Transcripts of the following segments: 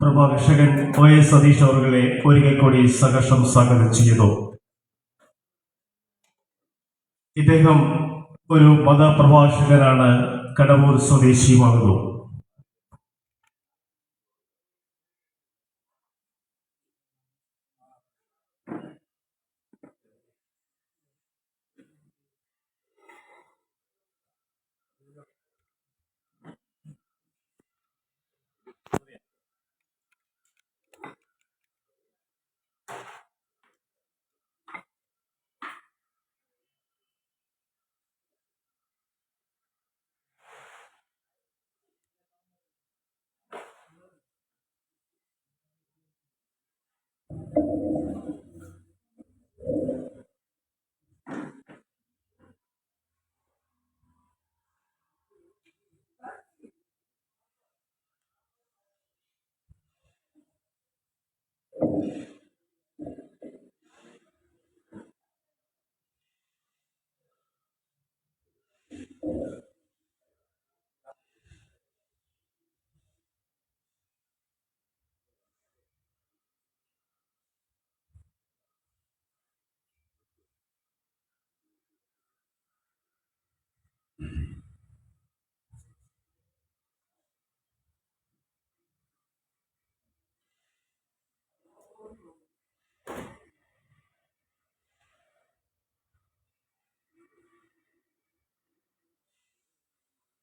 പ്രഭാഷകൻ OS സതീഷ് അവരുടെ ഒരിക്കൽ കൂടി സഹർഷം സ്വാഗതം ചെയ്യുന്നു. ഇദ്ദേഹം ഒരു മതപ്രഭാഷകനാണ്, കടവൂർ സ്വദേശിയുമാകുന്നു.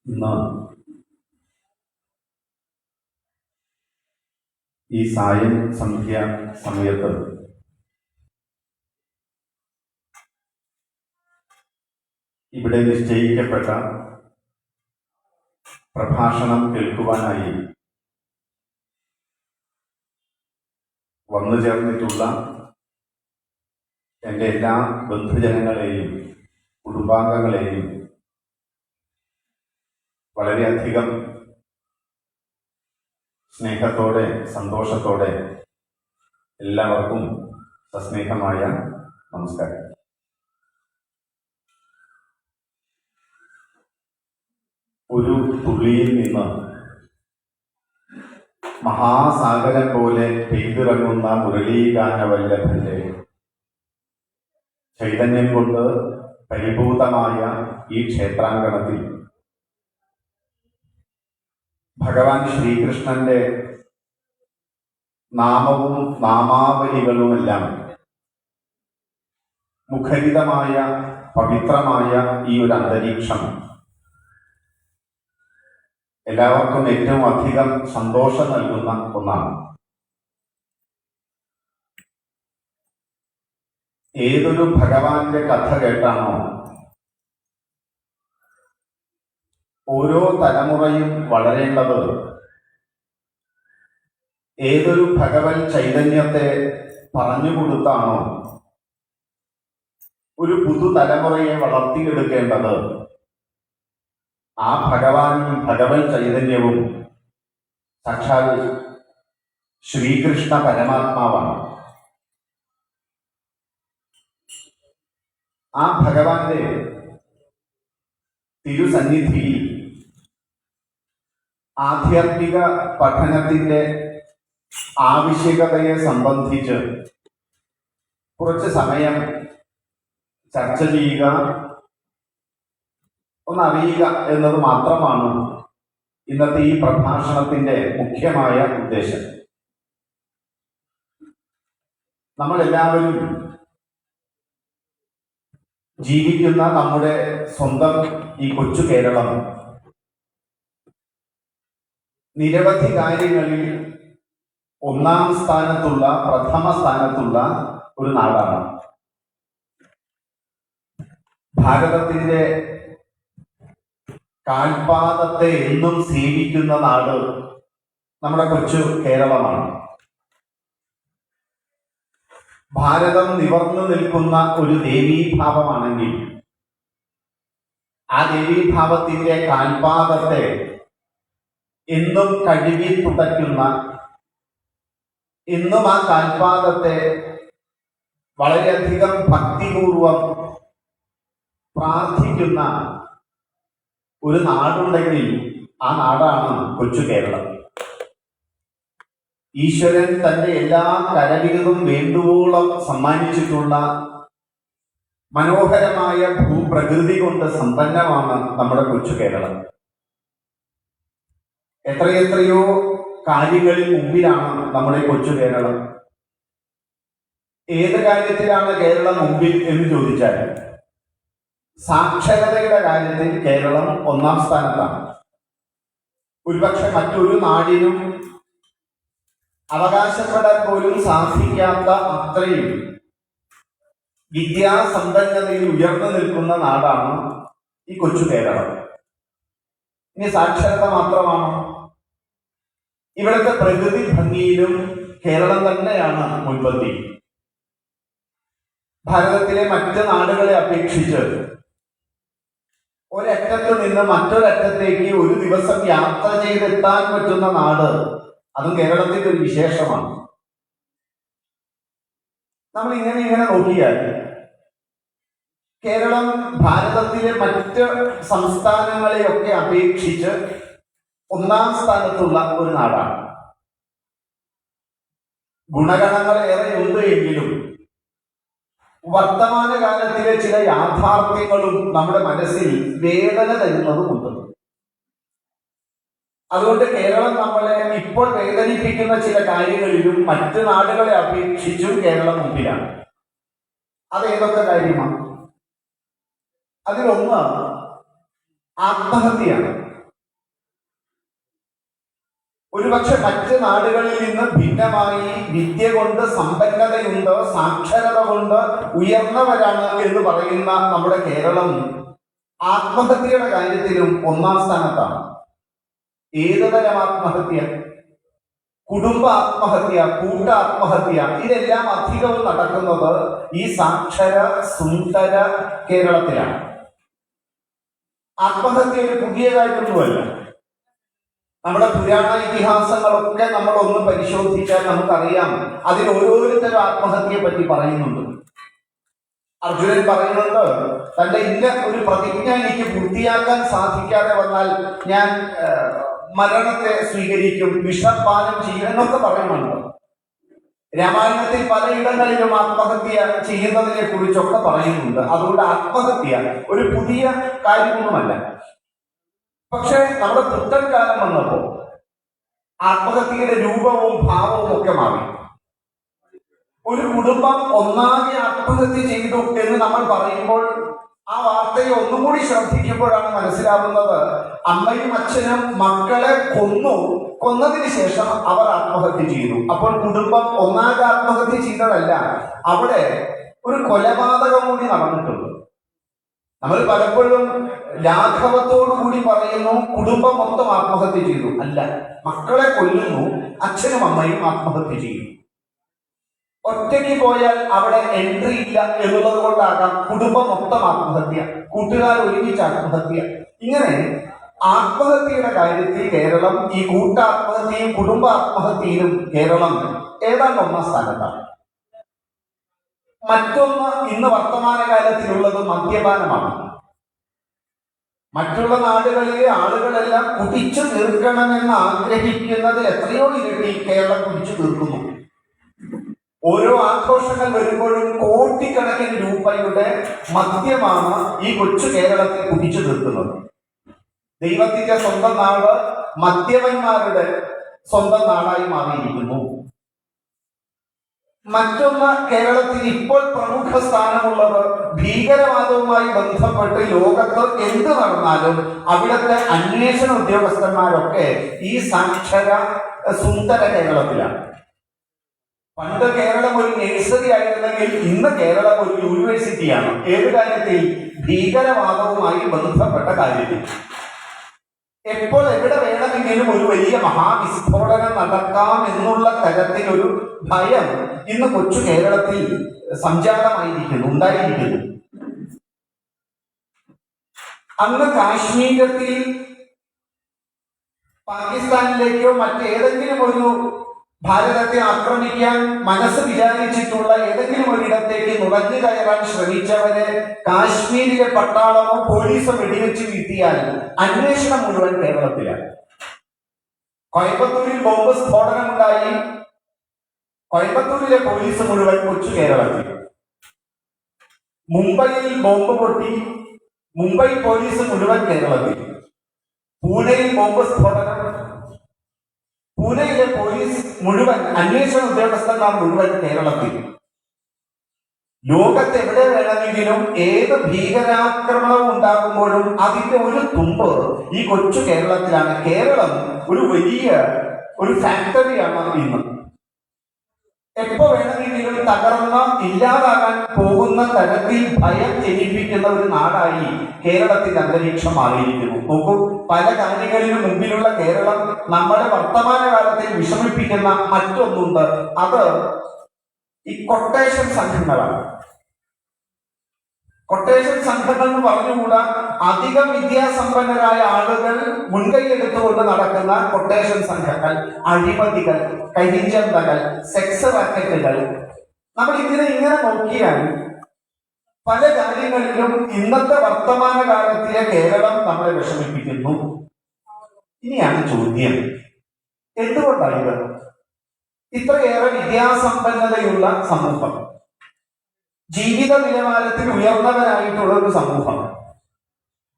ഇന്ന് ഈ സായം സന്ധ്യ സമയത്ത് ഇവിടെ നിശ്ചയിക്കപ്പെട്ട പ്രഭാഷണം കേൾക്കുവാനായി വന്നു ചേർന്നിട്ടുള്ള എൻ്റെ എല്ലാ ബന്ധുജനങ്ങളെയും കുടുംബാംഗങ്ങളെയും വളരെയധികം സ്നേഹത്തോടെ സന്തോഷത്തോടെ എല്ലാവർക്കും സസ്നേഹമായ നമസ്കാരം. ഒരു തുള്ളിയിൽ നിന്ന് മഹാസാഗരം പോലെ പെയ്തിറങ്ങുന്ന മുരളീഗാനവല്ലഭന്റെ ചൈതന്യം കൊണ്ട് പരിഭൂതമായ ഈ ക്ഷേത്രാങ്കണത്തിൽ ഭഗവാൻ ശ്രീകൃഷ്ണന്റെ നാമവും നാമാവലികളുമെല്ലാം മുഖരിതമായ പവിത്രമായ ഈ ഒരു അന്തരീക്ഷം എല്ലാവർക്കും ഏറ്റവും അധികം സന്തോഷം നൽകുന്ന ഒന്നാണ്. ഏതൊരു ഭഗവാന്റെ കഥ കേട്ടാണോ ഓരോ തലമുറയും വളരേണ്ടത്, ഏതൊരു ഭഗവത് ചൈതന്യത്തെ പറഞ്ഞുകൊടുത്താണോ ഒരു പുതുതലമുറയെ വളർത്തിയെടുക്കേണ്ടത്, ആ ഭഗവാനും ഭഗവത് ചൈതന്യവും സാക്ഷാൽ ശ്രീകൃഷ്ണ പരമാത്മാവാണ്. ആ ഭഗവാന്റെ തിരുസന്നിധിയിൽ ആധ്യാത്മിക പഠനത്തിന്റെ ആവശ്യകതയെ സംബന്ധിച്ച് കുറച്ച് സമയം ചർച്ച ചെയ്യുക, ഒന്നറിയുക എന്നത് മാത്രമാണ് ഇന്നത്തെ ഈ പ്രഭാഷണത്തിന്റെ മുഖ്യമായ ഉദ്ദേശം. നമ്മളെല്ലാവരും ജീവിക്കുന്ന നമ്മുടെ സ്വന്തം ഈ കൊച്ചു കേരളം നിരവധി കാര്യങ്ങളിൽ ഒന്നാം സ്ഥാനത്തുള്ള, പ്രഥമ സ്ഥാനത്തുള്ള ഒരു നാടാണ്. ഭാരതത്തിന്റെ കാൽപാദത്തെ എന്നും സേവിക്കുന്ന നാട് നമ്മുടെ കൊച്ചു കേരളമാണ്. ഭാരതം നിവർന്നു നിൽക്കുന്ന ഒരു ദേവീഭാവമാണെങ്കിൽ ആ ദേവീഭാവത്തിന്റെ കാൽപാദത്തെ എന്നും കഴുകി തുടയ്ക്കുന്ന, എന്നും ആ കാൽപാദത്തെ വളരെയധികം ഭക്തിപൂർവം പ്രാർത്ഥിക്കുന്ന ഒരു നാടുണ്ടെങ്കിൽ ആ നാടാണ് കൊച്ചു കേരളം. ഈശ്വരൻ തന്റെ എല്ലാ കരവിരുതും വേണ്ടുവോളം സമ്മാനിച്ചിട്ടുള്ള മനോഹരമായ ഭൂപ്രകൃതി കൊണ്ട് സമ്പന്നമാണ് നമ്മുടെ കൊച്ചു കേരളം. എത്രയെത്രയോ കാര്യങ്ങളിൽ മുമ്പിലാണ് നമ്മുടെ കൊച്ചു കേരളം. ഏത് കാര്യത്തിലാണ് കേരളം മുമ്പിൽ എന്ന് ചോദിച്ചാൽ സാക്ഷരതയുടെ കാര്യത്തിൽ കേരളം ഒന്നാം സ്ഥാനത്താണ്. ഒരുപക്ഷെ മറ്റൊരു നാടിനും അവകാശപ്പെടാൻ പോലും സാധിക്കാത്ത അത്രയും വിദ്യാസമ്പന്നതയിൽ ഉയർന്നു നിൽക്കുന്ന നാടാണ് ഈ കൊച്ചു കേരളം. ഇനി സാക്ഷരത മാത്രമാണ്. ഇവിടുത്തെ പ്രകൃതി ഭംഗിയിലും കേരളം തന്നെയാണ് മുൻപന്തി. ഭാരതത്തിലെ മറ്റ് നാടുകളെ അപേക്ഷിച്ച് ഒരറ്റത്ത് നിന്ന് മറ്റൊരറ്റത്തേക്ക് ഒരു ദിവസം യാത്ര ചെയ്തെത്താൻ പറ്റുന്ന നാട് അതും കേരളത്തിന്റെ ഒരു വിശേഷമാണ്. നമ്മൾ ഇങ്ങനെ നോക്കിയാൽ കേരളം ഭാരതത്തിലെ മറ്റ് സംസ്ഥാനങ്ങളെയൊക്കെ അപേക്ഷിച്ച് ഒന്നാം സ്ഥാനത്തുള്ള ഒരു നാടാണ്. ഗുണഗണങ്ങൾ ഏറെ ഉണ്ട് എങ്കിലും വർത്തമാനകാലത്തിലെ ചില യാഥാർത്ഥ്യങ്ങളും നമ്മുടെ മനസ്സിൽ വേദന തരുന്നതുമുണ്ട്. അതുകൊണ്ട് കേരളം നമ്മളെ ഇപ്പോൾ വേദനിപ്പിക്കുന്ന ചില കാര്യങ്ങളിലും മറ്റു നാടുകളെ അപേക്ഷിച്ചും കേരളം മുമ്പിലാണ്. അത് ഏതൊക്കെ കാര്യമാണ്? അതിലൊന്ന് ആത്മഹത്യയാണ്. ഒരുപക്ഷെ മറ്റ് നാടുകളിൽ നിന്ന് ഭിന്നമായി വിദ്യ കൊണ്ട് സമ്പന്നതയുണ്ട്, സാക്ഷരത കൊണ്ട് ഉയർന്നവരാണ് എന്ന് പറയുന്ന നമ്മുടെ കേരളം ആത്മഹത്യയുടെ കാര്യത്തിലും ഒന്നാം സ്ഥാനത്താണ്. ഏതുതരം ആത്മഹത്യ? കുടുംബ ആത്മഹത്യ, കൂട്ട ആത്മഹത്യ, ഇതെല്ലാം അധികവും നടക്കുന്നത് ഈ സാക്ഷര സുന്ദര കേരളത്തിലാണ്. ആത്മഹത്യ ഒരു പുതിയ കാര്യമൊന്നുമല്ല. നമ്മുടെ പുരാണ ഇതിഹാസങ്ങളൊക്കെ നമ്മൾ ഒന്ന് പരിശോധിച്ചാൽ നമുക്കറിയാം, അതിൽ ഓരോരുത്തരും ആത്മഹത്യയെ പറ്റി പറയുന്നുണ്ട്. അർജുനൻ പറയുന്നുണ്ട്, തന്റെ ഇന്ന ഒരു പ്രതിജ്ഞ എനിക്ക് പൂർത്തിയാക്കാൻ സാധിക്കാതെ വന്നാൽ ഞാൻ മരണത്തെ സ്വീകരിക്കും, വിഷപാനം ചെയ്യും എന്നൊക്കെ പറയുന്നുണ്ട്. രാമായണത്തിൽ പലയിടങ്ങളിലും ആത്മഹത്യ ചെയ്യുന്നതിനെ കുറിച്ചൊക്കെ പറയുന്നുണ്ട്. അതുകൊണ്ട് ആത്മഹത്യ ഒരു പുതിയ കാര്യമൊന്നുമല്ല. പക്ഷെ നമ്മുടെ പുത്തൻ കാലം വന്നപ്പോൾ ആത്മഹത്യയുടെ രൂപവും ഭാവവും ഒക്കെ മാറി. ഒരു കുടുംബം ഒന്നാകെ ആത്മഹത്യ ചെയ്തു എന്ന് നമ്മൾ പറയുമ്പോൾ ആ വാർത്തയെ ഒന്നും കൂടി ശ്രദ്ധിക്കുമ്പോഴാണ് മനസ്സിലാവുന്നത്, അമ്മയും അച്ഛനും മക്കളെ കൊന്നതിന് ശേഷം അവർ ആത്മഹത്യ ചെയ്തു. അപ്പോൾ കുടുംബം ഒന്നാകെ ആത്മഹത്യ ചെയ്തതല്ല, അവിടെ ഒരു കൊലപാതകം കൂടി നടന്നിട്ടുണ്ട്. നമ്മൾ പലപ്പോഴും ലാഘവത്തോടു കൂടി പറയുന്നു കുടുംബം മൊത്തം ആത്മഹത്യ ചെയ്തു. അല്ല, മക്കളെ കൊല്ലുന്നു, അച്ഛനും അമ്മയും ആത്മഹത്യ ചെയ്യുന്നു. ഒറ്റയ്ക്ക് പോയാൽ അവിടെ എൻട്രി ഇല്ല എന്നുള്ളത് കൊണ്ടാകാം കുടുംബം മൊത്തം ആത്മഹത്യ, കൂട്ടുകാർ ഒരുമിച്ച് ആത്മഹത്യ. ഇങ്ങനെ ആത്മഹത്യയുടെ കാര്യത്തിൽ കേരളം ഈ കൂട്ടാത്മഹത്യയും കുടുംബ ആത്മഹത്യയിലും കേരളം ഏതാണ്ട് ഒന്നാം സ്ഥാനത്താണ്. മറ്റൊന്ന് ഇന്ന് വർത്തമാനകാലത്തിലുള്ളത് മദ്യപാനമാണ്. മറ്റുള്ള നാടുകളിലെ ആളുകളെല്ലാം കുടിച്ചു തീർക്കണമെന്ന് ആഗ്രഹിക്കുന്നത് എത്രയോ ഇരട്ടി കേരളം കുടിച്ചു തീർക്കുന്നു. ഓരോ ആഘോഷങ്ങൾ വരുമ്പോഴും കോടിക്കണക്കിന് രൂപയുടെ മദ്യമാണ് ഈ കൊച്ചു കേരളത്തിൽ കുടിച്ചു തീർക്കുന്നത്. ദൈവത്തിന്റെ സ്വന്തം നാട് മദ്യപന്മാരുടെ സ്വന്തം നാടായി മാറിയിരിക്കുന്നു. മറ്റൊന്ന്, കേരളത്തിൽ ഇപ്പോൾ പ്രമുഖ സ്ഥാനമുള്ളത് ഭീകരവാദവുമായി ബന്ധപ്പെട്ട് ലോകത്ത് എന്ത് നടന്നാലും അവിടുത്തെ അന്വേഷണ ഉദ്യോഗസ്ഥന്മാരൊക്കെ ഈ സാക്ഷര സുന്ദര കേരളത്തിലാണ്. പണ്ട് കേരളം ഒരു നഴ്സറി ആയിരുന്നെങ്കിൽ ഇന്ന് കേരളം ഒരു യൂണിവേഴ്സിറ്റിയാണ്. ഏത് കാര്യത്തിൽ? ഭീകരവാദവുമായി ബന്ധപ്പെട്ട കാര്യത്തിൽ. എപ്പോൾ എവിടെ വേണമെങ്കിലും ഒരു വലിയ മഹാവിസ്ഫോടനം നടക്കാം എന്നുള്ള തരത്തിൽ ഒരു ഭയം ഇന്ന് കൊച്ചു കേരളത്തിൽ സംജാതമായിരിക്കുന്നു, ഉണ്ടായിരിക്കുന്നു. അന്ന് കാശ്മീരത്തിൽ പാകിസ്ഥാനിലേക്കോ മറ്റേതെങ്കിലും ഒരു ഭാരതത്തെ ആക്രമിക്കാൻ മനസ്സ് വിചാരിച്ചിട്ടുള്ള ഏതെങ്കിലും ഒരിടത്തേക്ക് നുഴഞ്ഞു കയറാൻ ശ്രമിച്ചവരെ കാശ്മീരിലെ പട്ടാളമോ പോലീസോ വെടിവെച്ച് വീഴ്ത്തിയാൽ അന്വേഷണം മുഴുവൻ കേരളത്തിലാണ്. കോയമ്പത്തൂരിൽ ബോംബ് സ്ഫോടനമുണ്ടായി, കോയമ്പത്തൂരിലെ പോലീസ് മുഴുവൻ കൊച്ചു കേരളത്തിൽ. മുംബൈയിൽ ബോംബ് പൊട്ടി, മുംബൈ പോലീസ് മുഴുവൻ കേരളത്തിൽ. പൂനെയിൽ ബോംബ് സ്ഫോടനം, പൂനെയിലെ പോലീസ് മുഴുവൻ, അന്വേഷണ ഉദ്യോഗസ്ഥന്മാർ മുഴുവൻ കേരളത്തിൽ. ലോകത്ത് എവിടെ വേണമെങ്കിലും ഏത് ഭീകരാക്രമണവും ഉണ്ടാകുമ്പോഴും അതിന്റെ ഒരു തുമ്പ് ഈ കൊച്ചു കേരളത്തിലാണ്. കേരളം ഒരു വലിയ ഒരു ഫാക്ടറിയാണ് ഇന്ന്. എപ്പോ വേണമെങ്കിലും തകർന്ന് ഇല്ലാതാകാൻ പോകുന്ന തരത്തിൽ ഭയം ജനിപ്പിക്കുന്ന ഒരു നാടായി കേരളത്തിന്റെ അന്തരീക്ഷം മാറിയിരിക്കുന്നു. നോക്കൂ, പല കാര്യങ്ങളിലും മുമ്പിലുള്ള കേരളം നമ്മുടെ വർത്തമാനകാലത്തിൽ വിഷമിപ്പിക്കുന്ന മറ്റൊന്നുണ്ട്. അത് ഈ കൊട്ടേഷൻ സംഘങ്ങളാണ്. കൊട്ടേഷൻ സംഘങ്ങൾ എന്ന് പറഞ്ഞുകൂടാ, അധികം വിദ്യാസമ്പന്നരായ ആളുകൾ മുൻകൈ എടുത്തുകൊണ്ട് നടക്കുന്ന കൊട്ടേഷൻ സംഘങ്ങൾ, അഴിമതികൾ, കരിഞ്ചന്തകൾ, സെക്സ് റാക്കറ്റുകൾ. നമ്മൾ ഇങ്ങനെ നോക്കിയാൽ പല കാര്യങ്ങളിലും ഇന്നത്തെ വർത്തമാനകാലത്തിലെ കേരളം നമ്മളെ വിഷമിപ്പിക്കുന്നു. ഇനിയാണ് ചോദ്യം, എന്തുകൊണ്ടാണ് ഇത്? ഇത്രയേറെ വിദ്യാസമ്പന്നതയുള്ള സമൂഹം, ജീവിത നിലവാരത്തിൽ ഉയർന്നവരായിട്ടുള്ള ഒരു സമൂഹം,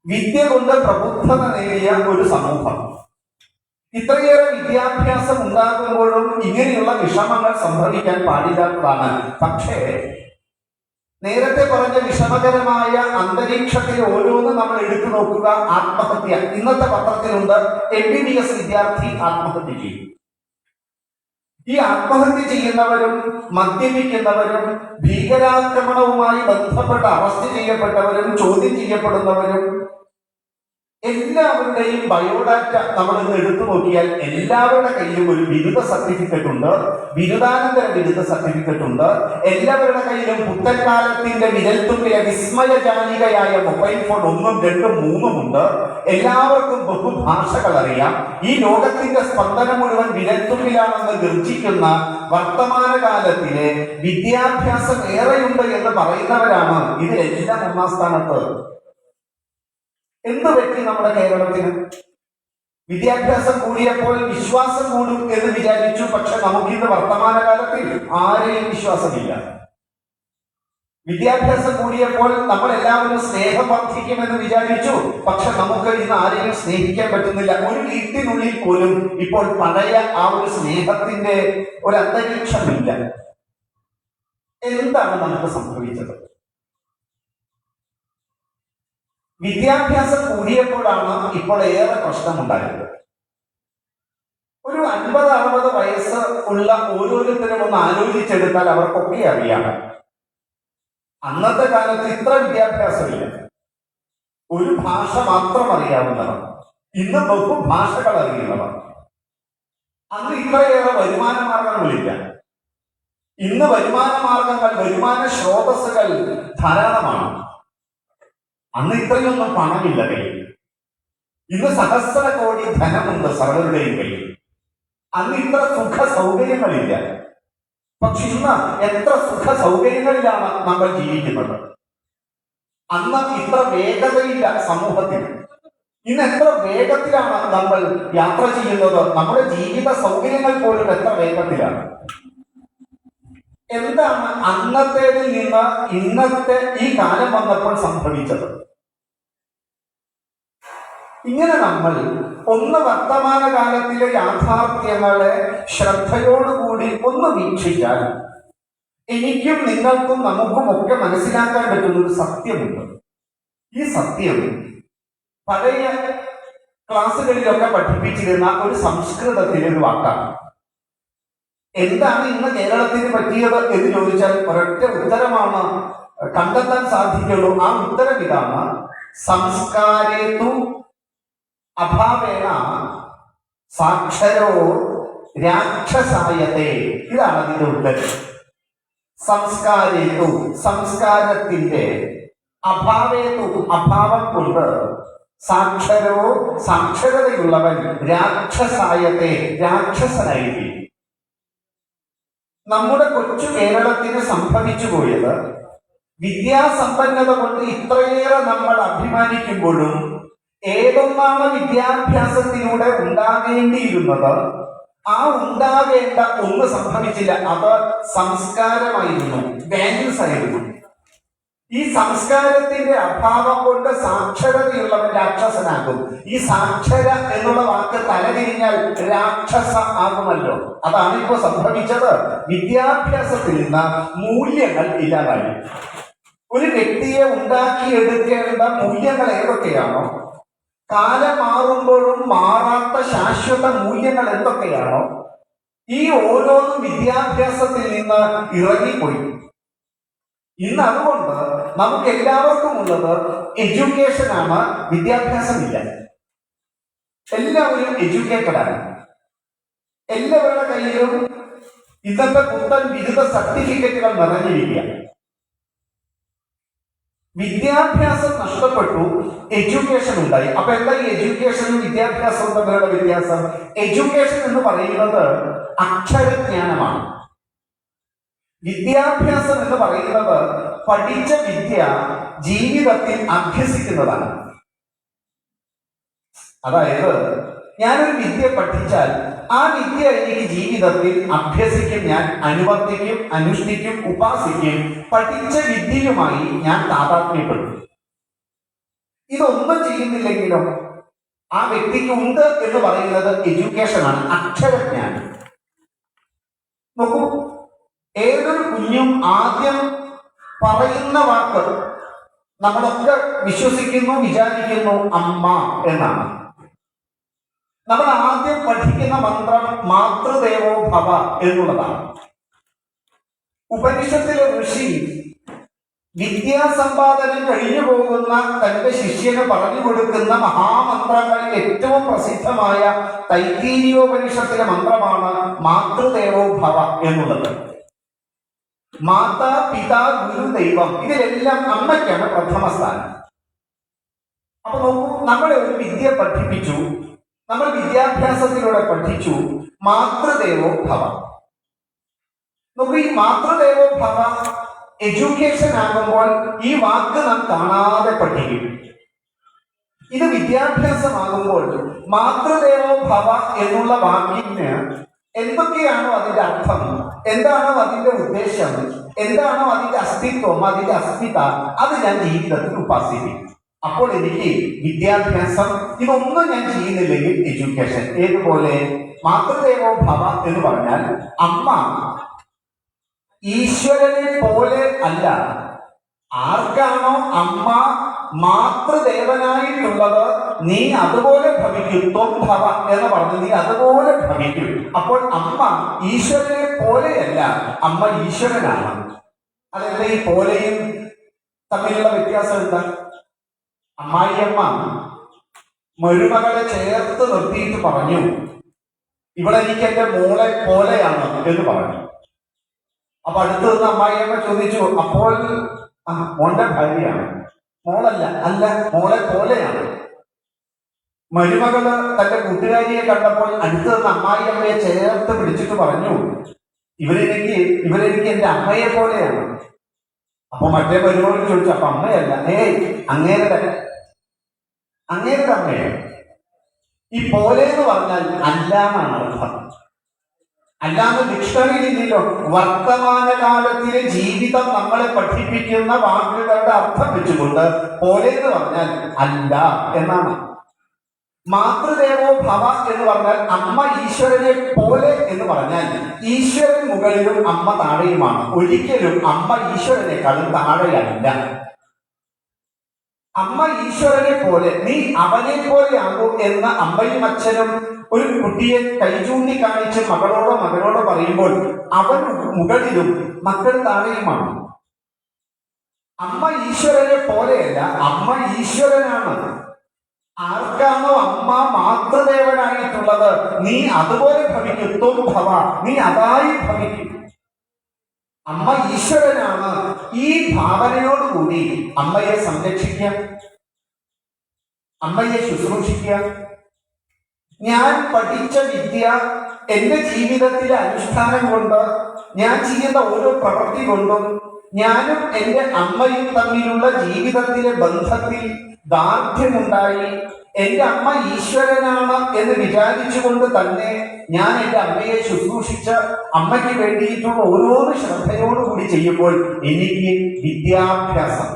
വിദ്യ കൊണ്ട് പ്രബുദ്ധത നേടിയ ഒരു സമൂഹം, ഇത്രയേറെ വിദ്യാഭ്യാസം ഉണ്ടാകുമ്പോഴും ഇങ്ങനെയുള്ള വിഷമങ്ങൾ സംഭവിക്കാൻ പാടില്ലാത്തതാണ്. പക്ഷേ നേരത്തെ പറഞ്ഞ വിഷമകരമായ അന്തരീക്ഷത്തിൽ ഓരോന്ന് നമ്മൾ എടുത്തു നോക്കുക. ആത്മഹത്യ, ഇന്നത്തെ പത്രത്തിലുണ്ട്, MBBS വിദ്യാർത്ഥി ആത്മഹത്യ ചെയ്യും. ഈ ആത്മഹത്യ ചെയ്യുന്നവരും മദ്യപിക്കുന്നവരും ഭീകരാക്രമണവുമായി ബന്ധപ്പെട്ട് അറസ്റ്റ് ചെയ്യപ്പെട്ടവരും ചോദ്യം ചെയ്യപ്പെടുന്നവരും എല്ലാവരുടെയും ബയോഡാറ്റ നമ്മൾ ഇന്ന് എടുത്തു നോക്കിയാൽ എല്ലാവരുടെ കയ്യിലും ഒരു ബിരുദ സർട്ടിഫിക്കറ്റ് ഉണ്ട്, ബിരുദാനന്തര ബിരുദ സർട്ടിഫിക്കറ്റ് ഉണ്ട്. എല്ലാവരുടെ കയ്യിലും പുത്തൻകാലത്തിന്റെ വിരൽത്തുമ്പിലെ വിസ്മയജാലികയായ മൊബൈൽ ഫോൺ 1, 2, 3 ഉണ്ട്. എല്ലാവർക്കും ബഹുഭാഷകൾ അറിയാം. ഈ ലോകത്തിന്റെ സ്പന്ദനം മുഴുവൻ വിരൽത്തുമ്പിലാണെന്ന് ഗർജിക്കുന്ന വർത്തമാനകാലത്തിലെ വിദ്യാഭ്യാസം ഏറെയുണ്ട് എന്ന് പറയുന്നവരാണ് ഇതിലെല്ലാം ഒന്നാം സ്ഥാനത്ത്. എന്ത് പറ്റി നമ്മുടെ കേരളത്തിന്? വിദ്യാഭ്യാസം കൂടിയപ്പോൾ വിശ്വാസം കൂടും എന്ന് വിചാരിച്ചു. പക്ഷെ നമുക്കിന്ന് വർത്തമാനകാലത്തിൽ ആരെയും വിശ്വാസമില്ല. വിദ്യാഭ്യാസം കൂടിയപ്പോൾ നമ്മൾ എല്ലാവരും സ്നേഹം വർദ്ധിക്കുമെന്ന് വിചാരിച്ചു. പക്ഷെ നമുക്ക് ഇന്ന് ആരെയും സ്നേഹിക്കാൻ പറ്റുന്നില്ല. ഒരു വീട്ടിനുള്ളിൽ പോലും ഇപ്പോൾ പഴയ ആ ഒരു സ്നേഹത്തിന്റെ ഒരു അന്തരീക്ഷമില്ല. എന്താണ് നമുക്ക് സംഭവിച്ചത്? വിദ്യാഭ്യാസം കൂടിയപ്പോഴാണ് ഇപ്പോൾ ഏറെ പ്രശ്നമുണ്ടായത്. ഒരു 50-60 വയസ്സ് ഉള്ള ഓരോരുത്തരും ഒന്ന് ആലോചിച്ചെടുത്താൽ അവർക്കൊക്കെ അറിയാം, അന്നത്തെ കാലത്ത് ഇത്ര വിദ്യാഭ്യാസമില്ല. ഒരു ഭാഷ മാത്രം അറിയാവുന്നവർ, ഇന്ന് ബഹുഭാഷകൾ അറിയുന്നവർ. അന്ന് ഇത്രയേറെ വരുമാന മാർഗങ്ങളില്ല. ഇന്ന് വരുമാന മാർഗങ്ങൾ, വരുമാന സ്രോതസ്സുകൾ ധാരാളമാണ്. അന്ന് ഇത്രയൊന്നും പണമില്ല കയ്യിൽ. ഇന്ന് സഹസ്ര കോടി ധനമുണ്ട് സർവരുടെയും കയ്യിൽ. അന്ന് ഇത്ര സുഖ സൗകര്യങ്ങളില്ല. പക്ഷെ ഇന്ന് എത്ര സുഖ സൗകര്യങ്ങളിലാണ് നമ്മൾ ജീവിക്കുന്നത്. അന്ന് ഇത്ര വേഗതയില്ല സമൂഹത്തിന്. ഇന്ന് എത്ര വേഗത്തിലാണ് നമ്മൾ യാത്ര ചെയ്യുന്നത്. നമ്മുടെ ജീവിത സൗകര്യങ്ങൾ പോലും എത്ര വേഗത്തിലാണ്. എന്താണ് അന്നത്തേതിൽ നിന്ന് ഇന്നത്തെ ഈ കാലം വന്നപ്പോൾ സംഭവിച്ചത്? ഇങ്ങനെ നമ്മൾ ഒന്ന് വർത്തമാനകാലത്തിലെ യാഥാർത്ഥ്യങ്ങളെ ശ്രദ്ധയോടുകൂടി ഒന്ന് വീക്ഷിച്ചാൽ എനിക്കും നിങ്ങൾക്കും നമുക്കും ഒക്കെ മനസ്സിലാക്കാൻ പറ്റുന്ന ഒരു സത്യമുണ്ട്. ഈ സത്യം പഴയ ക്ലാസ്സുകളിലൊക്കെ പഠിപ്പിച്ചിരുന്ന ഒരു സംസ്കൃതത്തിലെ ഒരു വാക്കാണ്. എന്താണ് ഇന്ന് കേരളത്തിന് പറ്റിയത് എന്ന് ചോദിച്ചാൽ ഒരൊറ്റ ഉത്തരമാണ് കണ്ടെത്താൻ സാധിക്കുള്ളൂ. ആ ഉത്തരം ഇതാണ്: സംസ്കാരേതു അഭാവേന സാക്ഷരോ രാക്ഷസായത്തെ. ഇതാണ് അതിന്റെ ഉത്തരം. സംസ്കാരേതു, സംസ്കാരത്തിന്റെ, അഭാവേതു, അഭാവം കൊണ്ട്, സാക്ഷരോ, സാക്ഷരതയുള്ളവൻ, രാക്ഷസായത്തെ, രാക്ഷസനായിരിക്കും. നമ്മുടെ കൊച്ചു കേരളത്തിന് സംഭവിച്ചു പോയത് വിദ്യാസമ്പന്നത കൊണ്ട് ഇത്രയേറെ നമ്മൾ അഭിമാനിക്കുമ്പോഴും ഏതൊന്നാണ് വിദ്യാഭ്യാസത്തിലൂടെ ഉണ്ടാകേണ്ടിയിരുന്നത് ആ ഉണ്ടാകേണ്ട ഒന്ന് സംഭവിച്ചില്ല. അത് സംസ്കാരമായിരുന്നു, വാല്യൂസ് ആയിരുന്നു. ഈ സംസ്കാരത്തിന്റെ അഭാവം കൊണ്ട് സാക്ഷരതയുള്ളവൻ രാക്ഷസനാകും. ഈ സാക്ഷര എന്നുള്ള വാക്ക് തലതിരിഞ്ഞാൽ രാക്ഷസ ആകുമല്ലോ. അതാണ് ഇപ്പോ സംഭവിച്ചത്. വിദ്യാഭ്യാസത്തിൽ നിന്ന് മൂല്യങ്ങൾ ഇല്ലാതായി. ഒരു വ്യക്തിയെ ഉണ്ടാക്കിയെടുക്കേണ്ട മൂല്യങ്ങൾ ഏതൊക്കെയാണോ, കാലം മാറുമ്പോഴും മാറാത്ത ശാശ്വത മൂല്യങ്ങൾ എന്തൊക്കെയാണോ, ഈ ഓരോന്നും വിദ്യാഭ്യാസത്തിൽ നിന്ന് ഇറങ്ങിപ്പോയി. ഇന്ന് അതുകൊണ്ട് നമുക്ക് എല്ലാവർക്കും ഉള്ളത് എഡ്യൂക്കേഷനാണ്, വിദ്യാഭ്യാസമില്ല. എല്ലാവരും എഡ്യൂക്കേറ്റഡാണ്. എല്ലാവരുടെ കയ്യിലും ഇന്നത്തെ പുത്തൻ ബിരുദ സർട്ടിഫിക്കറ്റുകൾ നിറഞ്ഞിരിക്കുക. വിദ്യാഭ്യാസം നഷ്ടപ്പെട്ടു, എഡ്യൂക്കേഷൻ ഉണ്ടായി. അപ്പൊ എന്താ ഈ എഡ്യൂക്കേഷനും വിദ്യാഭ്യാസവും തമ്മിലുള്ള വ്യത്യാസം? എഡ്യൂക്കേഷൻ എന്ന് പറയുന്നത് അക്ഷരജ്ഞാനമാണ്. വിദ്യാഭ്യാസം എന്ന് പറയുന്നത് പഠിച്ച വിദ്യ ജീവിതത്തിൽ അഭ്യസിക്കുന്നതാണ്. അതായത് ഞാനൊരു വിദ്യ പഠിച്ചാൽ ആ വിദ്യ എനിക്ക് ജീവിതത്തിൽ അഭ്യസിക്കും, ഞാൻ അനുവർത്തിക്കും, അനുഷ്ഠിക്കും, ഉപാസിക്കും. പഠിച്ച വിദ്യയുമായി ഞാൻ താതാത്മ്യപ്പെടും. ഇതൊന്നും ചെയ്യുന്നില്ലെങ്കിലും ആ വ്യക്തിക്ക് ഉണ്ട് എന്ന് പറയുന്നത് എഡ്യൂക്കേഷനാണ്, അക്ഷരജ്ഞാനം. നോക്കൂ, ഏതൊരു കുഞ്ഞും ആദ്യം പറയുന്ന വാക്ക് നമ്മളൊക്കെ വിശ്വസിക്കുന്നു, വിചാരിക്കുന്നു, അമ്മ എന്നാണ്. നമ്മൾ ആദ്യം പഠിക്കുന്ന മന്ത്രം മാതൃദേവോ ഭവ എന്നുള്ളതാണ്. ഉപനിഷത്തിലെ ഋഷി വിദ്യാസമ്പാദനം കഴിഞ്ഞു പോകുന്ന തന്റെ ശിഷ്യന് പറഞ്ഞു കൊടുക്കുന്ന മഹാമന്ത്രങ്ങളിൽ ഏറ്റവും പ്രസിദ്ധമായ തൈത്തീരിയോപനിഷത്തിലെ മന്ത്രമാണ് മാതൃദേവോ ഭവ എന്നുള്ളത്. മാതാ, പിതാ, ഗുരു, ദൈവം, ഇതിലെല്ലാം അമ്മയ്ക്കാണ് പ്രഥമ സ്ഥാനം. അപ്പൊ നോക്കൂ, നമ്മളെ ഒരു വിദ്യ പഠിപ്പിച്ചു, നമ്മൾ വിദ്യാഭ്യാസത്തിലൂടെ പഠിച്ചു മാതൃദേവോ ഭവ. നോക്കൂ, ഈ മാതൃദേവോ ഭവ എഡ്യൂക്കേഷൻ ആകുമ്പോൾ ഈ വാക്ക് നാം കാണാതെ പഠിക്കും. ഇത് വിദ്യാഭ്യാസമാകുമ്പോൾ മാതൃദേവോ ഭവ എന്നുള്ള വാക്കിന് എന്തൊക്കെയാണോ അതിന്റെ അർത്ഥം, എന്താണോ അതിന്റെ ഉദ്ദേശം, എന്താണോ അതിന്റെ അസ്തിത്വം, അതിന്റെ അസ്മിത, അത് ഞാൻ ജീവിതത്തിൽ ഉപാസിക്കും. അപ്പോൾ എനിക്ക് വിദ്യാഭ്യാസം ഇതൊന്നും ഞാൻ ചെയ്യുന്നില്ലെങ്കിൽ എഡ്യൂക്കേഷൻ. ഏതുപോലെ മാതൃദേവോ ഭവ എന്ന് പറഞ്ഞാൽ അമ്മ ഈശ്വരനെ പോലെ അല്ല. ആർക്കാണോ അമ്മ മാതൃദേവനായിട്ടുള്ളത്, നീ അതുപോലെ ഭവിക്കും. ത്വം ഭവ എന്ന് പറഞ്ഞു, നീ അതുപോലെ ഭവിക്കും. അപ്പോൾ അമ്മ ഈശ്വരനെ പോലെയല്ല, അമ്മ ഈശ്വരനാണ്. അതെന്താ ഈ പോലെയും തമ്മിലുള്ള വ്യത്യാസം എന്താ? അമ്മായിയമ്മ മരുമകളെ ചേർത്ത് നിർത്തിയിട്ട് പറഞ്ഞു, ഇവിടെ എനിക്ക് എന്റെ മോളെ പോലെയാണ് എന്ന് പറഞ്ഞു. അപ്പൊ അടുത്ത് നിന്ന് അമ്മായിയമ്മ ചോദിച്ചു, അപ്പോൾ മോന്റെ ഭാര്യയാണ്? മോളല്ല. അല്ല, മോളെ പോലെയാണ്. മരുമകള് തന്റെ കൂട്ടുകാരിയെ കണ്ടപ്പോൾ അടുത്ത് നിന്ന് അമ്മായിയമ്മയെ ചേർത്ത് പിടിച്ചിട്ട് പറഞ്ഞു, ഇവരെനിക്ക് എന്റെ അമ്മയെ പോലെയാണ്. അപ്പൊ മറ്റേ മരുമകൾ ചോദിച്ചു, അപ്പൊ അമ്മയല്ല? അങ്ങേരുടെ അമ്മയാണ്. ഈ പോലെ എന്ന് പറഞ്ഞാൽ അല്ല എന്നാണ് അർത്ഥം. അല്ലാതെ ഡിക്ഷണറിയില്ലല്ലോ. വർത്തമാനകാലത്തിലെ ജീവിതം നമ്മളെ പഠിപ്പിക്കുന്ന വാക്കുകളുടെ അർത്ഥം വെച്ചുകൊണ്ട് പോലെ എന്ന് പറഞ്ഞാൽ അല്ല എന്നാണ്. മാതൃദേവോ ഭവ എന്ന് പറഞ്ഞാൽ അമ്മ ഈശ്വരനെ പോലെ എന്ന് പറഞ്ഞാൽ ഈശ്വരൻ മുകളിലും അമ്മ താഴെയുമാണ്. ഒരിക്കലും അമ്മ ഈശ്വരനേക്കാളും താഴെയല്ല. അമ്മ ഈശ്വരനെ പോലെ, നീ അവനെ പോലെയാകും എന്ന് അമ്മയും അച്ഛനും ഒരു കുട്ടിയെ കൈചൂണ്ടി കാണിച്ച് മകനോടോ പറയുമ്പോൾ അവൻ മുകളിലും മക്കൾ താഴെയുമാണ്. അമ്മ ഈശ്വരനെ പോലെയല്ല, അമ്മ ഈശ്വരനാണ്. ആർക്കാണോ അമ്മ മാതൃദേവനായിട്ടുള്ളത്, നീ അതുപോലെ ഭവിക്കും. ത്വം ഭവ, നീ അതായി ഭവിക്കും. അമ്മ ഈശ്വരനാണ്. ഈ ഭാവനയോടുകൂടി അമ്മയെ സംരക്ഷിക്കുക, അമ്മയെ ശുശ്രൂഷിക്കുക. ഞാൻ പഠിച്ച വിദ്യ എന്റെ ജീവിതത്തിലെ അനുഷ്ഠാനം കൊണ്ട്, ഞാൻ ചെയ്യുന്ന ഓരോ പ്രവൃത്തി കൊണ്ടും ഞാനും എന്റെ അമ്മയും തമ്മിലുള്ള ജീവിതത്തിലെ ബന്ധത്തിൽ ദാർഢ്യമുണ്ടായി, എന്റെ അമ്മ ഈശ്വരനാണ് എന്ന് വിചാരിച്ചുകൊണ്ട് തന്നെ ഞാൻ എന്റെ അമ്മയെ ശുശ്രൂഷിച്ച് അമ്മയ്ക്ക് വേണ്ടിയിട്ടുള്ള ഓരോരോ ശ്രദ്ധയോടുകൂടി ചെയ്യുമ്പോൾ എനിക്ക് വിദ്യാഭ്യാസം.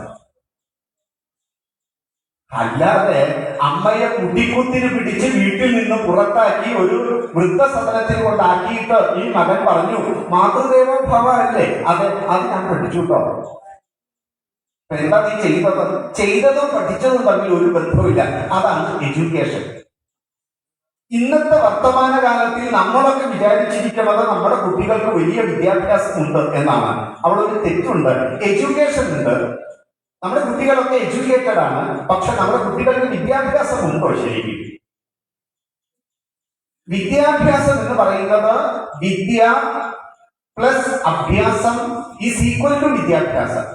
അല്ലാതെ അമ്മയെ കുട്ടിക്കുത്തിന് പിടിച്ച് വീട്ടിൽ നിന്ന് പുറത്താക്കി ഒരു വൃദ്ധസദനത്തിൽ കൊണ്ടാക്കിയിട്ട് ഈ മകൻ പറഞ്ഞു മാതൃദേവോ ഭവ അല്ലേ? അത് ഞാൻ പഠിച്ചു കേട്ടോ. എന്താ നീ ചെയ്തതും പഠിച്ചതും തമ്മിൽ ഒരു ബന്ധവുമില്ല. അതാണ് എഡ്യൂക്കേഷൻ. ഇന്നത്തെ വർത്തമാന കാലത്തിൽ നമ്മളൊക്കെ വിചാരിച്ചിരിക്കുന്നത് നമ്മുടെ കുട്ടികൾക്ക് വലിയ വിദ്യാഭ്യാസം ഉണ്ട് എന്നാണ്. അവിടെ ഒരു തെറ്റുണ്ട്. എഡ്യൂക്കേഷൻ ഉണ്ട്, നമ്മുടെ കുട്ടികളൊക്കെ എഡ്യൂക്കേറ്റഡ് ആണ്. പക്ഷെ നമ്മുടെ കുട്ടികൾക്ക് വിദ്യാഭ്യാസം ഉണ്ടോ? ശരിക്കും വിദ്യാഭ്യാസം എന്ന് പറയുന്നത് വിദ്യ പ്ലസ് അഭ്യാസം ഈസ് ഈക്വൽ ടു വിദ്യാഭ്യാസം.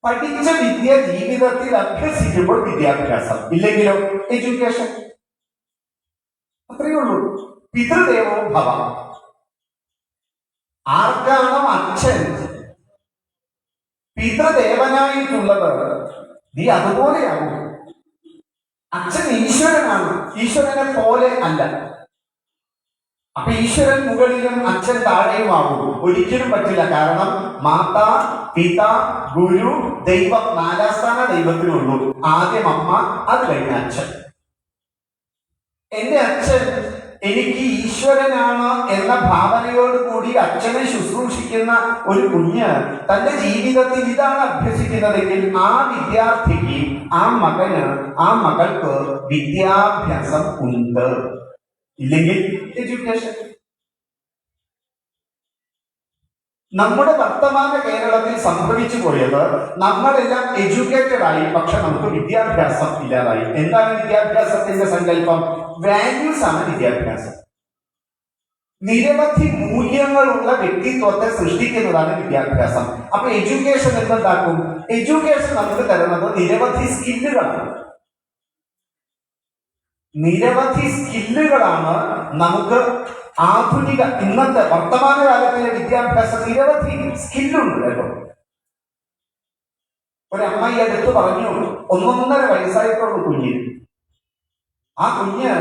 പഠിച്ച വിദ്യ ജീവിതത്തിൽ അഭ്യസിക്കുമ്പോൾ വിദ്യാഭ്യാസം, ഇല്ലെങ്കിലോ എഡ്യൂക്കേഷൻ. അത്രയേ ഉള്ളൂ. പിതൃദേവോ ഭവ. ആർക്കാണോ അച്ഛൻ പിതൃദേവനായിട്ടുള്ളത് നീ അതുപോലെയാകും. അച്ഛൻ ഈശ്വരനാണ്, ഈശ്വരനെ പോലെ അല്ല. അപ്പൊ ഈശ്വരൻ മുകളിലും അച്ഛൻ താഴെയുമാകും? ഒരിക്കലും പറ്റില്ല. കാരണം മാതാ പിതാ ഗുരു ദൈവം, 4ാം സ്ഥാന ദൈവത്തിനുള്ളൂ. ആദ്യം അമ്മ, അത് കഴിഞ്ഞ അച്ഛൻ. എന്റെ അച്ഛൻ എനിക്ക് ഈശ്വരനാണ് എന്ന ഭാവനയോടുകൂടി അച്ഛനെ ശുശ്രൂഷിക്കുന്ന ഒരു കുഞ്ഞ് തന്റെ ജീവിതത്തിൽ ഇതാണ് അഭ്യസിക്കുന്നതെങ്കിൽ ആ വിദ്യാർത്ഥിക്ക്, ആ മകന്, ആ മകൾക്ക് വിദ്യാഭ്യാസം ഉണ്ട്. ഇല്ലെങ്കിൽ എഡ്യൂക്കേഷൻ. നമ്മുടെ വർത്തമാന കേരളത്തിൽ സംഭവിച്ചു പോയത് നമ്മളെല്ലാം എഡ്യൂക്കേറ്റഡ് ആയി, പക്ഷെ നമുക്ക് വിദ്യാഭ്യാസം ഇല്ലാതായി. എന്താണ് വിദ്യാഭ്യാസത്തിന്റെ സങ്കല്പം? വാല്യൂസ് ആണ് വിദ്യാഭ്യാസം. നിരവധി മൂല്യങ്ങളുള്ള വ്യക്തിത്വത്തെ സൃഷ്ടിക്കുന്നതാണ് വിദ്യാഭ്യാസം. അപ്പൊ എഡ്യൂക്കേഷൻ എന്തുണ്ടാക്കും? എഡ്യൂക്കേഷൻ നമുക്ക് തരുന്നത് നിരവധി സ്കില്ലുകളാണ്. നിരവധി സ്കില്ലുകളാണ് നമുക്ക് ആധുനിക ഇന്നത്തെ വർത്തമാന കാലത്തിലെ വിദ്യാഭ്യാസം. നിരവധി സ്കില്ലുണ്ട് കേട്ടോ. ഒരമ്മായി അടുത്ത് പറഞ്ഞു, 1.5 വയസ്സായിട്ടുള്ള കുഞ്ഞിന്, ആ കുഞ്ഞ്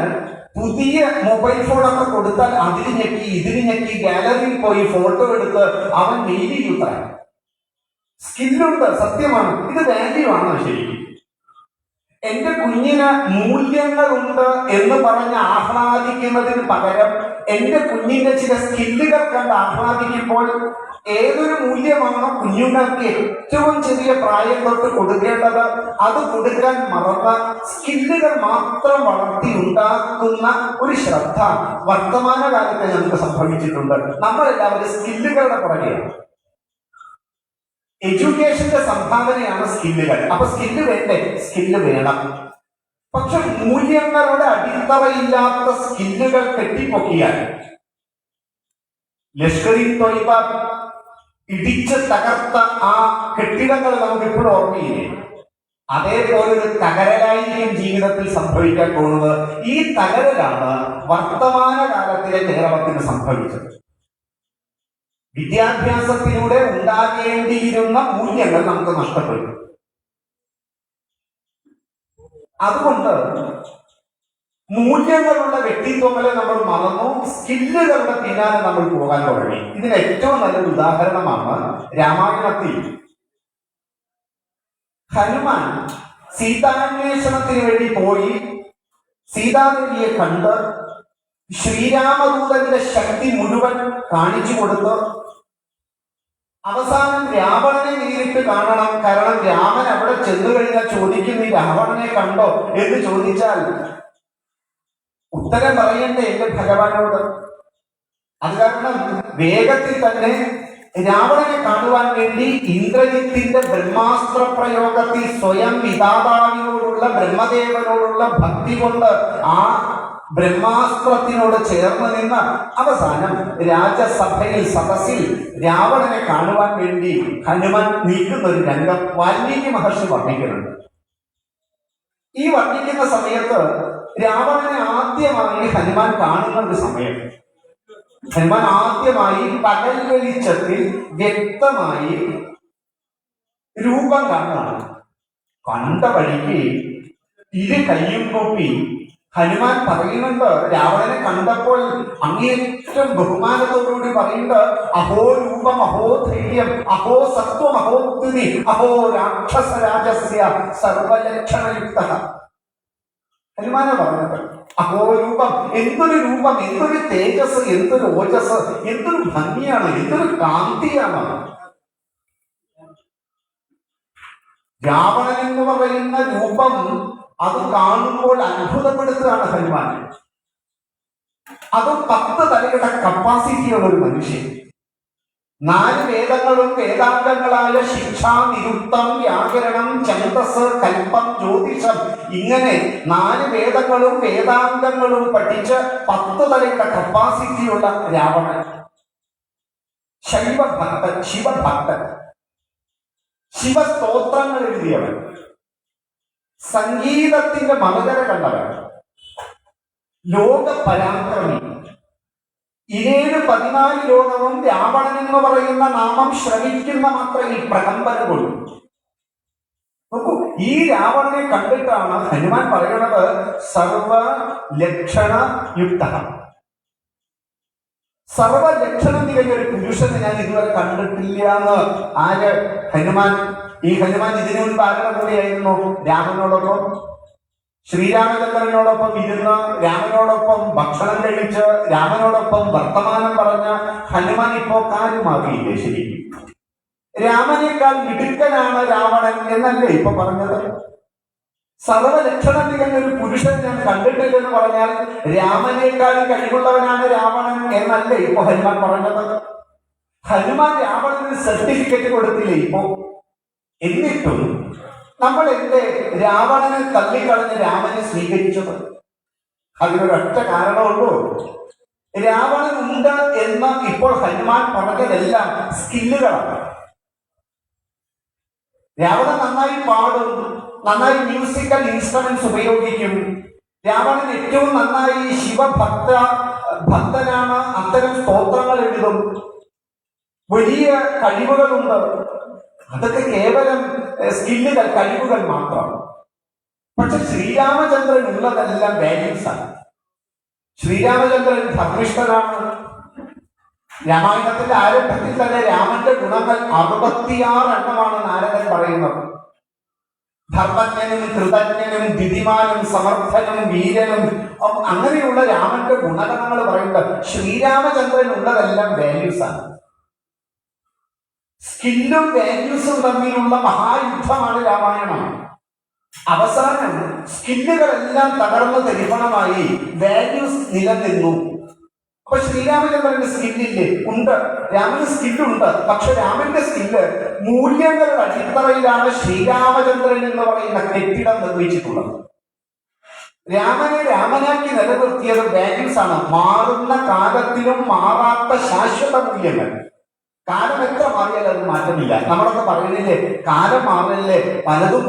പുതിയ മൊബൈൽ ഫോണൊക്കെ കൊടുത്താൽ അതിന് ഞെക്കി ഇതിന് ഞെക്കി ഗാലറിയിൽ പോയി ഫോട്ടോ എടുത്ത് അവൻ മെയിലി യൂത്താണ്. സ്കില്ലുണ്ട്, സത്യമാണ്. ഇത് വാല്യൂ ആണോ? ശരിക്കും എന്റെ കുഞ്ഞിന് മൂല്യങ്ങളുണ്ട് എന്ന് പറഞ്ഞ് ആഹ്ലാദിക്കുന്നതിന് പകരം എന്റെ കുഞ്ഞിന്റെ ചില സ്കില്ലുകൾ കണ്ട് ആഹ്ലാദിക്കുമ്പോൾ ഏതൊരു മൂല്യമാണോ കുഞ്ഞുങ്ങൾക്ക് ഏറ്റവും ചെറിയ പ്രായം തൊട്ട് കൊടുക്കേണ്ടത് അത് കൊടുക്കാൻ മറന്ന സ്കില്ലുകൾ മാത്രം വളർത്തി ഉണ്ടാക്കുന്ന ഒരു ശ്രദ്ധ വർത്തമാന കാലത്ത് നമുക്ക് സംഭവിച്ചിട്ടുണ്ട്. നമ്മളെല്ലാവരും സ്കില്ലുകളുടെ പുറകെയാണ്. എഡ്യൂക്കേഷന്റെ സംഭാവനയാണ് സ്കില്ലുകൾ. അപ്പൊ സ്കില്ല് വേണ്ടേ? സ്കില്ല് വേണം. പക്ഷെ മൂല്യങ്ങളുടെ അടിത്തറയില്ലാത്ത സ്കില്ലുകൾ കെട്ടിപ്പൊക്കിയാൽ ലഷ്കർ-ഇ-തൊയ്ബ ഇടിച്ച് തകർത്ത ആ കെട്ടിടങ്ങൾ നമുക്ക് ഇപ്പോഴും ഓർമ്മയില്ലേ? അതേപോലെ ഒരു തകരലായിരിക്കും ജീവിതത്തിൽ സംഭവിക്കാൻ പോകുന്നത്. ഈ തകരലാണ് വർത്തമാന കാലത്തിലെ കേരളത്തിന് സംഭവിച്ചത്. വിദ്യാഭ്യാസത്തിലൂടെ ഉണ്ടാകേണ്ടിയിരുന്ന മൂല്യങ്ങൾ നമുക്ക് നഷ്ടപ്പെട്ടു. അതുകൊണ്ട് മൂല്യങ്ങളുള്ള വ്യക്തിത്വങ്ങളെ നമ്മൾ മറന്നു, സ്കില്ലുകളുടെ പിന്നാലെ നമ്മൾ പോകാൻ തുടങ്ങി. ഇതിന് ഏറ്റവും നല്ലൊരു ഉദാഹരണമാണ് രാമായണത്തിൽ ഹനുമാൻ സീതാന്വേഷണത്തിന് വേണ്ടി പോയി സീതാദേവിയെ കണ്ട് ശ്രീരാമദൂതന്റെ ശക്തി മുഴുവൻ കാണിച്ചു കൊടുത്ത് അവസാനം രാവണനെ നേരിട്ട് കാണണം. കാരണം രാമൻ അവിടെ ചെന്നു കഴിഞ്ഞാൽ ചോദിക്കും, നീ രാവണനെ കണ്ടോ എന്ന് ചോദിച്ചാൽ ഉത്തരം പറയണ്ടേ എന്റെ ഭഗവാനോട്? അത് കാരണം വേഗത്തിൽ തന്നെ രാവണനെ കാണുവാൻ വേണ്ടി ഇന്ദ്രജിത്തിന്റെ ബ്രഹ്മാസ്ത്ര പ്രയോഗത്തിൽ സ്വയം വിധാതാവിനോടുള്ള ബ്രഹ്മദേവനോടുള്ള ഭക്തി കൊണ്ട് ആ ബ്രഹ്മാസ്ത്രത്തിനോട് ചേർന്ന് നിന്ന് അവസാനം രാജസഭയിൽ സദസ്സിൽ രാവണനെ കാണുവാൻ വേണ്ടി ഹനുമാൻ നീക്കുന്ന ഒരു രംഗം വാൽമീകി മഹർഷി വർണ്ണിക്കുന്നുണ്ട്. ഈ വർണ്ണിക്കുന്ന സമയത്ത് രാവണനെ ആദ്യമായി ഹനുമാൻ കാണുന്ന ഒരു സമയം, ഹനുമാൻ ആദ്യമായി പകൽ വെളിച്ചത്തിൽ വ്യക്തമായി രൂപം കാണുകയാണ്. കണ്ട വഴിക്ക് ഇരു കയ്യും കൂപ്പി ഹനുമാൻ പറയുന്നുണ്ട്, രാവണനെ കണ്ടപ്പോൾ അങ്ങേയറ്റം ബഹുമാനത്തോടുകൂടി പറയുന്നുണ്ട്, അഹോ രൂപം, അഹോ ധൈര്യം, അഹോ സത്വം, അഹോ ബുദ്ധി, അഹോ രാക്ഷസരാജസ്യ സർവലക്ഷണയുക്ത. ഹനുമാന പറഞ്ഞത് അഹോ രൂപം, എന്തൊരു രൂപം, എന്തൊരു തേജസ്, എന്തൊരു ഓജസ്, എന്തൊരു ഭംഗിയാണ്, എന്തൊരു കാന്തിയാണ്. രാവണൻ എന്ന് പറയുന്ന രൂപം അത് കാണുമ്പോൾ അത്ഭുതപ്പെടുത്തുകയാണ് ഹനുമാൻ. അത് 10 തലയുടെ കപ്പാസിറ്റിയുള്ള ഒരു മനുഷ്യൻ. 4 വേദങ്ങളും വേദാംഗങ്ങളായ ശിക്ഷ, നിരുക്തം, വ്യാകരണം, ഛന്ദസ്, കൽപ്പം, ജ്യോതിഷം, ഇങ്ങനെ 4 വേദങ്ങളും വേദാംഗങ്ങളും പഠിച്ച് 10 തലയുടെ കപ്പാസിറ്റിയുള്ള രാവണൻ. ശൈവഭക്തൻ, ശിവഭക്തൻ, ശിവസ്തോത്രങ്ങൾ എഴുതിയവൻ, സംഗീതത്തിന്റെ മറുകര കണ്ടവൻ, ലോക പരാക്രമി. 14 ലോകവും രാവണൻ എന്ന് പറയുന്ന നാമം ശ്രമിക്കുന്ന മാത്രയിൽ പ്രകമ്പനം കൊള്ളും. നോക്കൂ, ഈ രാവണനെ കണ്ടിട്ടാണ് ഹനുമാൻ പറയുന്നത് സർവലക്ഷണയുക്ത. സർവലക്ഷണം തികഞ്ഞ ഒരു പുരുഷനെ ഞാൻ ഇതുവരെ കണ്ടിട്ടില്ല എന്ന് ആര്? ഹനുമാൻ. ഈ ഹനുമാൻ ഇതിനു മുൻപ് ആരുടെ കൂടെയായിരുന്നു? രാമനോടൊപ്പം, ശ്രീരാമചന്ദ്രനോടൊപ്പം ഇരുന്ന് രാമനോടൊപ്പം ഭക്ഷണം കഴിച്ച് രാമനോടൊപ്പം വർത്തമാനം പറഞ്ഞ ഹനുമാൻ ഇപ്പോ കാര്യമാകിയില്ലേ? ശരിക്കും രാമനേക്കാൾ മിടുക്കനാണ് രാവണൻ എന്നല്ലേ ഇപ്പൊ പറഞ്ഞത്? സർവലക്ഷണം തികഞ്ഞ ഒരു പുരുഷൻ ഞാൻ കണ്ടിട്ടില്ലെന്ന് പറഞ്ഞാൽ രാമനേക്കാൾ കഴിവുള്ളവനാണ് രാവണൻ എന്നല്ലേ ഇപ്പൊ ഹനുമാൻ പറഞ്ഞത്? ഹനുമാൻ രാവണന് സർട്ടിഫിക്കറ്റ് കൊടുത്തില്ലേ ഇപ്പോ? എന്നിട്ടും നമ്മൾ എന്റെ രാവണനെ തള്ളിക്കളഞ്ഞ് രാമനെ സ്വീകരിച്ചത്? അതിനൊരൊറ്റ കാരണമുള്ളൂ. രാവണൻ ഉണ്ട് എന്ന് ഇപ്പോൾ ഹനുമാൻ പറഞ്ഞതെല്ലാം സ്കില്ലുകളാണ്. രാവണൻ നന്നായി പാടും, നന്നായി മ്യൂസിക്കൽ ഇൻസ്ട്രുമെന്റ്സ് ഉപയോഗിക്കും. രാവണൻ ഏറ്റവും നന്നായി ഭക്തനാണ്, അത്തരം സ്തോത്രങ്ങൾ എഴുതും, വലിയ കഴിവുകളുണ്ട്. അതൊക്കെ കേവലം സ്കില്ലുകൾ, കഴിവുകൾ മാത്രം. പക്ഷെ ശ്രീരാമചന്ദ്രൻ ഉള്ളതെല്ലാം വാല്യൂസ് ആണ്. ശ്രീരാമചന്ദ്രൻ ധർമ്മിഷ്ഠനാണ്. രാമായണത്തിന്റെ ആരംഭത്തിൽ തന്നെ രാമന്റെ ഗുണങ്ങൾ 66 എണ്ണമാണ് നാരദൻ പറയുന്നത്. ധർമ്മജ്ഞനും കൃതജ്ഞനും ദ്വിതിമാനും സമർത്ഥനും വീരനും അങ്ങനെയുള്ള രാമന്റെ ഗുണഗണങ്ങൾ പറയുന്നത്. ശ്രീരാമചന്ദ്രൻ ഉള്ളതെല്ലാം വാല്യൂസ് ആണ്. സ്കില്ലും വാല്യൂസും തമ്മിലുള്ള മഹായുദ്ധമാണ് രാമായണം. അവസാനം സ്കില്ലുകളെല്ലാം തകർന്ന് തരിപ്പണമായി, വാല്യൂസ് നിലനിന്നു. അപ്പൊ ശ്രീരാമചന്ദ്രന്റെ സ്കില്ലില്ലേ? ഉണ്ട്. രാമന് സ്കില്ലുണ്ട്. പക്ഷെ രാമന്റെ സ്കില്ല് മൂല്യങ്ങളുടെ അടിത്തറയിലാണ് ശ്രീരാമചന്ദ്രൻ എന്ന് പറയുന്ന കെട്ടിടം നിർമ്മിച്ചിട്ടുള്ളത്. രാമനെ രാമനാക്കി നിലനിർത്തിയത് വാല്യൂസ് ആണ്. മാറുന്ന കാലത്തിലും മാറാത്ത ശാശ്വത മൂല്യങ്ങൾ. കാലം എത്ര മാറിയാലും അത് മാറ്റമില്ല. നമ്മളൊക്കെ പറയുന്നില്ലേ, കാലം മാറില്ലേ, പലതും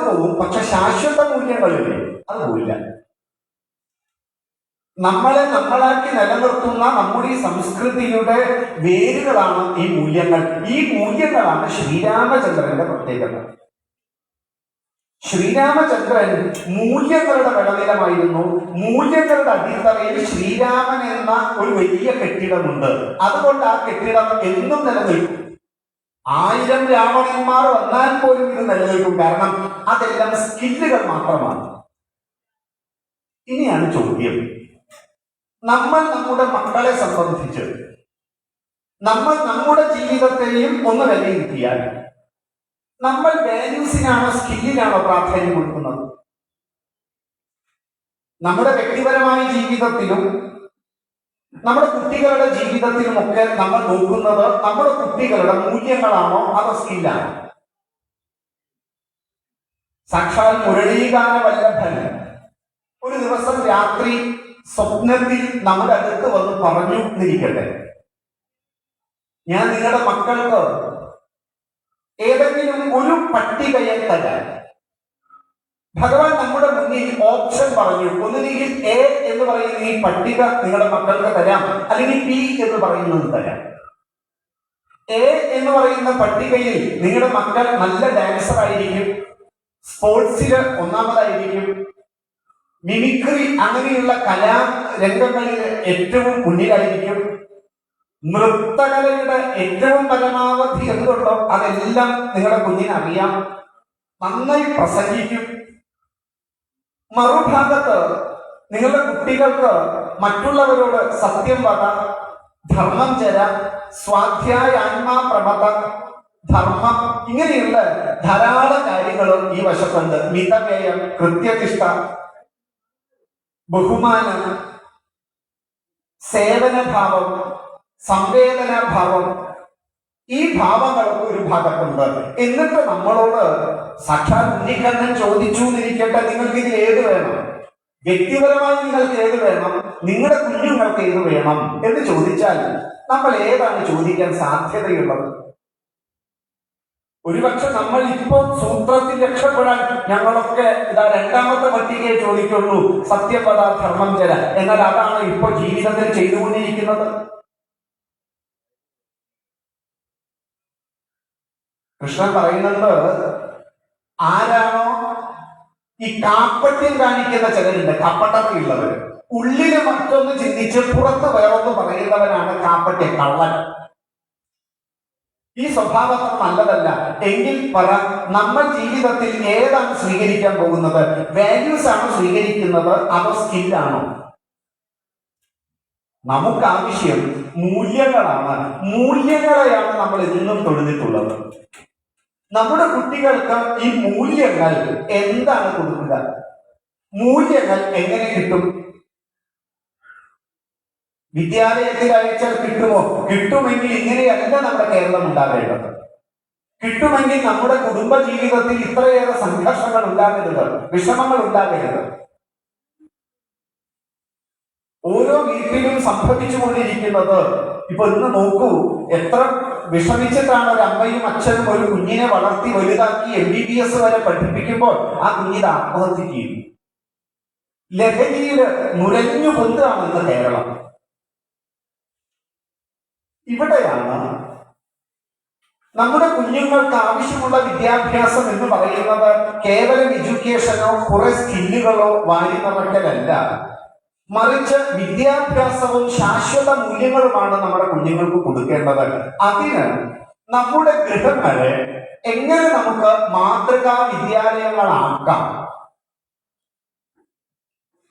പോകും, പക്ഷെ ശാശ്വത മൂല്യങ്ങളില്ലേ, അത് പോയില്ല. നമ്മളെ നമ്മളാക്കി നിലനിർത്തുന്ന നമ്മുടെ ഈ സംസ്കൃതിയുടെ വേരുകളാണ് ഈ മൂല്യങ്ങൾ. ഈ മൂല്യങ്ങളാണ് ശ്രീരാമചന്ദ്രന്റെ പ്രത്യേകത. ശ്രീരാമചന്ദ്രൻ മൂല്യങ്ങളുടെ വിളനിലമായിരുന്നു. മൂല്യങ്ങളുടെ അടിത്തറയിൽ ശ്രീരാമൻ എന്ന ഒരു വലിയ കെട്ടിടമുണ്ട്. അതുകൊണ്ട് ആ കെട്ടിടം എന്നും നിലനിൽക്കും. 1000 രാവണന്മാർ വന്നാൽ പോലും ഇത് നിലനിൽക്കും. കാരണം അതെല്ലാം സ്കില്ലുകൾ മാത്രമാണ്. ഇനിയാണ് ചോദ്യം, നമ്മൾ നമ്മുടെ മക്കളെ സംബന്ധിച്ച് നമ്മൾ നമ്മുടെ ജീവിതത്തെയും ഒന്ന് വിലയിരുത്തിയാൽ നമ്മൾ വാല്യൂസിനാണോ സ്കില്ലിനാണോ പ്രാധാന്യം കൊടുക്കുന്നത്? നമ്മുടെ വ്യക്തിപരമായ ജീവിതത്തിലും നമ്മുടെ കുട്ടികളുടെ ജീവിതത്തിലുമൊക്കെ നമ്മൾ നോക്കുന്നത് നമ്മുടെ കുട്ടികളുടെ മൂല്യങ്ങളാണോ അതോ സ്കില്ലാണോ? സാക്ഷാൽ മുരളീകാന വല്ലഭൻ ഒരു ദിവസം രാത്രി സ്വപ്നത്തിൽ നമ്മുടെ അടുത്ത് വന്ന് പറഞ്ഞു എന്നിരിക്കട്ടെ, ഞാൻ നിങ്ങളുടെ മക്കൾക്ക് ഏതെങ്കിലും ഒരു പട്ടികയെ തരാൻ. ഭഗവാൻ നമ്മുടെ മുന്നിൽ ഓപ്ഷൻ പറഞ്ഞു. ഒന്നുകിൽ എ എന്ന് പറയുന്ന ഈ പട്ടിക നിങ്ങളുടെ മക്കൾക്ക് തരാം, അല്ലെങ്കിൽ ബി എന്ന് പറയുന്നത് തരാം. എ എന്ന് പറയുന്ന പട്ടികയിൽ നിങ്ങളുടെ മക്കൾ നല്ല ഡാൻസർ ആയിരിക്കും, സ്പോർട്സിൽ ഒന്നാമതായിരിക്കും, മിമിക്രി അങ്ങനെയുള്ള കലാരംഗങ്ങളിൽ ഏറ്റവും മുന്നിലായിരിക്കും. നൃത്തകലയുടെ ഏറ്റവും പരമാവധി എന്തുണ്ടോ അതെല്ലാം നിങ്ങളുടെ കുഞ്ഞിന് അറിയാം, നന്നായി പ്രസംഗിക്കും. മറുഭാഗത്ത് നിങ്ങളുടെ കുട്ടികൾക്ക് മറ്റുള്ളവരോട് സത്യം പറ, ധർമ്മം ചര, സ്വാധ്യായാത്മാ പ്രമത, ധർമ്മം, ഇങ്ങനെയുള്ള ധാരാളം കാര്യങ്ങളും ഈ വശത്തുണ്ട്. മിതവ്യയം, കൃത്യനിഷ്ഠ, ബഹുമാനം, സേവനഭാവം, സംവേദനാഭാവം, ഈ ഭാവങ്ങളൊക്കെ ഒരു ഭാഗത്തുണ്ട്. എന്നിട്ട് നമ്മളോട് സാക്ഷാൽ ഉണ്ണിക്കണ്ണൻ ചോദിച്ചു എന്നിരിക്കട്ടെ, നിങ്ങൾക്ക് ഇതിൽ ഏത് വേണം, വ്യക്തിപരമായി നിങ്ങൾക്ക് ഏത് വേണം, നിങ്ങളുടെ കുഞ്ഞുങ്ങൾക്ക് ഏത് വേണം എന്ന് ചോദിച്ചാൽ നമ്മൾ ഏതാണ് ചോദിക്കാൻ സാധ്യതയുള്ളത്? ഒരുപക്ഷെ നമ്മൾ ഇപ്പോൾ സൂത്രത്തിൽ രക്ഷപ്പെടാൻ ഞങ്ങളൊക്കെ ഇതാ രണ്ടാമത്തെ പട്ടികയെ ചോദിക്കുള്ളൂ, സത്യപദ ധർമ്മം ചര. എന്നാൽ അതാണ് ഇപ്പോൾ ജീവിതത്തിൽ ചെയ്തുകൊണ്ടിരിക്കുന്നത്. കൃഷ്ണൻ പറയുന്നത്, ആരാണോ ഈ കാപ്പട്യം കാണിക്കുന്ന ചിലരുണ്ട്, കപ്പട്ടതയുള്ളവർ, ഉള്ളില് മറ്റൊന്ന് ചിന്തിച്ച് പുറത്ത് വേറൊന്ന് പറയുന്നവനാണ് കാപ്പട്യം, കള്ളൻ. ഈ സ്വഭാവം നല്ലതല്ല. എങ്കിൽ പറ, നമ്മൾ ജീവിതത്തിൽ ഏതാണ് സ്വീകരിക്കാൻ പോകുന്നത്? വാല്യൂസ് ആണോ സ്വീകരിക്കുന്നത്, അതോ സ്കില്ലാണോ? നമുക്ക് ആവശ്യം മൂല്യങ്ങളാണ്. മൂല്യങ്ങളെയാണ് നമ്മൾ എന്നും തൊഴുതിട്ടുള്ളത്. നമ്മുടെ കുട്ടികൾക്ക് ഈ മൂല്യങ്ങൾ എന്താണ് കൊടുക്കുക? മൂല്യങ്ങൾ എങ്ങനെ കിട്ടും? വിദ്യാലയത്തിൽ അയച്ചാൽ കിട്ടുമോ? കിട്ടുമെങ്കിൽ ഇങ്ങനെയല്ല നമ്മുടെ കേരളം ഉണ്ടാകേണ്ടത്. കിട്ടുമെങ്കിൽ നമ്മുടെ കുടുംബ ജീവിതത്തിൽ ഇത്രയേറെ സംഘർഷങ്ങൾ ഉണ്ടാകരുത്, വിഷമങ്ങൾ ഉണ്ടാകരുത്. ഓരോ വീട്ടിലും സംഭവിച്ചുകൊണ്ടിരിക്കുന്നത്, ഇപ്പൊ ഇന്ന് നോക്കൂ, എത്ര വിഷമിച്ചിട്ടാണ് ഒരു അമ്മയും അച്ഛനും ഒരു കുഞ്ഞിനെ വളർത്തി വലുതാക്കി MBBS വരെ പഠിപ്പിക്കുമ്പോൾ ആ കുഞ്ഞിത് ആത്മഹത്യ ചെയ്യും. ലഹരിയിൽ നുരഞ്ഞു പൊന്താണ് ഇന്ന് കേരളം. ഇവിടെയാണ് നമ്മുടെ കുഞ്ഞുങ്ങൾക്ക് ആവശ്യമുള്ള വിദ്യാഭ്യാസം എന്ന് പറയുന്നത് കേവലം എഡ്യൂക്കേഷനോ കുറെ സ്കില്ലുകളോ വാരി നിറയ്ക്കലല്ല, മറിച്ച് വിദ്യാഭ്യാസവും ശാശ്വത മൂല്യങ്ങളുമാണ് നമ്മുടെ കുഞ്ഞുങ്ങൾക്ക് കൊടുക്കേണ്ടത്. അതിന് നമ്മുടെ ഗൃഹങ്ങളെ എങ്ങനെ നമുക്ക് മാതൃകാ വിദ്യാലയങ്ങളാക്കാം?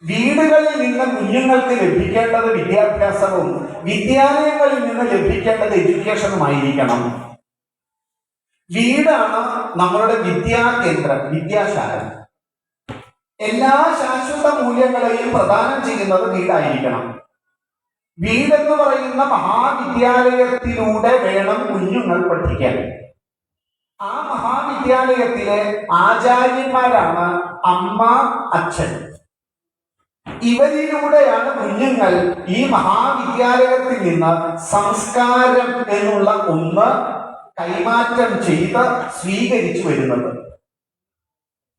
വീടുകളിൽ നിന്ന് കുഞ്ഞുങ്ങൾക്ക് ലഭിക്കേണ്ടത് വിദ്യാഭ്യാസവും വിദ്യാലയങ്ങളിൽ നിന്ന് ലഭിക്കേണ്ടത് എഡ്യൂക്കേഷനുമായിരിക്കണം. വീടാണ് നമ്മളുടെ വിദ്യാകേന്ദ്രം, വിദ്യാശാല. എല്ലാ ശാശ്വത മൂല്യങ്ങളെയും പ്രദാനം ചെയ്യുന്നത് വീടായിരിക്കണം. വീടെന്ന് പറയുന്ന മഹാവിദ്യാലയത്തിലൂടെ വേണം കുഞ്ഞുങ്ങൾ പഠിക്കാൻ. ആ മഹാവിദ്യാലയത്തിലെ ആചാര്യന്മാരാണ് അമ്മ, അച്ഛൻ. ഇവരിലൂടെയാണ് കുഞ്ഞുങ്ങൾ ഈ മഹാവിദ്യാലയത്തിൽ നിന്ന് സംസ്കാരം എന്നുള്ള ഒന്ന് കൈമാറ്റം ചെയ്ത് സ്വീകരിച്ചു വരുന്നത്.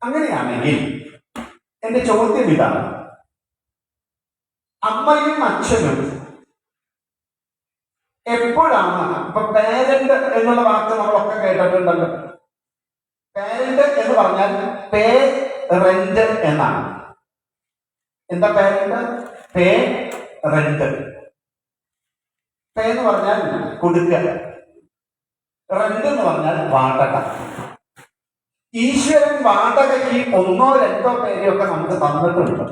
അങ്ങനെയാണെങ്കിൽ എന്റെ ചോദ്യം ഇതാണ്, അമ്മയും അച്ഛനും എപ്പോഴാണ്, ഇപ്പൊ പേരന്റ് എന്നുള്ള വാക്ക് നമ്മളൊക്കെ കേട്ടിട്ടുണ്ടല്ലോ. പേരന്റ് എന്ന് പറഞ്ഞാൽ പേ റെന്റ് എന്നാണ്. എന്താ പേരന്റ്? പേ റെന്റ്. പേ എന്ന് പറഞ്ഞാൽ കൊടുക്കുക, റെന്റ് എന്ന് പറഞ്ഞാൽ വാടക. ഈശ്വരൻ വാടകയ്ക്ക് 1 2 പേരെയൊക്കെ നമുക്ക് തന്നിട്ടുണ്ട്.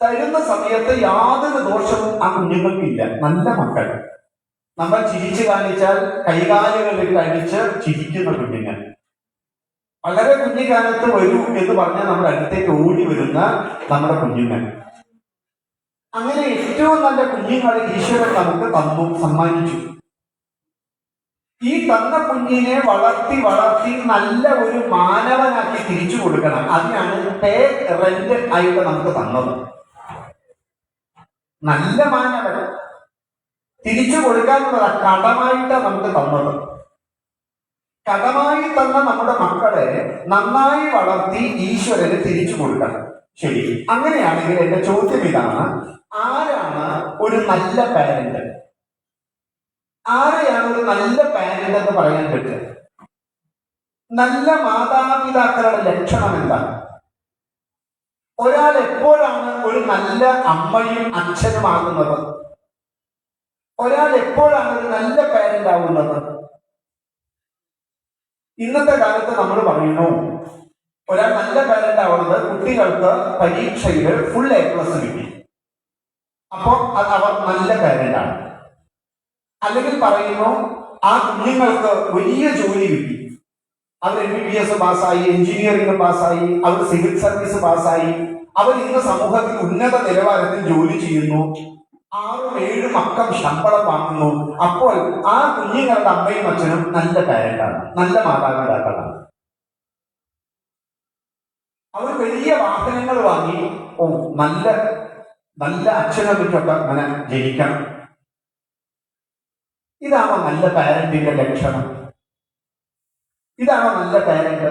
തരുന്ന സമയത്ത് യാതൊരു ദോഷവും ആ കുഞ്ഞുങ്ങൾക്കില്ല. നല്ല മക്കൾ. നമ്മൾ ചിരിച്ചു കാണിച്ചാൽ കൈകാലുകളിൽ കഴിച്ച് ചിരിക്കുന്ന കുഞ്ഞുങ്ങൾ. വളരെ കുഞ്ഞുകാലത്ത് വരൂ എന്ന് പറഞ്ഞാൽ നമ്മുടെ അടുത്തേക്ക് ഓടി വരുന്ന നമ്മുടെ കുഞ്ഞുങ്ങൾ. അങ്ങനെ ഏറ്റവും നല്ല കുഞ്ഞുങ്ങളെ ഈശ്വരൻ നമുക്ക് തന്നു, സമ്മാനിച്ചു. ഈ തന്ന കുഞ്ഞിനെ വളർത്തി വളർത്തി നല്ല ഒരു മാനവനാക്കി തിരിച്ചു കൊടുക്കണം. അതിനാണ് പേ റെന്റ് ആയിട്ട് നമുക്ക് തന്നത്. നല്ല മാനവൻ തിരിച്ചു കൊടുക്കാനുള്ളതാ, കടമായിട്ടാണ് നമുക്ക് തന്നത്. കടമായി തന്ന നമ്മുടെ മക്കളെ നന്നായി വളർത്തി ഈശ്വരന് തിരിച്ചു കൊടുക്കണം. ശരി, അങ്ങനെയാണെങ്കിൽ എന്റെ ചോദ്യം ഇതാണ്, ആരാണ് ഒരു നല്ല പാരന്റ്? ആരെയാണ് ഒരു നല്ല പാരന്റ് എന്ന് പറയാൻ പറ്റുക? നല്ല മാതാപിതാക്കളുടെ ലക്ഷണം എന്താണ്? ഒരാൾ എപ്പോഴാണ് ഒരു നല്ല അമ്മയും അച്ഛനുമാകുന്നത്? ഒരാൾ എപ്പോഴാണ് ഒരു നല്ല പാരന്റ് ആവുന്നത്? ഇന്നത്തെ കാലത്ത് നമ്മൾ പറയുന്നു ഒരാൾ നല്ല പാരന്റ് ആവുന്നത് കുട്ടികൾക്ക് പരീക്ഷയിൽ ഫുൾ A+ കിട്ടി, അപ്പോൾ അത് അവർ നല്ല പാരന്റ് ആണ്. അല്ലെങ്കിൽ പറയുന്നു ആ കുഞ്ഞുങ്ങൾക്ക് വലിയ ജോലി കിട്ടി, അവർ MBBS പാസ്സായി, എഞ്ചിനീയറിംഗ് പാസ്സായി, അവർ സിവിൽ സർവീസ് പാസ്സായി, അവർ ഇന്ന് സമൂഹത്തിൽ ഉന്നത നിലവാരത്തിൽ ജോലി ചെയ്യുന്നു, 6-7 മക്കൾ ശമ്പളം വാങ്ങുന്നു. അപ്പോൾ ആ കുഞ്ഞുങ്ങളുടെ അമ്മയും അച്ഛനും നല്ല പാരന്റാണ്, നല്ല മാതാപിതാക്കളാണ്. അവർ വലിയ വാഹനങ്ങൾ വാങ്ങി, നല്ല നല്ല അച്ഛനൊക്കെ അങ്ങനെ ജനിക്കണം. ഇതാണോ നല്ല പാരന്റിന്റെ ലക്ഷണം? ഇതാണോ നല്ല പാരന്റ്?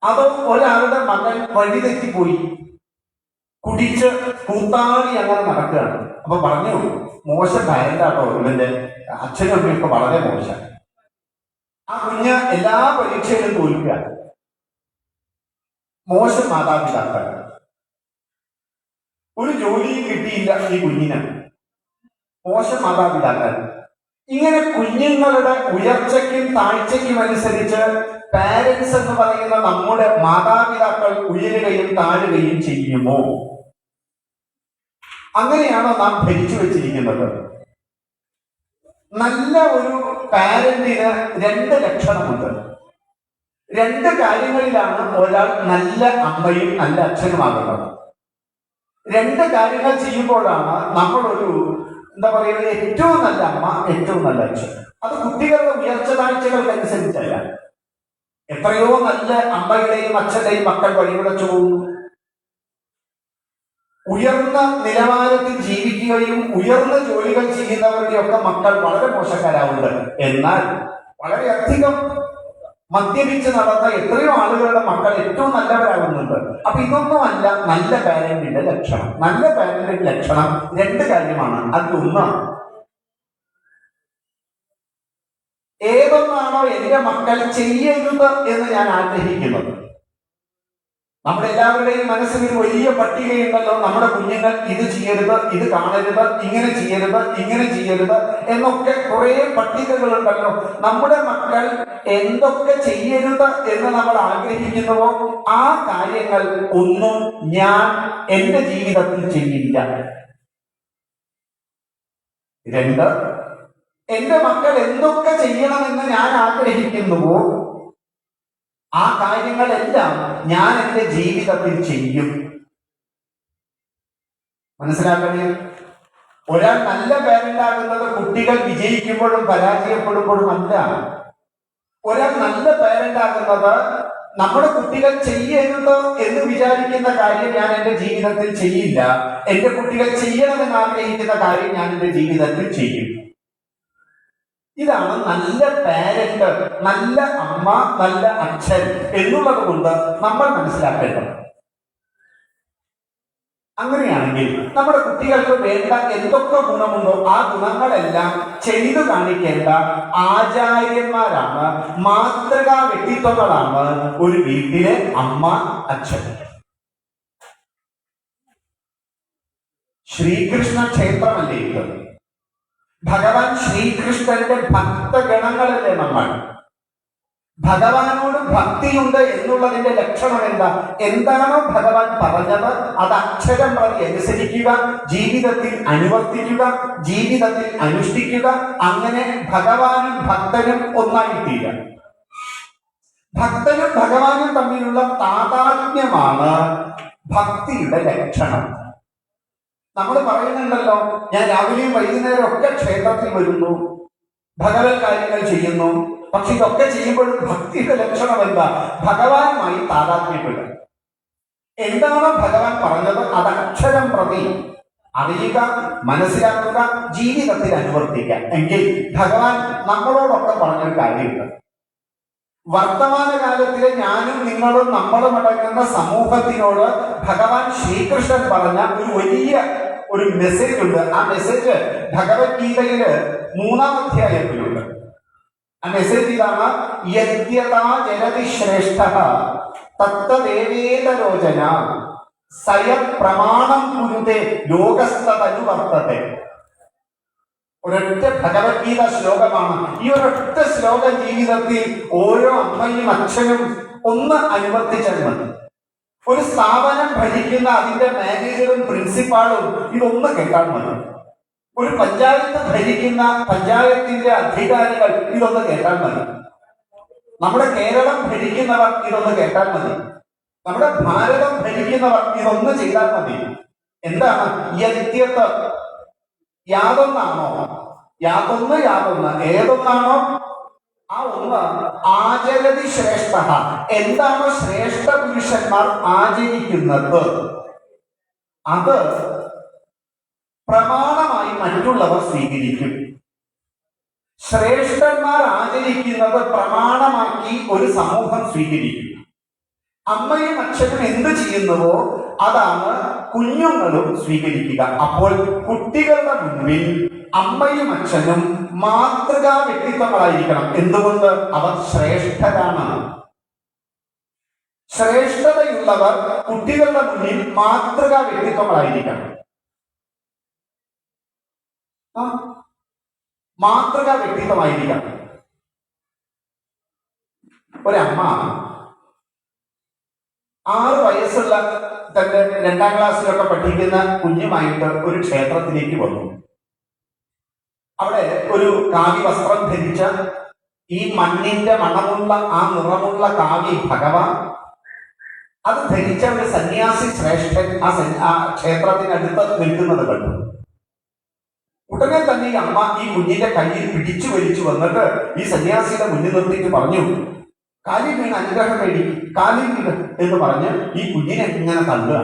അതോ ഒരാളുടെ മകൻ വഴിതെറ്റിപ്പോയി, കുടിച്ച് കൂത്താളി അങ്ങനെ നടക്കുകയാണ്, അപ്പൊ പറഞ്ഞു മോശം പാരന്റാട്ടോ ഇവന്റെ അച്ഛനും അമ്മയൊക്കെ വളരെ മോശം, ആ കുഞ്ഞ് എല്ലാ പരീക്ഷയിലും തോൽക്കുക, മോശം മാതാപിതാക്കൾ, ഒരു ജോലിയും കിട്ടിയില്ല ഈ കുഞ്ഞിന്, മോശം മാതാപിതാക്കൾ. ഇങ്ങനെ കുഞ്ഞുങ്ങളുടെ ഉയർച്ചയ്ക്കും താഴ്ചയ്ക്കും അനുസരിച്ച് പാരന്റ്സ് എന്ന് പറയുന്ന നമ്മുടെ മാതാപിതാക്കൾ ഉയരുകയും താഴുകയും ചെയ്യുമോ? അങ്ങനെയാണോ നാം ധരിച്ചു വെച്ചിരിക്കുന്നത്? നല്ല ഒരു പാരന്റിന് 2 ലക്ഷണമുണ്ട്. 2 കാര്യങ്ങളിലാണ് ഒരാൾ നല്ല അമ്മയും നല്ല അച്ഛനുമാകുന്നത്. 2 കാര്യങ്ങൾ ചെയ്യുമ്പോഴാണ് നമ്മളൊരു എന്താ പറയുന്നത്, ഏറ്റവും നല്ല അമ്മ, ഏറ്റവും നല്ല അച്ഛൻ. അത് കുട്ടികളുടെ ഉയർച്ച താഴ്ചകൾക്കനുസരിച്ചല്ല. എത്രയോ നല്ല അമ്മയുടെയും അച്ഛന്റെയും മക്കൾ വഴിവിടച്ചു പോകുന്നു. ഉയർന്ന നിലവാരത്തിൽ ജീവിക്കുകയും ഉയർന്ന ജോലികൾ ചെയ്യുന്നവരുടെയൊക്കെ മക്കൾ വളരെ മോശക്കാരാവുണ്ട്. എന്നാൽ വളരെയധികം മദ്യപിച്ച് നടന്ന എത്രയോ ആളുകളുടെ മക്കൾ ഏറ്റവും നല്ലവരാകുന്നുണ്ട്. അപ്പൊ ഇതൊന്നും അല്ല നല്ല പാരന്റിന്റെ ലക്ഷണം. നല്ല പാരന്റിന്റെ ലക്ഷണം 2 കാര്യമാണ്. അതിലൊന്ന്, ഏതൊന്നാണോ എന്റെ മക്കൾ ചെയ്യരുത് എന്ന് ഞാൻ ആഗ്രഹിക്കുന്നത്. നമ്മുടെ എല്ലാവരുടെയും മനസ്സിൽ ഒരു വലിയ പട്ടികയുണ്ടല്ലോ, നമ്മുടെ കുഞ്ഞുങ്ങൾ ഇത് ചെയ്യരുത്, ഇത് കാണരുത്, ഇങ്ങനെ ചെയ്യരുത്, ഇങ്ങനെ ചെയ്യരുത് എന്നൊക്കെ കുറെ പട്ടികകളുണ്ടല്ലോ. നമ്മുടെ മക്കൾ എന്തൊക്കെ ചെയ്യരുത് എന്ന് നമ്മൾ ആഗ്രഹിക്കുന്നുവോ ആ കാര്യങ്ങൾ ഒന്നും ഞാൻ എന്റെ ജീവിതത്തിൽ ചെയ്യില്ല. 2, എന്റെ മക്കൾ എന്തൊക്കെ ചെയ്യണമെന്ന് ഞാൻ ആഗ്രഹിക്കുന്നുവോ ആ കാര്യങ്ങളെല്ലാം ഞാൻ എന്റെ ജീവിതത്തിൽ ചെയ്യും. മനസ്സിലാക്കണേ, ഒരാൾ നല്ല പാരന്റാകുന്നത് കുട്ടികൾ വിജയിക്കുമ്പോഴും പരാജയപ്പെടുമ്പോഴും അല്ല. ഒരാൾ നല്ല പാരന്റാകുന്നത് നമ്മുടെ കുട്ടികൾ ചെയ്യരുത് എന്ന് വിചാരിക്കുന്ന കാര്യം ഞാൻ എന്റെ ജീവിതത്തിൽ ചെയ്യില്ല, എന്റെ കുട്ടികൾ ചെയ്യണമെന്ന് ആഗ്രഹിക്കുന്ന കാര്യം ഞാൻ എന്റെ ജീവിതത്തിൽ ചെയ്യും. ഇതാണ് നല്ല പാരന്റ്, നല്ല അമ്മ, നല്ല അച്ഛൻ എന്നുള്ളത് കൊണ്ട് നമ്മൾ മനസ്സിലാക്കേണ്ടത്. അങ്ങനെയാണെങ്കിൽ നമ്മുടെ കുട്ടികൾക്ക് വേണ്ട എന്തൊക്കെ ഗുണമുണ്ടോ ആ ഗുണങ്ങളെല്ലാം ചെയ്തു കാണിക്കേണ്ട ആചാര്യന്മാരാണ്, മാതൃകാ വ്യക്തിത്വങ്ങളാണ് ഒരു വീട്ടിലെ അമ്മ, അച്ഛൻ. ശ്രീകൃഷ്ണ ക്ഷേത്രമല്ലേ ഇത്? ഭഗവാൻ ശ്രീകൃഷ്ണന്റെ ഭക്തഗണങ്ങളല്ലേ നമ്മൾ? ഭഗവാനോട് ഭക്തിയുണ്ട് എന്നുള്ളതിന്റെ ലക്ഷണം എന്താ? എന്താണോ ഭഗവാൻ പറഞ്ഞത് അത് അക്ഷരം പ്രതി അനുസരിക്കുക, ജീവിതത്തിൽ അനുവർത്തിക്കുക, ജീവിതത്തിൽ അനുഷ്ഠിക്കുക. അങ്ങനെ ഭഗവാനും ഭക്തനും ഒന്നായിത്തീരുക. ഭക്തനും ഭഗവാനും തമ്മിലുള്ള താതാത്മ്യമാണ് ഭക്തിയുടെ ലക്ഷണം. നമ്മൾ പറയുന്നുണ്ടല്ലോ, ഞാൻ രാവിലെയും വൈകുന്നേരം ഒക്കെ ക്ഷേത്രത്തിൽ വരുന്നു, ഭഗവത് കാര്യങ്ങൾ ചെയ്യുന്നു. പക്ഷെ ഇതൊക്കെ ചെയ്യുമ്പോഴും ഭക്തിയുടെ ലക്ഷണം എന്താ? ഭഗവാനുമായി താതാത്മ്യപ്പെടുക. എന്താണോ ഭഗവാൻ പറഞ്ഞത് അത് അക്ഷരം പ്രതി അറിയുക, മനസ്സിലാക്കുക, ജീവിതത്തിൽ അനുവർത്തിക്കുക. എങ്കിൽ ഭഗവാൻ നമ്മളോടൊക്കെ പറഞ്ഞൊരു കാര്യമുണ്ട്. വർത്തമാനകാലത്തിലെ ഞാനും നിങ്ങളും നമ്മളും അടങ്ങുന്ന സമൂഹത്തിനോട് ഭഗവാൻ ശ്രീകൃഷ്ണൻ പറഞ്ഞ ഒരു വലിയ ഒരു മെസ്സേജ് ഉണ്ട്. ആ മെസ്സേജ് ഭഗവത്ഗീതയില് 3-ാം അധ്യായത്തിലുണ്ട്. ആ മെസ്സേജ് ഇതാണ്: യദ്യഥാ ജനതി ശ്രേഷ്ഠഃ തത്തദേവേതരോചന സയ പ്രമാണം കുരുതേ ലോകസ്ഥതനുവർത്തത്തെ. ഒരൊറ്റ ഭഗവത്ഗീത ശ്ലോകമാണ്. ഈ ഒരൊറ്റ ശ്ലോകം ജീവിതത്തിൽ ഓരോ അമ്മയും അച്ഛനും ഒന്ന് അനുവർത്തിച്ചാൽ മതി. ഒരു സ്ഥാപനം ഭരിക്കുന്ന അതിന്റെ മാനേജറും പ്രിൻസിപ്പാളും ഇതൊന്ന് കേട്ടാൽ മതി. ഒരു പഞ്ചായത്ത് ഭരിക്കുന്ന പഞ്ചായത്തിന്റെ അധികാരികൾ ഇതൊന്ന് കേട്ടാൽ മതി. നമ്മുടെ കേരളം ഭരിക്കുന്നവർ ഇതൊന്ന് കേട്ടാൽ മതി. നമ്മുടെ ഭാരതം ഭരിക്കുന്നവർ ഇതൊന്ന് ചെയ്താൽ മതി. എന്താണ് യദ്യത്ത്? യാതൊന്നാണോ? യാതൊന്ന് ഏതൊന്നാണോ ആ ഒന്ന് ആചരതി ശ്രേഷ്ഠ. എന്താണോ ശ്രേഷ്ഠ പുരുഷന്മാർ ആചരിക്കുന്നത് അത് പ്രമാണമായി മറ്റുള്ളവർ സ്വീകരിക്കും. ശ്രേഷ്ഠന്മാർ ആചരിക്കുന്നത് പ്രമാണമാക്കി ഒരു സമൂഹം സ്വീകരിക്കും. അമ്മയും അച്ഛനും എന്ത് ചെയ്യുന്നുവോ അതാണ് കുഞ്ഞുങ്ങളും സ്വീകരിക്കുക. അപ്പോൾ കുട്ടികളുടെ മുൻപിൽ അമ്മയും അച്ഛനും മാതൃകാ വ്യക്തിത്വങ്ങളായിരിക്കണം. എന്തുകൊണ്ട്? അവർ ശ്രേഷ്ഠരാണ്. ശ്രേഷ്ഠതയുള്ളവർ കുട്ടികളുടെ മുന്നിൽ മാതൃകാ വ്യക്തിത്വങ്ങളായിരിക്കണം. മാതൃകാ വ്യക്തിത്വമായിരിക്കണം. ഒരമ്മ 6 വയസ്സുള്ള തന്റെ 2ാം ക്ലാസ്സിലൊക്കെ പഠിക്കുന്ന കുഞ്ഞുമായിട്ട് ഒരു ക്ഷേത്രത്തിലേക്ക് വന്നു. അവിടെ ഒരു കാവ്യ വസ്ത്രം ധരിച്ച ഈ മണ്ണിന്റെ മണമുള്ള ആ നിറമുള്ള കാവ്യ ഭഗവാൻ അത് ധരിച്ച ഒരു സന്യാസി ശ്രേഷ്ഠൻ ആ ക്ഷേത്രത്തിനടുത്ത് നിൽക്കുന്നത് കണ്ടു. ഉടനെ തന്നെ ഈ അമ്മ ഈ കുഞ്ഞിന്റെ കയ്യിൽ പിടിച്ചു വലിച്ചു വന്നിട്ട് ഈ സന്യാസിയുടെ മുന്നിൽ നിർത്തിയിട്ട് പറഞ്ഞു, കാലിൽ വീണ് അനുഗ്രഹം മേടിക്കും, കാലിൽ വീണ് എന്ന് പറഞ്ഞ് ഈ കുഞ്ഞിനെ ഇങ്ങനെ തള്ളുക.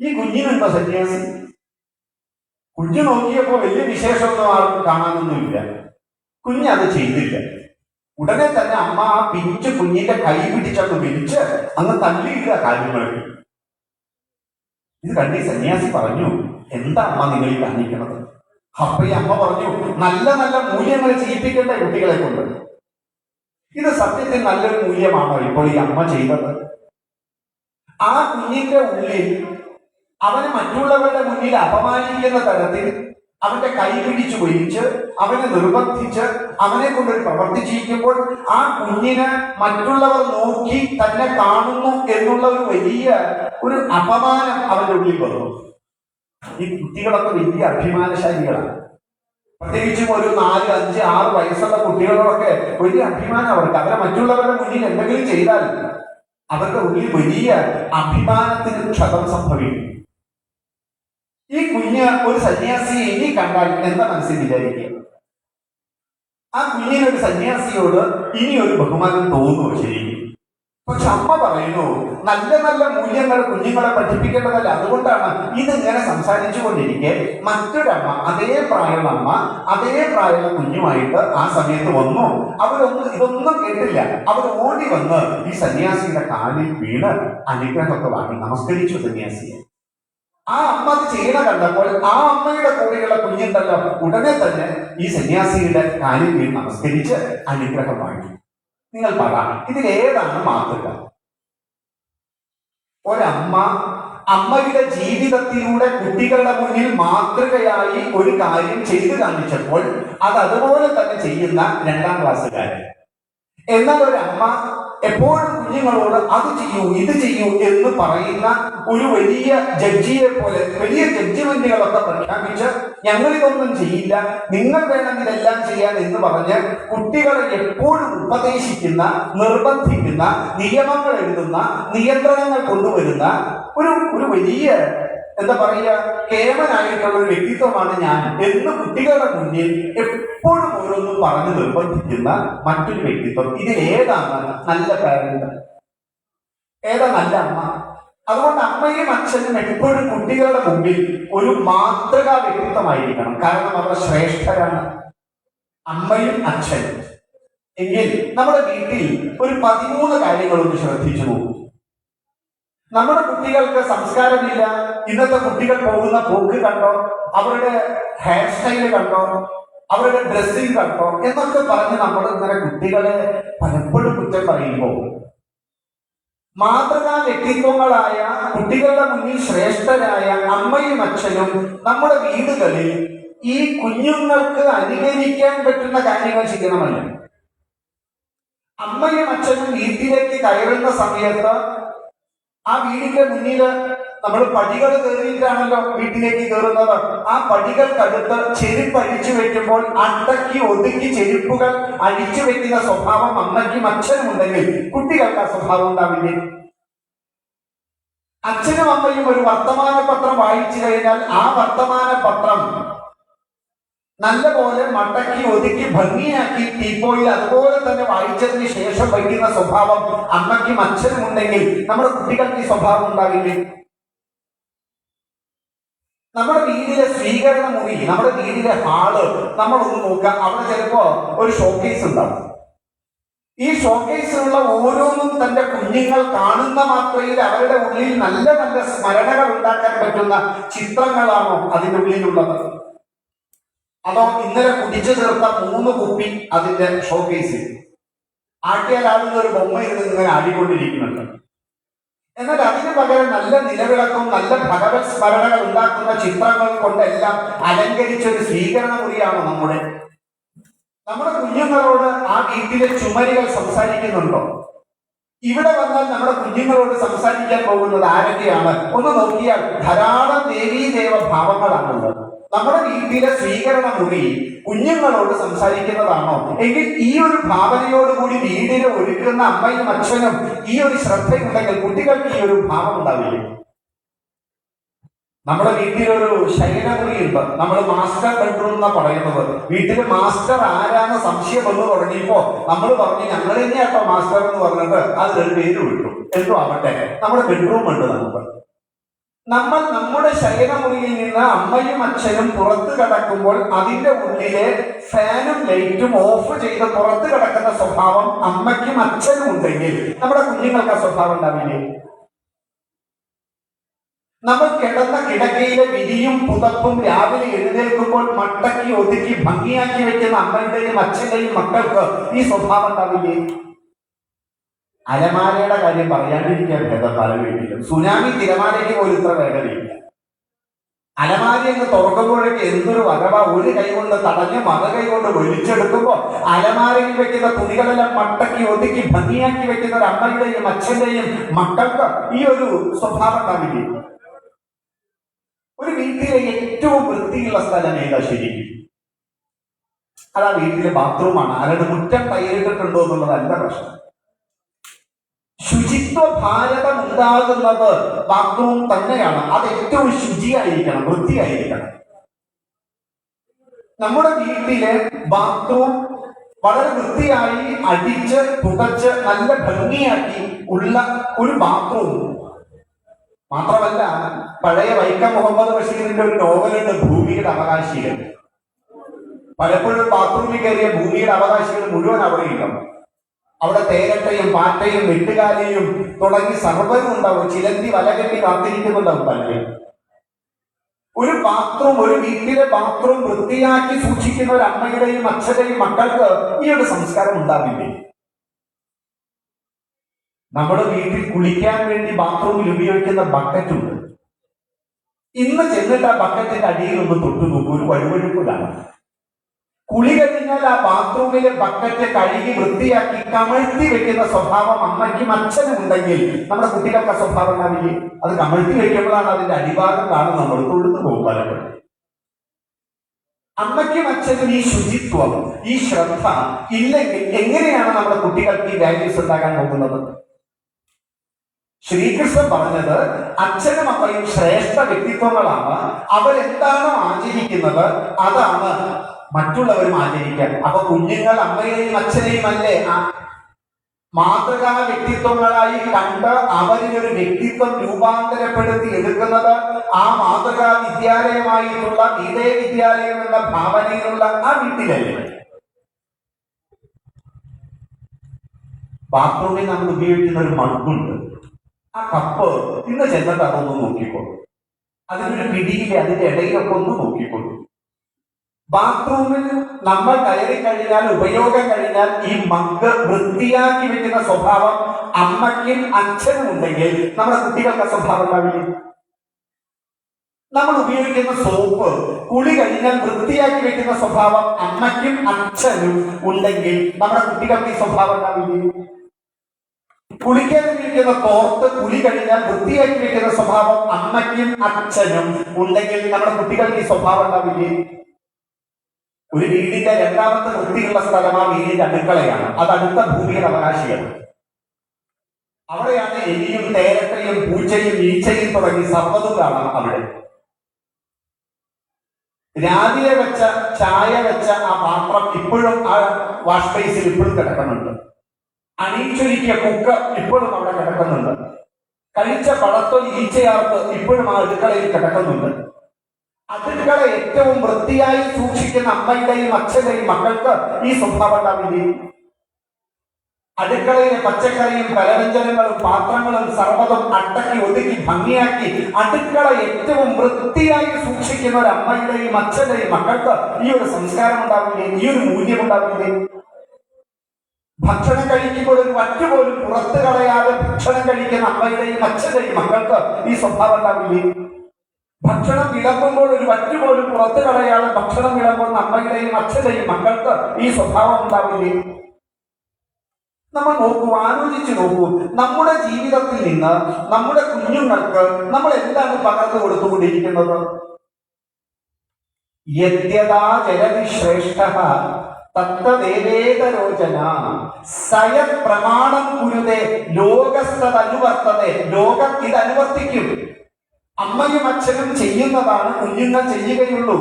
ഈ കുഞ്ഞിനുണ്ടോ സന്യാസി? കുഞ്ഞു നോക്കിയപ്പോ വലിയ വിശേഷമൊന്നും ആർക്കും കാണാനൊന്നുമില്ല. കുഞ്ഞത് ചെയ്തില്ല. ഉടനെ തന്നെ അമ്മ ആ പിഞ്ചു കുഞ്ഞിന്റെ കൈ പിടിച്ചങ്ങ് വലിച്ച് അങ്ങ് തള്ളിയില്ല കാര്യങ്ങൾ. ഇത് കണ്ടി സന്യാസി പറഞ്ഞു, എന്താ അമ്മ നിങ്ങൾ ഈ കാണിക്കുന്നത്? അപ്പൊ ഈ അമ്മ പറഞ്ഞു, നല്ല നല്ല മൂല്യങ്ങൾ ചെയ്യിപ്പിക്കേണ്ട കുട്ടികളെ കൊണ്ട്. ഇത് സത്യത്തിൽ നല്ലൊരു മൂല്യമാണോ ഇപ്പോൾ ഈ അമ്മ ചെയ്തത്? ആ കുഞ്ഞിന്റെ ഉള്ളിൽ അവനെ മറ്റുള്ളവരുടെ മുന്നിൽ അപമാനിക്കുന്ന തരത്തിൽ അവന്റെ കൈ പിടിച്ചു വലിച്ച് അവനെ നിർബന്ധിച്ച് അവനെ കൊണ്ടൊരു പ്രവർത്തി ചെയ്യിക്കുമ്പോൾ ആ കുഞ്ഞിന് മറ്റുള്ളവർ നോക്കി തന്നെ കാണുന്നു എന്നുള്ള ഒരു വലിയ ഒരു അപമാനം അവന്റെ ഉള്ളിൽ വന്നു. ഈ കുട്ടികളൊക്കെ വലിയ അഭിമാനശാലികളാണ്. പ്രത്യേകിച്ചും ഒരു 4, 5, 6 വയസ്സുള്ള കുട്ടികളോടൊക്കെ വലിയ അഭിമാനം അവർക്ക്. അവരെ മറ്റുള്ളവരുടെ മുന്നിൽ എന്തെങ്കിലും ചെയ്താൽ അവരുടെ ഉള്ളിൽ വലിയ അഭിമാനത്തിന് ക്ഷതം സംഭവിക്കും. ഈ കുഞ്ഞ് ഒരു സന്യാസിയെ ഇനി കണ്ടാൽ എന്താ മനസ്സിൽ വിചാരിക്കുക? ആ കുഞ്ഞിനൊരു സന്യാസിയോട് ഇനി ഒരു ബഹുമാനം തോന്നുമോ? ശരിക്കും. പക്ഷെ അമ്മ പറയുന്നു, നല്ല നല്ല മൂല്യങ്ങൾ കുഞ്ഞുങ്ങളെ പഠിപ്പിക്കേണ്ടതല്ല. അതുകൊണ്ടാണ് ഇതിങ്ങനെ സംസാരിച്ചു കൊണ്ടിരിക്കെ മറ്റൊരമ്മ, അതേ പ്രായമുള്ള കുഞ്ഞുമായിട്ട് ആ സമയത്ത് വന്നു. ഇതൊന്നും കേട്ടില്ല. അവർ ഓടി വന്ന് ഈ സന്യാസിയുടെ കാലിൽ വീണ് അനുഗ്രഹമൊക്കെ വാങ്ങി നമസ്കരിച്ചു സന്യാസിയെ. ആ അമ്മ അത് ചെയ്യണ കണ്ടപ്പോൾ ആ അമ്മയുടെ കൂടെയുള്ള കുഞ്ഞുണ്ടല്ലോ ഉടനെ തന്നെ ഈ സന്യാസിയുടെ കാലിൽ വീണ് നമസ്കരിച്ച് അനുഗ്രഹം വാങ്ങി. നിങ്ങൾ പറ, ഇതിലേതാണ് മാതൃക? ഒരമ്മ അമ്മയുടെ ജീവിതത്തിലൂടെ കുട്ടികളുടെ മുന്നിൽ മാതൃകയായി ഒരു കാര്യം ചെയ്തു കാണിച്ചപ്പോൾ അത് അതുപോലെ തന്നെ ചെയ്യുന്ന 2ാം ക്ലാസ്സുകാരൻ. എന്നാൽ ഒരമ്മ എപ്പോഴും കുഞ്ഞുങ്ങളോട് അത് ചെയ്യൂ ഇത് ചെയ്യൂ എന്ന് പറയുന്ന ഒരു വലിയ ജഡ്ജിയെ പോലെ വലിയ ജഡ്ജിമെന്റുകളൊക്കെ പ്രഖ്യാപിച്ച് ഞങ്ങളിതൊന്നും ചെയ്യില്ല, നിങ്ങൾ വേണം ഇതെല്ലാം ചെയ്യാൻ എന്ന് പറഞ്ഞ് കുട്ടികളെ എപ്പോഴും ഉപദേശിക്കുന്ന, നിർബന്ധിക്കുന്ന, നിയമങ്ങൾ എഴുതുന്ന, നിയന്ത്രണങ്ങൾ കൊണ്ടുവരുന്ന ഒരു വലിയ എന്താ പറയുക കേമനായിട്ടുള്ള ഒരു വ്യക്തിത്വമാണ് ഞാൻ എന്ന് കുട്ടികളുടെ മുന്നിൽ എപ്പോഴും ഓരോന്നും പറഞ്ഞ് നിർബന്ധിക്കുന്ന മറ്റൊരു വ്യക്തിത്വം. ഇതിലേതാണ് നല്ല പാരന്റ്? ഏതാ നല്ല അമ്മ? അതുകൊണ്ട് അമ്മയും അച്ഛനും എപ്പോഴും കുട്ടികളുടെ മുമ്പിൽ ഒരു മാതൃകാ വ്യക്തിത്വമായിരിക്കണം. കാരണം അവർ ശ്രേഷ്ഠരാണ്, അമ്മയും അച്ഛനും. എങ്കിൽ നമ്മുടെ വീട്ടിൽ ഒരു 13 കാര്യങ്ങളൊന്ന് ശ്രദ്ധിച്ചു നോക്കൂ. നമ്മുടെ കുട്ടികൾക്ക് സംസ്കാരമില്ല, ഇന്നത്തെ കുട്ടികൾ പോകുന്ന പോക്ക് കണ്ടോ, അവരുടെ ഹെയർ സ്റ്റൈല് കണ്ടോ, അവരുടെ ഡ്രസ്സിങ് കണ്ടോ എന്നൊക്കെ പറഞ്ഞ് നമ്മൾ ഇങ്ങനെ കുട്ടികളെ പലപ്പോഴും കുറ്റം പറയുമ്പോൾ മാതൃകാ വ്യക്തിത്വങ്ങളായ കുട്ടികളുടെ മുന്നിൽ ശ്രേഷ്ഠരായ അമ്മയും അച്ഛനും നമ്മുടെ വീടുകളിൽ ഈ കുഞ്ഞുങ്ങൾക്ക് അനുകരിക്കാൻ പറ്റുന്ന കാര്യങ്ങൾ ചെയ്യണമല്ലോ. അമ്മയും അച്ഛനും വീട്ടിലേക്ക് കയറുന്ന സമയത്ത് ആ വീടിന്റെ മുന്നിൽ നമ്മൾ പടികൾ കയറിയിട്ടാണല്ലോ വീട്ടിലേക്ക് കയറുന്നത്. ആ പടികൾക്കടുത്ത് ചെരുപ്പ് അഴിച്ചു വെക്കുമ്പോൾ അടക്കി ഒതുക്കി ചെരുപ്പുകൾ അഴിച്ചു വെക്കുന്ന സ്വഭാവം അമ്മയ്ക്കും അച്ഛനും ഉണ്ടെങ്കിൽ കുട്ടികൾക്ക് ആ സ്വഭാവം ഉണ്ടാവില്ലേ? അച്ഛനും അമ്മയും ഒരു വർത്തമാന പത്രം വായിച്ചു കഴിഞ്ഞാൽ ആ വർത്തമാന പത്രം നല്ലപോലെ മടക്കി ഒതുക്കി ഭംഗിയാക്കി ടീപ്പോയിൽ അതുപോലെ തന്നെ വായിച്ചതിന് ശേഷം വയ്ക്കുന്ന സ്വഭാവം അമ്മയ്ക്കും അച്ഛനും ഉണ്ടെങ്കിൽ നമ്മുടെ കുട്ടികൾക്ക് ഈ സ്വഭാവം ഉണ്ടാവില്ലേ? നമ്മുടെ വീടിലെ സ്വീകരണ മുറി, നമ്മുടെ വീടിലെ ഹാള് നമ്മളൊന്ന് നോക്കുക. അവിടെ ചിലപ്പോ ഒരു ഷോക്കേസ് ഉണ്ടാവും. ഈ ഷോക്കേസിലുള്ള ഓരോന്നും തന്റെ കുഞ്ഞുങ്ങൾ കാണുന്ന മാത്രയിൽ അവരുടെ ഉള്ളിൽ നല്ല നല്ല സ്മരണകൾ ഉണ്ടാക്കാൻ പറ്റുന്ന ചിത്രങ്ങളാണോ അതിൻ്റെ ഉള്ളിലുള്ളത്? അതോ ഇന്നലെ കുടിച്ചു ചേർത്ത 3 കുപ്പി അതിന്റെ ഷോക്കേസിൽ ആട്ടിയാൽ ആളുന്ന ഒരു ബൊമ്മ ഇരുന്ന് ഇങ്ങനെ ആടിക്കൊണ്ടിരിക്കുന്നുണ്ട്? എന്നാൽ അതിന് പകരം നല്ല നിലവിളക്കും നല്ല ഭഗവത് സ്മരണകൾ ഉണ്ടാക്കുന്ന ചിത്രങ്ങൾ കൊണ്ടെല്ലാം അലങ്കരിച്ച ഒരു സ്വീകരണ മുറിയാണോ നമ്മുടെ കുഞ്ഞുങ്ങളോട് ആ വീട്ടിലെ ചുമരുകൾ സംസാരിക്കുന്നുണ്ടോ? ഇവിടെ വന്നാൽ നമ്മുടെ കുഞ്ഞുങ്ങളോട് സംസാരിക്കാൻ പോകുന്നത് ആരൊക്കെയാണ്? ഒന്ന് നോക്കിയാൽ ധാരാളം ദേവീദേവ ഭാവങ്ങളാണുള്ളത്. നമ്മുടെ വീട്ടിലെ സ്വീകരണ മുറി കുഞ്ഞുങ്ങളോട് സംസാരിക്കുന്നതാണോ? എങ്കിൽ ഈ ഒരു ഭാവനയോടുകൂടി വീടിനെ ഒരുക്കുന്ന അമ്മയും അച്ഛനും ഈ ഒരു ശ്രദ്ധയുണ്ടെങ്കിൽ കുട്ടികൾക്ക് ഈ ഒരു ഭാവം ഉണ്ടാവില്ലേ? നമ്മുടെ വീട്ടിലൊരു ശയനമുറി ഉണ്ട്. നമ്മൾ മാസ്റ്റർ ബെഡ്റൂം എന്നാ പറയുന്നത്. വീട്ടില് മാസ്റ്റർ ആരാന്ന് സംശയം വന്നു തുടങ്ങിയപ്പോ നമ്മൾ പറഞ്ഞു ഞങ്ങൾ തന്നെയാട്ടോ മാസ്റ്റർ എന്ന് പറഞ്ഞിട്ട് അതിലൊരു പേര് വിട്ടു. എന്തോ ആവട്ടെ, നമ്മുടെ ബെഡ്റൂം ഉണ്ട്. നമ്മൾ നമ്മുടെ ശയനമുറിയിൽ നിന്ന് അമ്മയും അച്ഛനും പുറത്തു കടക്കുമ്പോൾ അതിന്റെ ഉള്ളിലെ ഫാനും ലൈറ്റും ഓഫ് ചെയ്ത് പുറത്തു കിടക്കുന്ന സ്വഭാവം അമ്മയ്ക്കും അച്ഛനും ഉണ്ടെങ്കിൽ നമ്മുടെ കുഞ്ഞുങ്ങൾക്ക് ആ സ്വഭാവം ഉണ്ടാവില്ലേ? നമ്മൾ കിടന്ന കിടക്കയിലെ വിരിയും പുതപ്പും രാവിലെ എഴുന്നേൽക്കുമ്പോൾ മടക്കി ഒതുക്കി ഭംഗിയാക്കി വെക്കുന്ന അമ്മയുടെയും അച്ഛന്റെയും മക്കൾക്ക് ഈ സ്വഭാവം ഉണ്ടാവില്ലേ? അലമാരയുടെ കാര്യം പറയാണ്ടിരിക്കാൻ ഭേദം. പല വീട്ടിലും സുനാമി തിരമാലയ്ക്ക് പോലും ഇത്ര വേഗതയില്ല. അലമാരി എന്ന് തുറക്കുമ്പോഴേക്ക് എന്തൊരു വരവ! ഒരു കൈ കൊണ്ട് തടഞ്ഞ് മറു കൈ കൊണ്ട് വലിച്ചെടുക്കുമ്പോ അലമാരയിൽ വെക്കുന്ന തുണികളെല്ലാം മടക്കി ഒതുക്കി ഭംഗിയാക്കി വെക്കുന്ന ഒരു അമ്മയുടെയും അച്ഛന്റെയും മക്കൾക്ക് ഈ ഒരു സ്വഭാവം ഉണ്ടാവില്ലേ? ഒരു വീട്ടിലെ ഏറ്റവും വൃത്തിയുള്ള സ്ഥലം ഏതാ ശരിക്കും? അതാ വീട്ടിലെ ബാത്റൂമാണ്. അല്ലാതെ മുറ്റം തയ്യലിട്ടിട്ടുണ്ടോ എന്നുള്ളതല്ല പ്രശ്നം. ശുചിത്വ ഭാരതം ഉണ്ടാകുന്നത് ബാത്റൂം തന്നെയാണ്. അത് ഏറ്റവും ശുചിയായിരിക്കണം, വൃത്തിയായിരിക്കണം. നമ്മുടെ വീട്ടിലെ ബാത്റൂം വളരെ വൃത്തിയായി അടിച്ച് തുടച്ച് നല്ല ഭംഗിയാക്കി ഉള്ള ഒരു ബാത്റൂം മാത്രമല്ല, പഴയ വൈക്കം മുഹമ്മദ് ബഷീറിന്റെ ഒരു നോവലുണ്ട് ഭൂമിയുടെ അവകാശികൾ. പലപ്പോഴും ബാത്റൂമിൽ കയറിയ ഭൂമിയുടെ അവകാശികൾ മുഴുവൻ അവിടെയില്ല. അവിടെ തേരട്ടയും പാറ്റയും വെട്ടുകാലയും തുടങ്ങി സർവ്വതും ഉണ്ടാവും. ചിലന്തി വലകെട്ടി കാത്തിരിക്കുന്നുണ്ടാവും പലരും. ഒരു ബാത്റൂം, ഒരു വീട്ടിലെ ബാത്റൂം വൃത്തിയാക്കി സൂക്ഷിക്കുന്ന ഒരു അമ്മയുടെയും അച്ഛന്റെയും മക്കൾക്ക് ഈ ഒരു സംസ്കാരം ഉണ്ടാവില്ലേ? നമ്മുടെ വീട്ടിൽ കുളിക്കാൻ വേണ്ടി ബാത്റൂമിൽ ഉപയോഗിക്കുന്ന ബക്കറ്റ് ഉണ്ട്. ഇന്ന് ചെന്നിട്ട് ആ ബക്കറ്റിന്റെ അടിയിൽ ഒന്ന് തൊട്ടു നോക്കൂ, ഒരു വഴുവഴുപ്പിലാണ്. കുളി കഴിഞ്ഞാൽ ആ ബാത്റൂമിലെ ബക്കറ്റ് കഴുകി വൃത്തിയാക്കി കമഴ്ത്തി വെക്കുന്ന സ്വഭാവം അമ്മയ്ക്കും അച്ഛനും ഉണ്ടെങ്കിൽ നമ്മുടെ കുട്ടികൾക്ക് ആ സ്വഭാവം ഉണ്ടാവില്ലേ? അത് കമഴ്ത്തി വെക്കുമ്പോഴാണ് അതിന്റെ അടിഭാഗം കാണുന്നത്. നമ്മൾ തൊഴുതു പോകും പലപ്പോഴും. അമ്മയ്ക്കും അച്ഛനും ഈ ശുചിത്വം, ഈ ശ്രദ്ധ ഇല്ലെങ്കിൽ എങ്ങനെയാണ് നമ്മുടെ കുട്ടികൾക്ക് ഈ വാല്യൂസ് ഉണ്ടാകാൻ പോകുന്നത്? ശ്രീകൃഷ്ണൻ പറഞ്ഞത് അച്ഛനും അമ്മയും ശ്രേഷ്ഠ വ്യക്തിത്വങ്ങളാണ്. അവരെന്താണോ ആചരിക്കുന്നത് അതാണ് മറ്റുള്ളവരും ആചരിക്കാൻ. അപ്പൊ കുഞ്ഞുങ്ങൾ അമ്മയെയും അച്ഛനെയും അല്ലേ മാതൃകാ വ്യക്തിത്വങ്ങളായി കണ്ട് അവരിലൊരു വ്യക്തിത്വം രൂപാന്തരപ്പെടുത്തി എടുക്കുന്നത്? ആ മാതൃകാ വിദ്യാലയമായിട്ടുള്ള ഇതേ വിദ്യാലയം എന്ന ഭാവനയിലുള്ള ആ വീട്ടിലല്ലേ? ബാത്റൂമിൽ നമ്മൾ ഉപയോഗിക്കുന്ന ഒരു മണ്ണുണ്ട്. ആ കപ്പ് ഇന്ന് ചെന്നിട്ട് അതൊന്ന് നോക്കിക്കോളൂ. അതിനൊരു പിടിയിലെ അതിന്റെ ഇടയിലൊക്കെ ഒന്ന് നോക്കിക്കോളൂ. ബാത്റൂമിൽ നമ്മൾ കയറി കഴിഞ്ഞാൽ, ഉപയോഗം കഴിഞ്ഞാൽ ഈ മഗ് വൃത്തിയാക്കി വെക്കുന്ന സ്വഭാവം അമ്മയ്ക്കും അച്ഛനും ഉണ്ടെങ്കിൽ നമ്മുടെ കുട്ടികൾക്ക് സ്വഭാവം ഉണ്ടാവില്ലേ? നമ്മൾ ഉപയോഗിക്കുന്ന സോപ്പ് കുളി കഴിഞ്ഞാൽ വൃത്തിയാക്കി വെക്കുന്ന സ്വഭാവം അമ്മയ്ക്കും അച്ഛനും ഉണ്ടെങ്കിൽ നമ്മുടെ കുട്ടികൾക്ക് ഈ സ്വഭാവം ഉണ്ടാവില്ലേ? കുളിക്കാൻ ഉപയോഗിക്കുന്ന തോർത്ത് കുളി കഴിഞ്ഞാൽ വൃത്തിയാക്കി വെക്കുന്ന സ്വഭാവം അമ്മയ്ക്കും അച്ഛനും ഉണ്ടെങ്കിൽ നമ്മുടെ കുട്ടികൾക്ക് ഈ സ്വഭാവം ഉണ്ടാവില്ലേ? ഒരു വീടിന്റെ രണ്ടാമത്തെ വൃത്തിയുള്ള സ്ഥലം ആ വീടിന്റെ അടുക്കളയാണ്. അത് അടുത്ത ഭൂമിയുടെ അവകാശിയാണ്. അവിടെയാണ് എലിയും തേരട്ടയും പൂച്ചയും ഈച്ചയും തുടങ്ങി സർവ്വതും കാണാം. അവിടെ രാവിലെ വെച്ച ചായ വെച്ച ആ പാത്രം ഇപ്പോഴും ആ വാഷ് ബേസിൽ ഇപ്പോഴും കിടക്കുന്നുണ്ട്. അണിയിച്ചൊരുക്കിയ കുക്ക് ഇപ്പോഴും അവിടെ കിടക്കുന്നുണ്ട്. കഴിച്ച പഴത്തൊലി ഈച്ചയാർക്ക് ഇപ്പോഴും ആ അടുക്കളയിൽ കിടക്കുന്നുണ്ട്. അടുക്കള ഏറ്റവും വൃത്തിയായി സൂക്ഷിക്കുന്ന അമ്മയുടെയും അച്ഛന്റെയും മക്കൾക്ക് ഈ സ്വഭാവം ഉണ്ടാവില്ലേ? അടുക്കളയിലെ പച്ചക്കറിയും പലവ്യഞ്ജനങ്ങളും പാത്രങ്ങളും സർവ്വതും അട്ടക്കി ഒതുക്കി ഭംഗിയാക്കി അടുക്കള ഏറ്റവും വൃത്തിയായി സൂക്ഷിക്കുന്ന ഒരു അമ്മയുടെയും അച്ഛന്റെയും മക്കൾക്ക് ഈ ഒരു സംസ്കാരം ഉണ്ടാവില്ലേ? ഈ ഒരു മൂല്യം ഉണ്ടാവില്ലേ? ഭക്ഷണം കഴിക്കുമ്പോൾ ഒരു വറ്റ് പോലും പുറത്തു കളയാതെ ഭക്ഷണം കഴിക്കുന്ന അമ്മയുടെയും അച്ഛന്റെയും മക്കൾക്ക് ഈ സ്വഭാവം ഉണ്ടാവില്ലേ? ഭക്ഷണം വിളമ്പുമ്പോൾ ഒരു വറ്റ് പോലും പുറത്തു കളയാതെ ഭക്ഷണം വിളമ്പുന്ന അമ്മയുടെയും അച്ഛന്റെയും മക്കൾക്ക് ഈ സ്വഭാവം ഉണ്ടാവില്ലേ? നമ്മൾ നോക്കൂ, ആലോചിച്ചു നോക്കൂ. നമ്മുടെ ജീവിതത്തിൽ നിന്ന് നമ്മുടെ കുഞ്ഞുങ്ങൾക്ക് നമ്മൾ എന്താണ് പകർന്നു കൊടുത്തുകൊണ്ടിരിക്കുന്നത്? യദ്യഥാ ജലതി ശ്രേഷ്ഠഃ തത്തദേവേതരോചന സയ പ്രമാണം കുരുതേ ലോകസ്തദനുവർത്തതേ. ലോകം ഇത് അനുവർത്തിക്കും. അമ്മയും അച്ഛനും ചെയ്യുന്നതാണ് കുഞ്ഞുങ്ങൾ ചെയ്യുകയുള്ളൂ.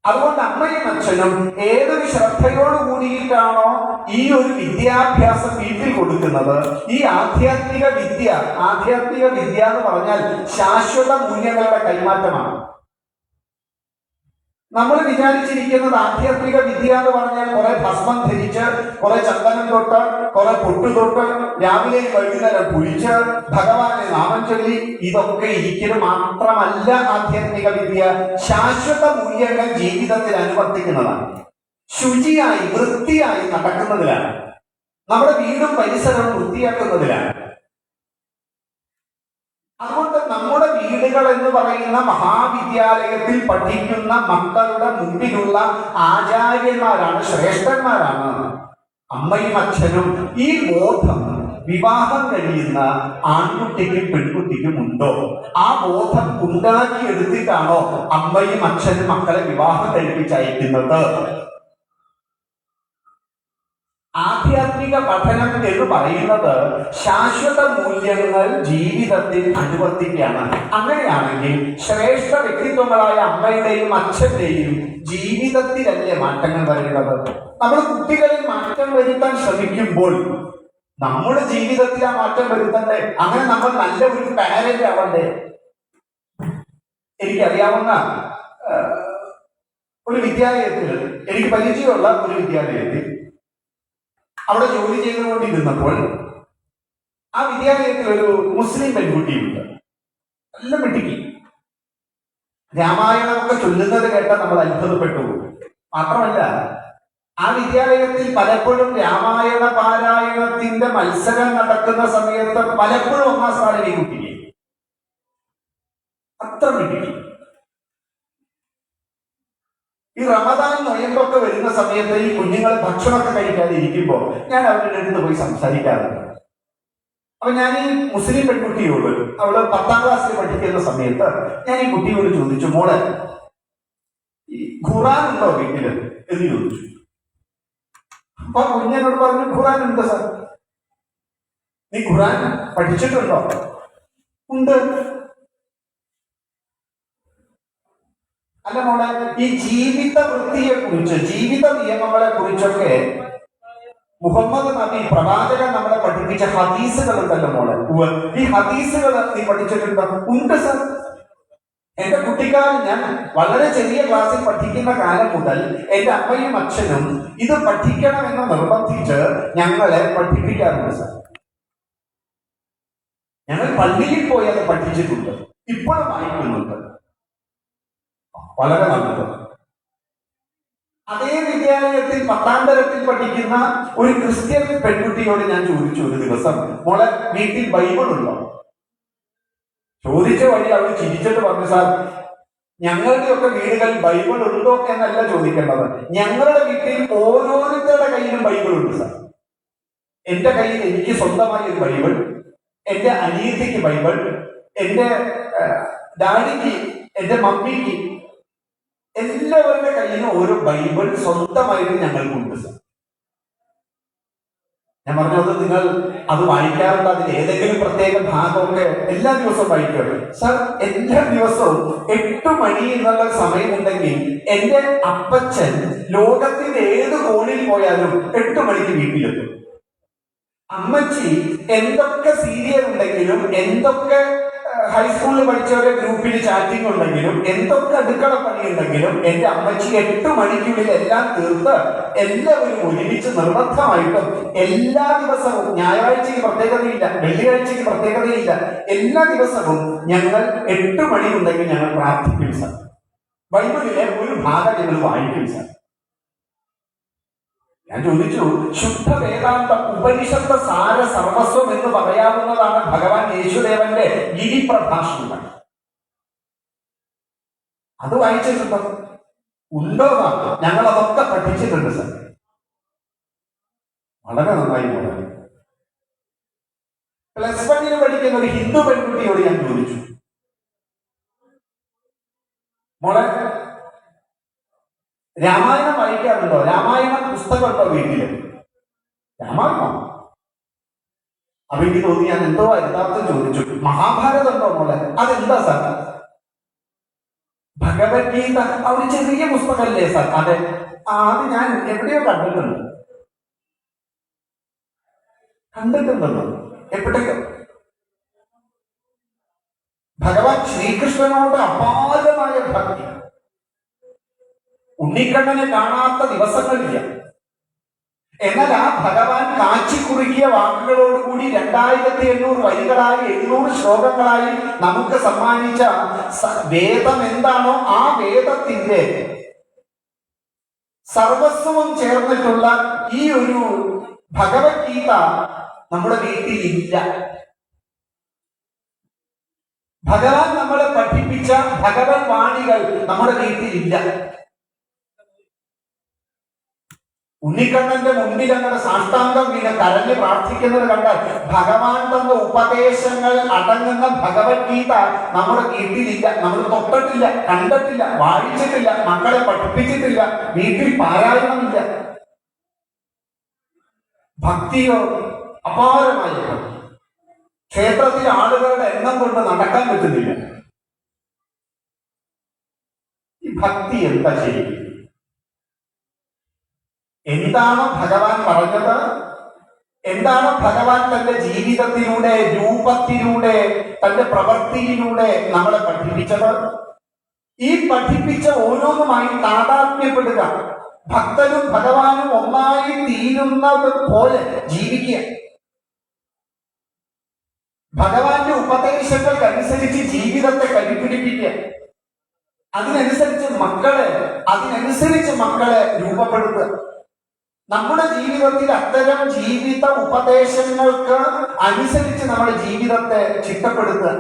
അതുകൊണ്ട് അമ്മയും അച്ഛനും ഏതൊരു ശ്രദ്ധയോട് കൂടിയിട്ടാണോ ഈ ഒരു വിദ്യാഭ്യാസം വീട്ടിൽ കൊടുക്കുന്നത്, ഈ ആധ്യാത്മിക വിദ്യ എന്ന് പറഞ്ഞാൽ ശാശ്വത മൂല്യങ്ങളുടെ കൈമാറ്റമാണ്. നമ്മൾ വിചാരിച്ചിരിക്കുന്നത് ആധ്യാത്മിക വിദ്യ എന്ന് പറഞ്ഞാൽ കുറെ ഭസ്മം ധരിച്ച്, കുറെ ചന്ദനം തൊട്ട്, കുറെ പൊട്ടു തൊട്ട്, രാവിലെ വൈകുന്നേരം കുളിച്ച്, ഭഗവാനെ നാമം ചൊല്ലി, ഇതൊക്കെ ഇരിക്കുന്നത് മാത്രമല്ല ആധ്യാത്മിക വിദ്യ. ശാശ്വത മൂല്യങ്ങൾ ജീവിതത്തിൽ അനുവർത്തിക്കുന്നതാണ്. ശുചിയായി വൃത്തിയായി നടക്കുന്നതിലാണ്. നമ്മുടെ വീടും പരിസരവും വൃത്തിയാക്കുന്നതിലാണ്. അതുകൊണ്ട് നമ്മുടെ വീടുകൾ എന്ന് പറയുന്ന മഹാവിദ്യാലയത്തിൽ പഠിക്കുന്ന മക്കളുടെ മുമ്പിലുള്ള ആചാര്യന്മാരാണ്, ശ്രേഷ്ഠന്മാരാണ് അമ്മയും അച്ഛനും. ഈ ബോധം വിവാഹം കഴിയുന്ന ആൺകുട്ടിക്കും പെൺകുട്ടിക്കും ഉണ്ടോ? ആ ബോധം ഉണ്ടാക്കിയെടുത്തിട്ടാണോ അമ്മയും അച്ഛനും മക്കളെ വിവാഹം കഴിപ്പിച്ചയക്കുന്നത്? ആധ്യാത്മിക പഠനം എന്ന് പറയുന്നത് ശാശ്വത മൂല്യങ്ങൾ ജീവിതത്തിൽ അനുവർത്തിക്കുകയാണ്. അങ്ങനെയാണെങ്കിൽ ശ്രേഷ്ഠ വ്യക്തിത്വങ്ങളായ അമ്മയുടെയും അച്ഛന്റെയും ജീവിതത്തിലല്ലേ മാറ്റങ്ങൾ വരുന്നത്? നമ്മൾ കുട്ടികളിൽ മാറ്റം വരുത്താൻ ശ്രമിക്കുമ്പോൾ നമ്മുടെ ജീവിതത്തിൽ ആ മാറ്റം വരുത്തണ്ടേ? അങ്ങനെ നമ്മൾ നല്ല ഒരു പാരന്റ് ആവണ്ടേ? എനിക്കറിയാവുന്ന ഒരു വിദ്യാലയത്തിൽ, എനിക്ക് പരിചയമുള്ള ഒരു വിദ്യാലയത്തിൽ അവിടെ ജോലി ചെയ്തുകൊണ്ടിരുന്നപ്പോൾ ആ വിദ്യാലയത്തിൽ ഒരു മുസ്ലിം പെൺകുട്ടിയുണ്ട്. നല്ല മിടുക്കി. രാമായണമൊക്കെ ചൊല്ലുന്നത് കേട്ടാൽ നമ്മൾ അത്ഭുതപ്പെട്ടു. മാത്രമല്ല, ആ വിദ്യാലയത്തിൽ പലപ്പോഴും രാമായണ പാരായണത്തിന്റെ മത്സരം നടക്കുന്ന സമയത്ത് പലപ്പോഴും ഒന്നാം സ്ഥാനം ഈ കുട്ടിക്ക്. അത്ര മിടുക്കി. ഈ റമദാൻ നൊയമ്പൊക്കെ വരുന്ന സമയത്ത് ഈ കുഞ്ഞുങ്ങൾ ഭക്ഷണമൊക്കെ കഴിക്കാതെ ഇരിക്കുമ്പോൾ ഞാൻ അവരുടെ അടുത്ത് പോയി സംസാരിക്കാറുണ്ട്. അപ്പൊ ഞാൻ ഈ മുസ്ലിം പെൺകുട്ടിയോട്, അവള് 10ാം ക്ലാസ്സിൽ പഠിക്കുന്ന സമയത്ത് ഞാൻ ഈ കുട്ടിയോട് ചോദിച്ചു, മോളെ ഈ ഖുറാൻ ഉണ്ടോ വീട്ടില് എന്ന് ചോദിച്ചു. അപ്പൊ കുഞ്ഞനോട് പറഞ്ഞു, ഖുറാൻ ഉണ്ട് സാർ. നീ ഖുറാൻ പഠിച്ചിട്ടുണ്ടോ? ഉണ്ട്. അല്ല മോളെ, ഈ ജീവിത വൃത്തിയെ കുറിച്ച്, ജീവിത നിയമങ്ങളെ കുറിച്ചൊക്കെ മുഹമ്മദ് നബി പ്രവാചകൻ നമ്മളെ പഠിപ്പിച്ച ഹദീസുകൾ ഉണ്ടല്ലോ മോളെ, ഈ ഹദീസുകൾ നീ പഠിച്ചിട്ടുണ്ടോ? ഉണ്ട് സർ. എന്റെ കുട്ടിക്കാലം, ഞാൻ വളരെ ചെറിയ ക്ലാസ്സിൽ പഠിക്കുന്ന കാലം മുതൽ എന്റെ അമ്മയും അച്ഛനും ഇത് പഠിക്കണമെന്ന് നിർബന്ധിച്ച് ഞങ്ങളെ പഠിപ്പിക്കാറുണ്ട് സർ. ഞങ്ങൾ പള്ളിയിൽ പോയി അത് പഠിച്ചിട്ടുണ്ട്, ഇപ്പോഴും വായിക്കുന്നുണ്ട്. വളരെ നല്ലത്. അതേ വിദ്യാലയത്തിൽ 10ാം തരത്തിൽ പഠിക്കുന്ന ഒരു ക്രിസ്ത്യൻ പെൺകുട്ടിയോട് ഞാൻ ചോദിച്ചു ഒരു ദിവസം, മോളെ വീട്ടിൽ ബൈബിൾ ഉണ്ടോ? ചോദിച്ച വഴി അവർ ചിരിച്ചിട്ട് പറഞ്ഞു, സാർ ഞങ്ങളുടെയൊക്കെ വീടുകളിൽ ബൈബിൾ ഉണ്ടോ എന്നല്ല ചോദിക്കേണ്ടത്, ഞങ്ങളുടെ വീട്ടിൽ ഓരോരുത്തരുടെ കയ്യിലും ബൈബിൾ ഉണ്ട് സാർ. എന്റെ കയ്യിൽ എനിക്ക് സ്വന്തമായി ഒരു ബൈബിൾ, എന്റെ അനിയത്തിക്ക് ബൈബിൾ, എന്റെ ഡാഡിക്ക്, എന്റെ മമ്മിക്ക്, എല്ലാവരുടെ കയ്യിലും ഓരോ ബൈബിൾ സ്വന്തമായിട്ട് ഞങ്ങൾക്കുണ്ട് സാർ. ഞാൻ പറഞ്ഞത്, നിങ്ങൾ അത് വായിക്കാറുണ്ട്, അതിൽ ഏതെങ്കിലും പ്രത്യേക ഭാഗമൊക്കെ എല്ലാ ദിവസവും വായിക്കാറ്? സാർ എല്ലാ ദിവസവും 8 മണി എന്നുള്ള സമയമുണ്ടെങ്കിൽ എന്റെ അപ്പച്ചൻ ലോകത്തിന്റെ ഏത് കോണിൽ പോയാലും 8 മണിക്ക് വീട്ടിലെത്തും. അമ്മച്ചി എന്തൊക്കെ സീരിയൽ ഉണ്ടെങ്കിലും, എന്തൊക്കെ ഹൈസ്കൂളിൽ പഠിച്ചവരെ ഗ്രൂപ്പിൽ ചാറ്റിംഗ് ഉണ്ടെങ്കിലും, എന്തൊക്കെ അടുക്കള പണിയുണ്ടെങ്കിലും എന്റെ അമ്മച്ചി 8 മണിക്കുള്ളിൽ എല്ലാം തീർത്ത് എല്ലാവരും ഒരുമിച്ച് നിർബന്ധമായിട്ടും എല്ലാ ദിവസവും, ഞായറാഴ്ചയ്ക്ക് പ്രത്യേകതയില്ല, വെള്ളിയാഴ്ചയ്ക്ക് പ്രത്യേകതയില്ല, എല്ലാ ദിവസവും ഞങ്ങൾ 8 മണി ഉണ്ടെങ്കിൽ ഞങ്ങൾ പ്രാർത്ഥിക്കും സാർ. ബൈബിളിലെ ഒരു ഭാഗം ഞങ്ങൾ വായിക്കും സാർ. ഞാൻ ചോദിച്ചു, ശുദ്ധ വേദാന്ത ഉപനിഷത്ത് സാര സർവസ്വം എന്ന് പറയാവുന്നതാണ് ഭഗവാൻ യേശുദേവന്റെ ഗിരിപ്രഭാഷണങ്ങൾ. അത് വായിച്ചിട്ടുണ്ടോ? ഉണ്ടോ? ഞങ്ങൾ അതൊക്കെ പഠിച്ചിട്ടുണ്ട് സാർ. വളരെ നന്നായി പോകാൻ. +1 പഠിക്കുന്ന ഒരു ഹിന്ദു പെൺകുട്ടിയോട് ഞാൻ ചോദിച്ചു, മോളെ രാമായണം വായിക്കാറുണ്ടോ? രാമായണ പുസ്തകമുണ്ടോ വീട്ടില്? രാമായണം. അപ്പൊ എനിക്ക് തോന്നി ഞാൻ എന്തോ യഥാർത്ഥം ചോദിച്ചു. മഹാഭാരതം ഉണ്ടോ മോളെ? അതെന്താ സാർ? ഭഗവത്ഗീത ഒരു ചെറിയ പുസ്തകമല്ലേ സാർ? അതെ. അത് ഞാൻ എവിടെയോ കണ്ടിട്ടുണ്ടല്ലോ. എപ്പോഴൊക്കെ? ഭഗവാൻ ശ്രീകൃഷ്ണനോട് അപാരമായ ഭക്തി. ഉണ്ണിക്കണ്ണനെ കാണാത്ത ദിവസങ്ങളില്ല. എന്നാൽ ആ ഭഗവാൻ കാച്ചിക്കുറുക്കിയ വാക്കുകളോടുകൂടി 2800 വരികളായി 700 ശ്ലോകങ്ങളായി നമുക്ക് സമ്മാനിച്ച വേദം എന്താണോ, ആ വേദത്തിന്റെ സർവസ്വവും ചേർന്നിട്ടുള്ള ഈ ഒരു ഭഗവത്ഗീത നമ്മുടെ വീട്ടിൽ ഇല്ല. ഭഗവാൻ നമ്മളെ പഠിപ്പിച്ച ഭഗവത് വാണികൾ നമ്മുടെ വീട്ടിലില്ല. ഉണ്ണിക്കണ്ണന്റെ മുമ്പിൽ അങ്ങനെ സാഷ്ടാംഗം വീണ് കരഞ്ഞ് പ്രാർത്ഥിക്കുന്നത് കണ്ടാൽ ഭഗവാൻ തന്ന ഉപദേശങ്ങൾ അടങ്ങുന്ന ഭഗവത്ഗീത നമ്മുടെ വീട്ടിലില്ല. നമ്മൾ തൊട്ടിട്ടില്ല, കണ്ടിട്ടില്ല, വായിച്ചിട്ടില്ല, മക്കളെ പഠിപ്പിച്ചിട്ടില്ല, വീട്ടിൽ പാരായണമില്ല. ഭക്തിയോ അപാരമായ ഭക്തി. ക്ഷേത്രത്തിൽ ആളുകളുടെ എണ്ണം കൊണ്ട് നടക്കാൻ പറ്റുന്നില്ല. ഈ ഭക്തി എന്താ ശരിക്കും? എന്താണോ ഭഗവാൻ പറഞ്ഞത്, എന്താണോ ഭഗവാൻ തന്റെ ജീവിതത്തിലൂടെ, രൂപത്തിലൂടെ, തന്റെ പ്രവൃത്തിയിലൂടെ നമ്മളെ പഠിപ്പിച്ചത്, ഈ പഠിപ്പിച്ച ഓരോന്നുമായി താതാത്മ്യപ്പെടുക, ഭക്തനും ഭഗവാനും ഒന്നായി തീരുന്നത് പോലെ ജീവിക്കുക, ഭഗവാന്റെ ഉപദേശങ്ങൾക്കനുസരിച്ച് ജീവിതത്തെ കരുപിടിപ്പിക്കുക, അതിനനുസരിച്ച് മക്കളെ രൂപപ്പെടുത്തുക. നമ്മുടെ ജീവിതത്തിൽ അത്തരം ജീവിത ഉപദേശങ്ങൾക്ക് അനുസരിച്ച് നമ്മുടെ ജീവിതത്തെ ചിട്ടപ്പെടുത്തുക.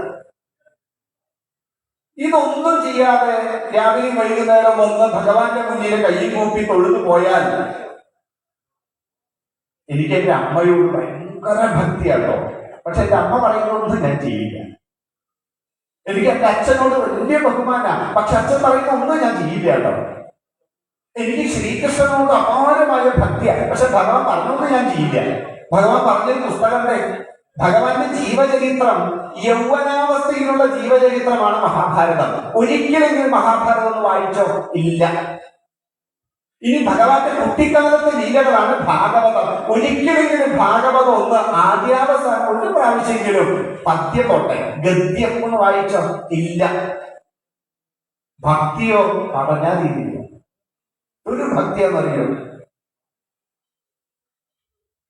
ഇതൊന്നും ചെയ്യാതെ രാവിലെ വൈകുന്നേരം വന്ന് ഭഗവാന്റെ മുന്നിൽ കയ്യിൽ കൂപ്പി തൊഴുതു പോയാൽ, എനിക്ക് എന്റെ അമ്മയോട് ഭയങ്കര ഭക്തിയാട്ടോ, പക്ഷെ എന്റെ അമ്മ പറയുന്നതൊന്നും ഞാൻ ചെയ്യില്ല. എനിക്ക് എന്റെ അച്ഛനോട് വലിയ ബഹുമാനാണ്, പക്ഷെ അച്ഛൻ പറയുന്ന ഒന്നും ഞാൻ ചെയ്യില്ല കേട്ടോ. എനിക്ക് ശ്രീകൃഷ്ണനോട് അപാരമായ ഭക്തിയാണ്, പക്ഷെ ഭഗവാൻ പറഞ്ഞൊന്നും ഞാൻ ചെയ്യില്ല. ഭഗവാൻ പറഞ്ഞൊരു പുസ്തകത്തെ, ഭഗവാന്റെ ജീവചരിത്രം, യൗവനാവസ്ഥയിലുള്ള ജീവചരിത്രമാണ് മഹാഭാരതം. ഒരിക്കലെങ്കിലും മഹാഭാരതം ഒന്ന് വായിച്ചോ? ഇല്ല. ഇനി ഭഗവാന്റെ കുട്ടിക്കാലത്തെ ലീലകളാണ് ഭാഗവതം. ഒരിക്കലെങ്കിലും ഭാഗവതം ഒന്ന് ആദ്യാവസാനം ഒരു പ്രാവശ്യമെങ്കിലും പദ്യത്തോട്ടെ ഗദ്യം ഒന്ന് വായിച്ചോ? ഇല്ല. ഭക്തിയോ പറഞ്ഞാതിരില്ല. ഒരു ഭക്തിയെന്നറിയോ?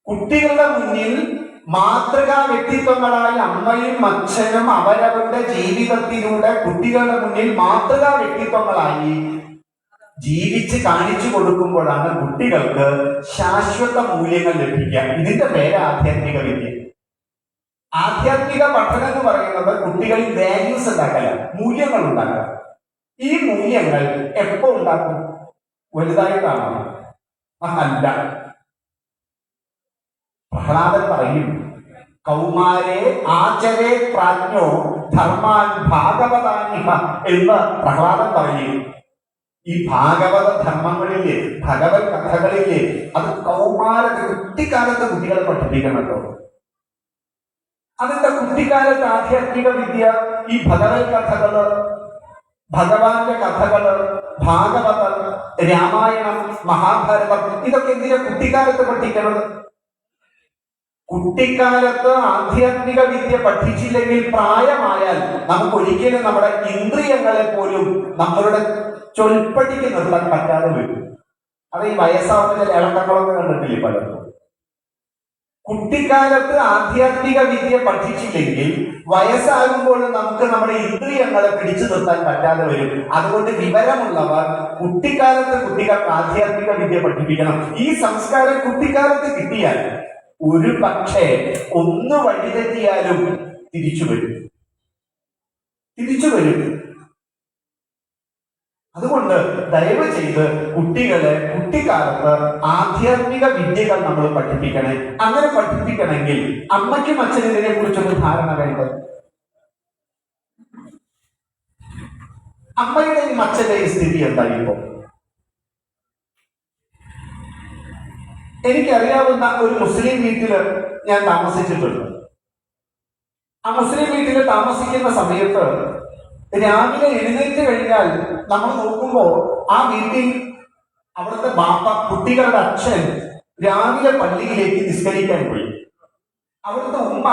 കുട്ടികളുടെ മുന്നിൽ മാതൃകാ വ്യക്തിത്വങ്ങളായ അമ്മയും അച്ഛനും അവരവരുടെ ജീവിതത്തിലൂടെ കുട്ടികളുടെ മുന്നിൽ മാതൃകാ വ്യക്തിത്വങ്ങളായി ജീവിച്ച് കാണിച്ചു കൊടുക്കുമ്പോഴാണ് കുട്ടികൾക്ക് ശാശ്വത മൂല്യങ്ങൾ ലഭിക്കുക. ഇതിന്റെ പേര് ആധ്യാത്മിക വിദ്യ. ആധ്യാത്മിക പഠനം എന്ന് പറയുന്നത് കുട്ടികളിൽ വാല്യൂസ് ഉണ്ടാക്കല, മൂല്യങ്ങൾ ഉണ്ടാക്കുക. ഈ മൂല്യങ്ങൾ എപ്പോ ഉണ്ടാക്കും? വലുതായിട്ടാണോ? അല്ല. പ്രഹ്ലാദൻ പറയും, കൗമാരേ ആചരേ പ്രാജ്ഞോ ധർമാൻ ഭാഗവതാനിഹ എന്ന് പ്രഹ്ലാദൻ പറയും. ഈ ഭാഗവത ധർമ്മങ്ങളിലെ ഭഗവത് കഥകളിലെ അത് കുട്ടിക്കാലത്ത് കുട്ടികളെ പഠിപ്പിക്കണല്ലോ. അതിന്റെ കുട്ടിക്കാലത്ത് ആധ്യാത്മിക വിദ്യ, ഈ ഭഗവത് കഥകള്, ഭഗവാന്റെ കഥകള്, ഭാഗവതം, രാമായണം, മഹാഭാരതം, ഇതൊക്കെ എന്തിനാ കുട്ടിക്കാലത്ത് പഠിക്കുന്നത്? കുട്ടിക്കാലത്ത് ആധ്യാത്മിക വിദ്യ പഠിച്ചില്ലെങ്കിൽ പ്രായമായാൽ നമുക്ക് ഒരിക്കലും നമ്മുടെ ഇന്ദ്രിയങ്ങളെ പോലും നമ്മളുടെ ചൊൽപ്പടിക്ക് നിർത്താൻ പറ്റാതെ വരും. അത് ഈ വയസ്സാവുന്ന ചില ഇളക്കങ്ങളൊക്കെ കണ്ടിട്ടില്ലേ പലർക്കും. കുട്ടിക്കാലത്ത് ആധ്യാത്മിക വിദ്യ പഠിച്ചില്ലെങ്കിൽ വയസ്സാകുമ്പോൾ നമുക്ക് നമ്മുടെ ഇന്ദ്രിയങ്ങളെ പിടിച്ചു നിർത്താൻ പറ്റാതെ വരും. അതുകൊണ്ട് വിവരമുള്ളവർ കുട്ടിക്കാലത്ത് കുട്ടികൾക്ക് ആധ്യാത്മിക വിദ്യ പഠിപ്പിക്കണം. ഈ സംസ്കാരം കുട്ടിക്കാലത്ത് കിട്ടിയാൽ ഒരു പക്ഷേ ഒന്ന് വഴിതെറ്റിയാലും തിരിച്ചു വരും. അതുകൊണ്ട് ദയവ് ചെയ്ത് കുട്ടികളെ കുട്ടിക്കാലത്ത് ആധ്യാത്മിക വിദ്യകൾ നമ്മൾ പഠിപ്പിക്കണേ. അങ്ങനെ പഠിപ്പിക്കണമെങ്കിൽ അമ്മയ്ക്കും അച്ഛനും ഇതിനെ കുറിച്ചൊരു ധാരണ വേണ്ടത്. അമ്മയുടെയും അച്ഛന്റെയും സ്ഥിതി എന്തായിപ്പോ? എനിക്കറിയാവുന്ന ഒരു മുസ്ലിം വീട്ടില് ഞാൻ താമസിച്ചിട്ടുണ്ട്. ആ മുസ്ലിം വീട്ടിൽ താമസിക്കുന്ന സമയത്ത് രാവിലെ എഴുന്നേറ്റ് കഴിഞ്ഞാൽ നമ്മൾ നോക്കുമ്പോൾ ആ വീട്ടിൽ അവിടുത്തെ ബാപ്പ, കുട്ടികളുടെ അച്ഛൻ രാവിലെ പള്ളിയിലേക്ക് നിസ്കരിക്കാൻ പോയി. അവിടുത്തെ ഉമ്മ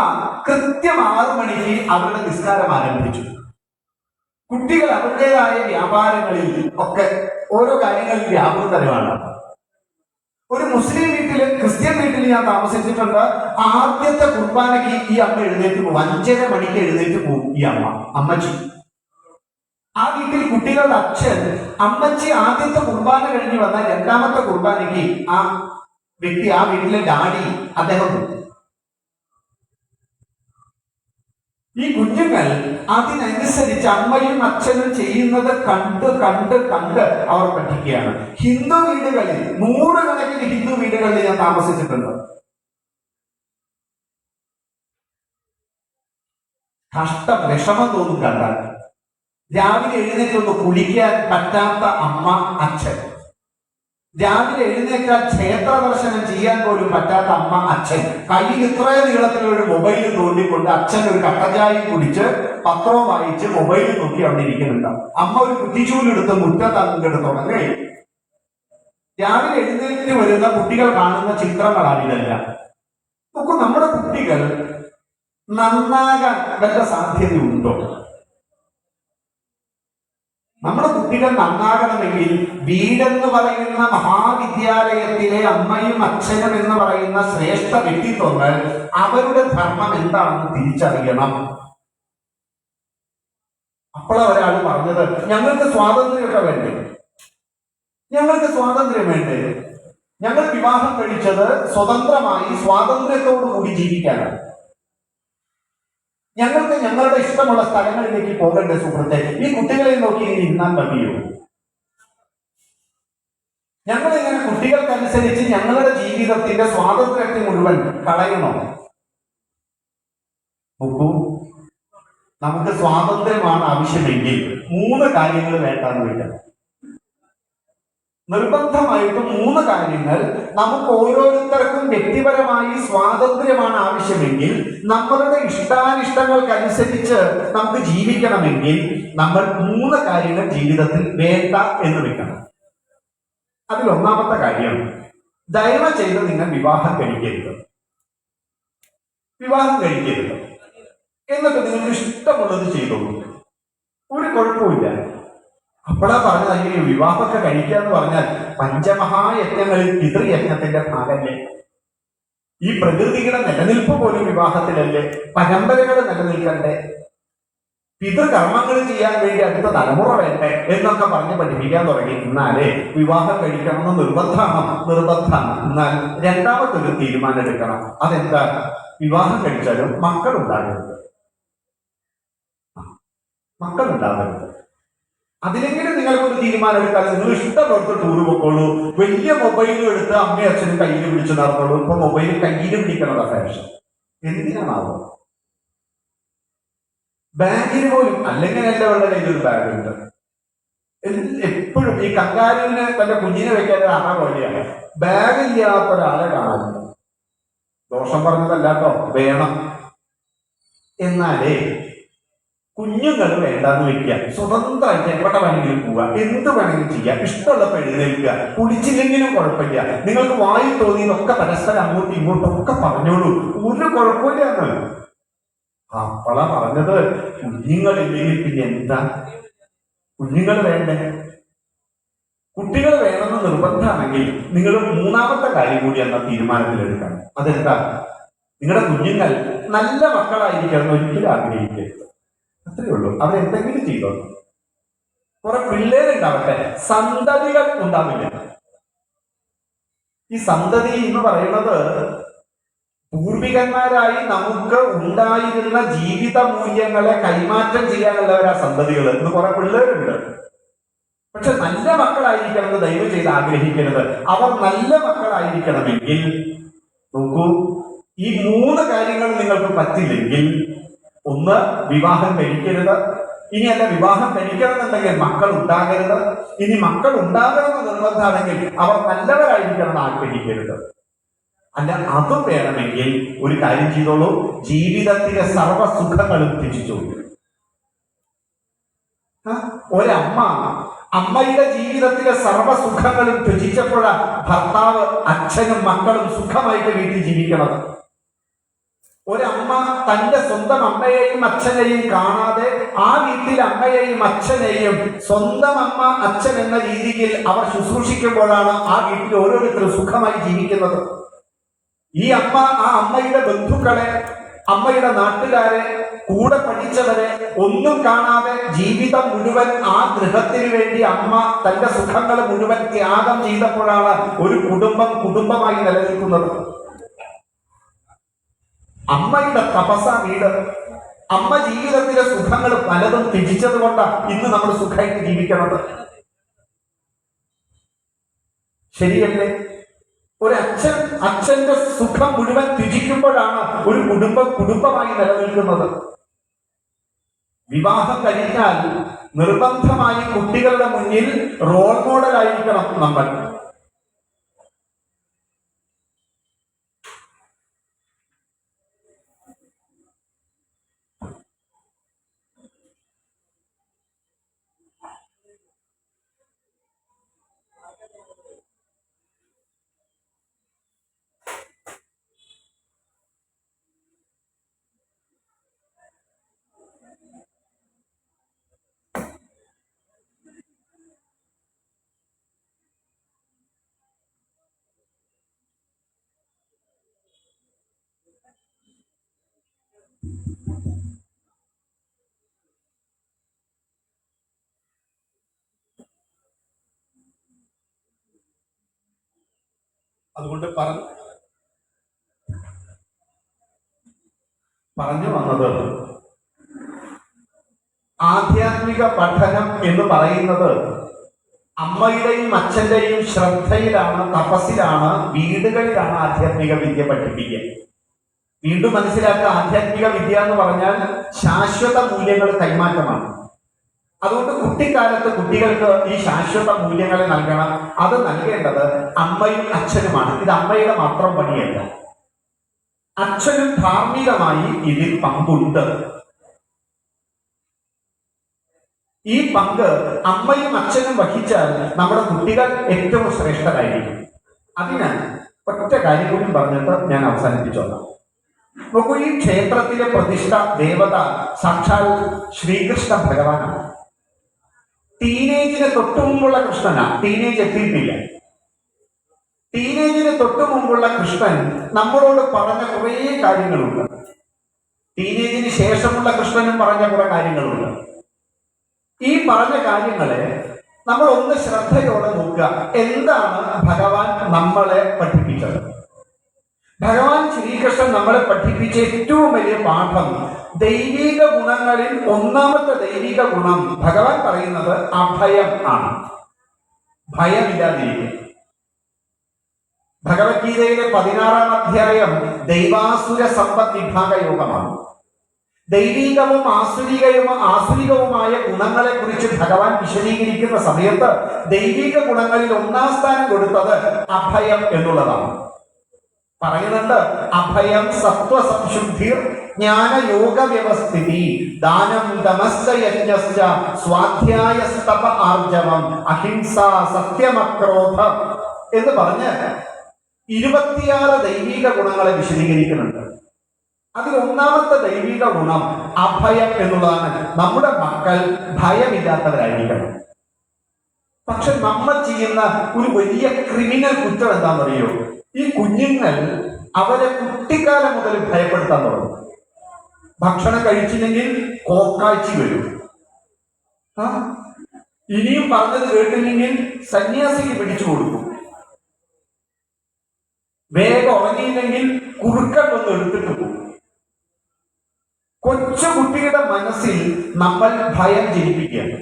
കൃത്യം 6 മണിക്ക് അവരുടെ നിസ്കാരം ആരംഭിച്ചു. കുട്ടികൾ അവരുടേതായ വ്യാപാരങ്ങളിൽ ഒക്കെ ഓരോ കാര്യങ്ങളിൽ വ്യാപൃതരുമാണ്. ഒരു മുസ്ലിം വീട്ടില്, ക്രിസ്ത്യൻ വീട്ടിൽ ഞാൻ താമസിച്ചിട്ടുണ്ട്. ആദ്യത്തെ കുർബാനയ്ക്ക് ഈ അമ്മ എഴുന്നേറ്റ് പോകും. 5:30 മണിക്ക് എഴുന്നേറ്റ് പോകും ഈ അമ്മച്ചി. ആ വീട്ടിൽ കുട്ടികളുടെ അച്ഛൻ, അമ്മച്ചി ആദ്യത്തെ കുർബാന കഴിഞ്ഞ് വന്നാൽ 2ാമത്തെ കുർബാനയ്ക്ക് ആ വ്യക്തി, ആ വീട്ടിലെ ഡാഡി, അദ്ദേഹം പോകും. ഈ കുഞ്ഞുങ്ങൾ അതിനനുസരിച്ച് അമ്മയും അച്ഛനും ചെയ്യുന്നത് കണ്ട് കണ്ട് കണ്ട് അവർ പഠിക്കുകയാണ്. ഹിന്ദു വീടുകളിൽ, 100 കണക്കിന് ഹിന്ദു വീടുകളിൽ ഞാൻ താമസിച്ചിട്ടുണ്ട്. കഷ്ടം, വിഷമം തോന്നും കണ്ടാൽ. രാവിലെ എഴുന്നേറ്റൊന്ന് കുളിക്കാൻ പറ്റാത്ത അമ്മ, അച്ഛൻ. രാവിലെ എഴുന്നേറ്റാൽ ക്ഷേത്ര ദർശനം ചെയ്യാൻ പോലും പറ്റാത്ത അമ്മ, അച്ഛൻ. കയ്യിൽ ഇത്രയും നീളത്തിലൊരു മൊബൈൽ തോണ്ടിക്കൊണ്ട് അച്ഛൻ ഒരു കട്ടചായയും കുടിച്ച് പത്രവും വായിച്ച് മൊബൈൽ നോക്കി അവിടെ ഇരിക്കുന്നുണ്ടാവും. അമ്മ ഒരു കുറ്റിച്ചൂലെടുത്ത് മുറ്റത്തങ്ങോട്ട് തുടങ്ങി. രാവിലെ എഴുന്നേറ്റ് വരുന്ന കുട്ടികൾ കാണുന്ന ചിത്രങ്ങളാണ് ഇതെല്ലാം. നോക്കൂ, നമ്മുടെ കുട്ടികൾ നന്നാകാൻ വല്ല സാധ്യതയുണ്ടോ? നമ്മുടെ കുട്ടികൾ നന്നാകണമെങ്കിൽ വീടെന്ന് പറയുന്ന മഹാവിദ്യാലയത്തിലെ അമ്മയും അച്ഛനും എന്ന് പറയുന്ന ശ്രേഷ്ഠ വ്യക്തിത്വങ്ങൾ അവരുടെ ധർമ്മം എന്താണെന്ന് തിരിച്ചറിയണം. അപ്പോഴാണ് ഒരാൾ പറഞ്ഞത്, ഞങ്ങൾക്ക് സ്വാതന്ത്ര്യമൊക്കെ വേണ്ടേ? ഞങ്ങൾക്ക് സ്വാതന്ത്ര്യം വേണ്ടേ? ഞങ്ങൾ വിവാഹം കഴിച്ചത് സ്വതന്ത്രമായി സ്വാതന്ത്ര്യത്തോടു കൂടി ജീവിക്കാനാണ്. ഞങ്ങൾക്ക് ഞങ്ങളുടെ ഇഷ്ടമുള്ള സ്ഥലങ്ങളിലേക്ക് പോകണ്ടേ സുഹൃത്തെ? ഈ കുട്ടികളെ നോക്കി ഇനി ഇരുന്നാൽ മതിയോ? ഞങ്ങളിങ്ങനെ കുട്ടികൾക്കനുസരിച്ച് ഞങ്ങളുടെ ജീവിതത്തിന്റെ സ്വാതന്ത്ര്യത്തെ മുഴുവൻ കളയണോ? നോക്കൂ, നമുക്ക് സ്വാതന്ത്ര്യമാണ് ആവശ്യമെങ്കിൽ 3 കാര്യങ്ങൾ വേണ്ടെന്ന് വയ്ക്കാം. നിർബന്ധമായിട്ടും 3 കാര്യങ്ങൾ നമുക്ക് ഓരോരുത്തർക്കും വ്യക്തിപരമായി സ്വാതന്ത്ര്യമാണ് ആവശ്യമെങ്കിൽ, നമ്മളുടെ ഇഷ്ടാനിഷ്ടങ്ങൾക്കനുസരിച്ച് നമുക്ക് ജീവിക്കണമെങ്കിൽ നമ്മൾ 3 കാര്യങ്ങൾ ജീവിതത്തിൽ വേണ്ട എന്ന് വെക്കണം. അതിൽ 1ാമത്തെ കാര്യം, ദയവ് ചെയ്ത് നിങ്ങൾ വിവാഹം കഴിക്കരുത്. എന്നിട്ട് നിങ്ങൾക്ക് ഇഷ്ടമുള്ളത് ചെയ്തോളൂ, ഒരു കുഴപ്പമില്ല. അപ്പോഴാ പറഞ്ഞത്, അങ്ങനെ വിവാഹമൊക്കെ കഴിക്കുക എന്ന് പറഞ്ഞാൽ പഞ്ചമഹായജ്ഞങ്ങളിൽ പിതൃയജ്ഞത്തിന്റെ ഭാഗമല്ലേ? ഈ പ്രകൃതിയുടെ നിലനിൽപ്പ് പോലും വിവാഹത്തിലല്ലേ? പരമ്പരകൾ നിലനിൽക്കണ്ടേ? പിതൃകർമ്മങ്ങൾ ചെയ്യാൻ വേണ്ടി അടുത്ത തലമുറ വേണ്ടേ എന്നൊക്കെ പറഞ്ഞ് പഠിപ്പിക്കാൻ തുടങ്ങി. എന്നാലേ വിവാഹം കഴിക്കണമെന്ന് നിർബന്ധമാണ്. എന്നാൽ രണ്ടാമത്തൊരു തീരുമാനം എടുക്കണം. അതെന്താ? വിവാഹം കഴിച്ചാലും മക്കളുണ്ടാകരുത്. അതിലെങ്കിലും നിങ്ങൾക്കൊരു തീരുമാനം എടുക്കാൻ നിങ്ങൾ ഇഷ്ടമുള്ളവർക്ക് ടൂർ പൊക്കോളൂ. വലിയ മൊബൈലും എടുത്ത് അമ്മയും അച്ഛനും കയ്യിൽ പിടിച്ച് നടന്നോളൂ. ഇപ്പൊ മൊബൈൽ കയ്യിൽ പിടിക്കണതാ ഫാഷൻ. എന്തിനാണാവോ? ബാഗിന് പോലും, അല്ലെങ്കിൽ എല്ലാവരുടെ കയ്യിലൊരു ബാഗുണ്ട്. എപ്പോഴും ഈ കങ്കാരുവിന് തന്റെ കുഞ്ഞിനെ വെക്കാൻ ഒരു അറ പോലെയാണ്. ബാഗില്ലാത്ത ഒരാളെ കാണാനില്ല. ദോഷം പറഞ്ഞതല്ലാട്ടോ, വേണം. എന്നാലേ കുഞ്ഞുങ്ങൾ വേണ്ടാന്ന് വെക്കുക. സ്വതന്ത്രമായിട്ട് എവിടെ വേണമെങ്കിലും പോവുക, എന്ത് വേണമെങ്കിലും ചെയ്യാം, ഇഷ്ടമുള്ളപ്പോൾ എഴുന്നേൽക്കുക, കുടിച്ചില്ലെങ്കിലും കുഴപ്പമില്ല. നിങ്ങൾക്ക് വായി തോന്നിയതൊക്കെ പരസ്പരം അങ്ങോട്ടും ഇങ്ങോട്ടും ഒക്കെ പറഞ്ഞോളൂ, ഒരു കുഴപ്പമില്ല. അപ്പള പറഞ്ഞത് കുഞ്ഞുങ്ങളില്ലെങ്കിൽ പിന്നെ എന്താ? കുഞ്ഞുങ്ങൾ വേണ്ടേ? കുട്ടികൾ വേണമെന്ന് നിർബന്ധമാണെങ്കിൽ നിങ്ങൾ മൂന്നാമത്തെ കാര്യം കൂടി എന്ന തീരുമാനത്തിലെടുക്കണം. അതെന്താ? നിങ്ങളുടെ കുഞ്ഞുങ്ങൾ നല്ല മക്കളായിരിക്കണം ഒരിക്കലും ആഗ്രഹിക്കരുത്. അത്രയേ ഉള്ളൂ. അവരെന്തെങ്കിലും ചെയ്തോ. കുറെ പിള്ളേരുണ്ടാവട്ടെ, സന്തതികൾ ഉണ്ടാവില്ല. ഈ സന്തതി എന്ന് പറയുന്നത് പൂർവികന്മാരായി നമുക്ക് ഉണ്ടായിരുന്ന ജീവിത മൂല്യങ്ങളെ കൈമാറ്റം ചെയ്യാനുള്ളവരാ സന്തതികൾ. ഇന്ന് കുറെ പിള്ളേരുണ്ട്. പക്ഷെ നല്ല മക്കളായിരിക്കണമെന്ന് ദയവ് ചെയ്ത് ആഗ്രഹിക്കരുത്. അവർ നല്ല മക്കളായിരിക്കണമെങ്കിൽ നോക്കൂ, ഈ മൂന്ന് കാര്യങ്ങൾ നിങ്ങൾക്ക് പറ്റില്ലെങ്കിൽ, ഒന്ന്, വിവാഹം കഴിക്കരുത്. ഇനിയല്ല, വിവാഹം കഴിക്കണമെന്നുണ്ടെങ്കിൽ മക്കൾ ഉണ്ടാകരുത്. ഇനി മക്കൾ ഉണ്ടാകണമെന്ന് നിർബന്ധമാണെങ്കിൽ അവർ നല്ലവരായിരിക്കണം ആഗ്രഹിക്കരുത്. അല്ല, അതും വേണമെങ്കിൽ ഒരു കാര്യം ചെയ്തോളൂ, ജീവിതത്തിലെ സർവ്വസുഖങ്ങളും ത്യജിച്ചോളൂ. ഒരമ്മ അമ്മയുടെ ജീവിതത്തിലെ സർവ്വസുഖങ്ങളും ത്യജിച്ചപ്പോഴാണ് ഭർത്താവ്, അച്ഛനും മക്കളും സുഖമായിട്ട് വീട്ടിൽ ജീവിക്കണം. ഒരമ്മ തന്റെ സ്വന്തം അമ്മയെയും അച്ഛനെയും കാണാതെ ആ വീട്ടിൽ അമ്മയെയും അച്ഛനെയും സ്വന്തം അമ്മ അച്ഛൻ എന്ന രീതിയിൽ അവർ ശുശ്രൂഷിക്കുമ്പോഴാണ് ആ വീട്ടിൽ ഓരോരുത്തരും സുഖമായി ജീവിക്കുന്നത്. ഈ അമ്മ ആ അമ്മയുടെ ബന്ധുക്കളെ, അമ്മയുടെ നാട്ടുകാരെ, കൂടെ പഠിച്ചവരെ ഒന്നും കാണാതെ ജീവിതം മുഴുവൻ ആ ഗൃഹത്തിന് വേണ്ടി അമ്മ തന്റെ സുഖങ്ങൾ മുഴുവൻ ത്യാഗം ചെയ്തപ്പോഴാണ് ഒരു കുടുംബമായി നിലനിൽക്കുന്നത്. അമ്മയുടെ തപസ വീട്. അമ്മ ജീവിതത്തിലെ സുഖങ്ങൾ പലതും ത്യജിച്ചത് കൊണ്ടാണ് ഇന്ന് നമ്മൾ സുഖമായിട്ട് ജീവിക്കുന്നത്. ശരിയല്ലേ? ഒരു അച്ഛന്റെ സുഖം മുഴുവൻ ത്യജിക്കുമ്പോഴാണ് ഒരു കുടുംബമായി നിലനിൽക്കുന്നത്. വിവാഹം കഴിഞ്ഞാൽ നിർബന്ധമായി കുട്ടികളുടെ മുന്നിൽ റോൾ മോഡൽ ആയിരിക്കണം നമ്മൾ. അതുകൊണ്ട് പറഞ്ഞു വന്നത്, ആധ്യാത്മിക പഠനം എന്ന് പറയുന്നത് അമ്മയുടെയും അച്ഛന്റെയും ശ്രദ്ധയിലാണ്, തപസ്സിലാണ്, വീടുകളിലാണ് ആധ്യാത്മിക വിദ്യ പഠിപ്പിക്കുക. വീണ്ടും മനസ്സിലാക്കുക, ആധ്യാത്മിക വിദ്യ എന്ന് പറഞ്ഞാൽ ശാശ്വത മൂല്യങ്ങൾ കൈമാറ്റമാണ്. അതുകൊണ്ട് കുട്ടിക്കാലത്ത് കുട്ടികൾക്ക് ഈ ശാശ്വത മൂല്യങ്ങളെ നൽകണം. അത് നൽകേണ്ടത് അമ്മയും അച്ഛനുമാണ്. ഇത് അമ്മയുടെ മാത്രം പണിയല്ല. അച്ഛനും ധാർമ്മികമായി ഇതിൽ പങ്കുണ്ട്. ഈ പങ്ക് അമ്മയും അച്ഛനും വഹിച്ചാൽ നമ്മുടെ കുട്ടികൾ ഏറ്റവും ശ്രേഷ്ഠരായിരിക്കും. അതിന് ഒറ്റ കാര്യം കൂടി പറഞ്ഞിട്ട് ഞാൻ അവസാനിപ്പിച്ചോളാം. നോക്കൂ, ഈ ക്ഷേത്രത്തിലെ പ്രതിഷ്ഠ ദേവത സാക്ഷാൽ ശ്രീകൃഷ്ണ ഭഗവാനാണ്. ടീനേജിന് തൊട്ടു മുമ്പുള്ള കൃഷ്ണനാ. ടീനേജ് എത്തിയിട്ടില്ല. ടീനേജിന് തൊട്ടു മുമ്പുള്ള കൃഷ്ണൻ നമ്മളോട് പറഞ്ഞ കുറേ കാര്യങ്ങളുണ്ട്. ടീനേജിന് ശേഷമുള്ള കൃഷ്ണനും പറഞ്ഞ കുറെ കാര്യങ്ങളുണ്ട്. ഈ പറഞ്ഞ കാര്യങ്ങളെ നമ്മൾ ഒന്ന് ശ്രദ്ധയോടെ നോക്കുക. എന്താണ് ഭഗവാൻ നമ്മളെ പഠിപ്പിച്ചത്? ഭഗവാൻ ശ്രീകൃഷ്ണൻ നമ്മളെ പഠിപ്പിച്ച ഏറ്റവും വലിയ പാഠം, ദൈവിക ഗുണങ്ങളിൽ ഒന്നാമത്തെ ദൈവിക ഗുണം ഭഗവാൻ പറയുന്നത് അഭയം ആണ്. ഭയമില്ലാതിരിക്കുക. ഭഗവത്ഗീതയിലെ 16-ാം അധ്യായം ദൈവാസുര സമ്പദ് വിഭാഗ യോഗമാണ്. ദൈവികവും ആസുരികവുമായ ഗുണങ്ങളെ കുറിച്ച് ഭഗവാൻ വിശദീകരിക്കുന്ന സമയത്ത് ദൈവിക ഗുണങ്ങളിൽ ഒന്നാം സ്ഥാനം കൊടുത്തത് അഭയം എന്നുള്ളതാണ്. പറയുന്നുണ്ട്, അഭയം സത്വസംശുദ്ധി ജ്ഞാനയോഗ വ്യവസ്ഥിതി ദാനം തമശ്ച യജ്ഞശ്ച സ്വാധ്യായസ്തപ ആർജവം അഹിംസ സത്യമക്രോധ എന്ന് പറഞ്ഞ് 26 ദൈവിക ഗുണങ്ങളെ വിശദീകരിക്കുന്നുണ്ട്. അതിൽ ഒന്നാമത്തെ ദൈവിക ഗുണം അഭയം എന്നുള്ളതാണ്. നമ്മുടെ മക്കൾ ഭയമില്ലാത്തവരായിരിക്കണം. പക്ഷെ നമ്മൾ ചെയ്യുന്ന ഒരു വലിയ ക്രിമിനൽ കുറ്റം എന്താണെന്നറിയോ? ഈ കുഞ്ഞുങ്ങൾ അവരെ കുട്ടിക്കാലം മുതൽ ഭയപ്പെടുത്താൻ തുടങ്ങും. ഭക്ഷണം കഴിച്ചില്ലെങ്കിൽ കോക്കാഴ്ച വരും. ഇനിയും പറഞ്ഞത് കേട്ടില്ലെങ്കിൽ സന്യാസിക്ക് പിടിച്ചു കൊടുക്കും. വേഗം ഉറങ്ങിയില്ലെങ്കിൽ കുറുക്കണ്ടൊന്ന് എടുത്തിട്ട് പോകും. കൊച്ചു കുട്ടിയുടെ മനസ്സിൽ നമ്മൾ ഭയം ജനിപ്പിക്കുകയാണ്.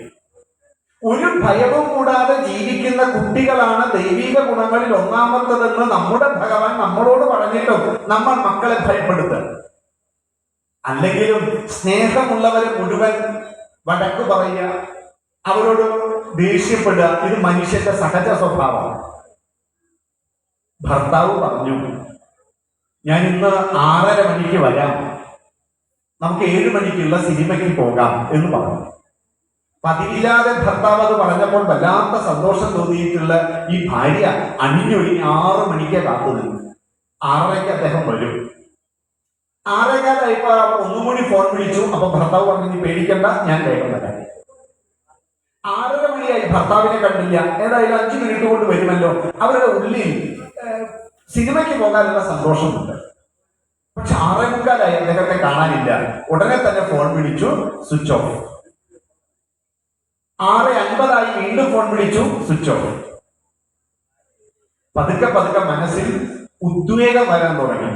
ഒരു ഭയവും കൂടാതെ ജീവിക്കുന്ന കുട്ടികളാണ് ദൈവിക ഗുണങ്ങളിൽ ഒന്നാമത്തതെന്ന് നമ്മുടെ ഭഗവാൻ നമ്മളോട് പറഞ്ഞിട്ടും നമ്മൾ മക്കളെ ഭയപ്പെടുത്തുക. അല്ലെങ്കിലും സ്നേഹമുള്ളവരെ മുഴുവൻ വടക്ക് പറയുക, അവരോട് ദേഷ്യപ്പെടുക, ഇത് മനുഷ്യന്റെ സഹജ സ്വഭാവമാണ്. ഭർത്താവ് പറഞ്ഞു, ഞാൻ ഇന്ന് 6:30 മണിക്ക് വരാം, നമുക്ക് 7 മണിക്കുള്ള സിനിമയ്ക്ക് പോകാം എന്ന് പറഞ്ഞു. പതിവില്ലാതെ ഭർത്താവ് അത് പറഞ്ഞപ്പോൾ വല്ലാത്ത സന്തോഷം തോന്നിയിട്ടുള്ള ഈ ഭാര്യ അണിഞ്ഞൊരുങ്ങി 6 മണിക്ക് കാത്തു നിന്നു. 6:30 അദ്ദേഹം വരും. 6:15 ഒന്നും കൂടി ഫോൺ വിളിച്ചു. അപ്പൊ ഭർത്താവ് പറഞ്ഞു, നീ പേടിക്കണ്ട, ഞാൻ വേഗം വരാം. 6:30 മണിയായി, ഭർത്താവിനെ കണ്ടില്ല. ഏതായാലും 5 മിനിറ്റ് കൊണ്ട് വരുമല്ലോ. അവരുടെ ഉള്ളിൽ സിനിമയ്ക്ക് പോകാനുള്ള സന്തോഷമുണ്ട്. പക്ഷെ 6:45 അദ്ദേഹത്തെ കാണാനില്ല. ഉടനെ തന്നെ ഫോൺ വിളിച്ചു, സ്വിച്ച് ഓഫ്. 6:50 വീണ്ടും ഫോൺ വിളിച്ചു, സ്വിച്ച് ഓഫ്. പതുക്കെ പതുക്കെ മനസ്സിൽ ഉദ്വേഗം വരാൻ തുടങ്ങി.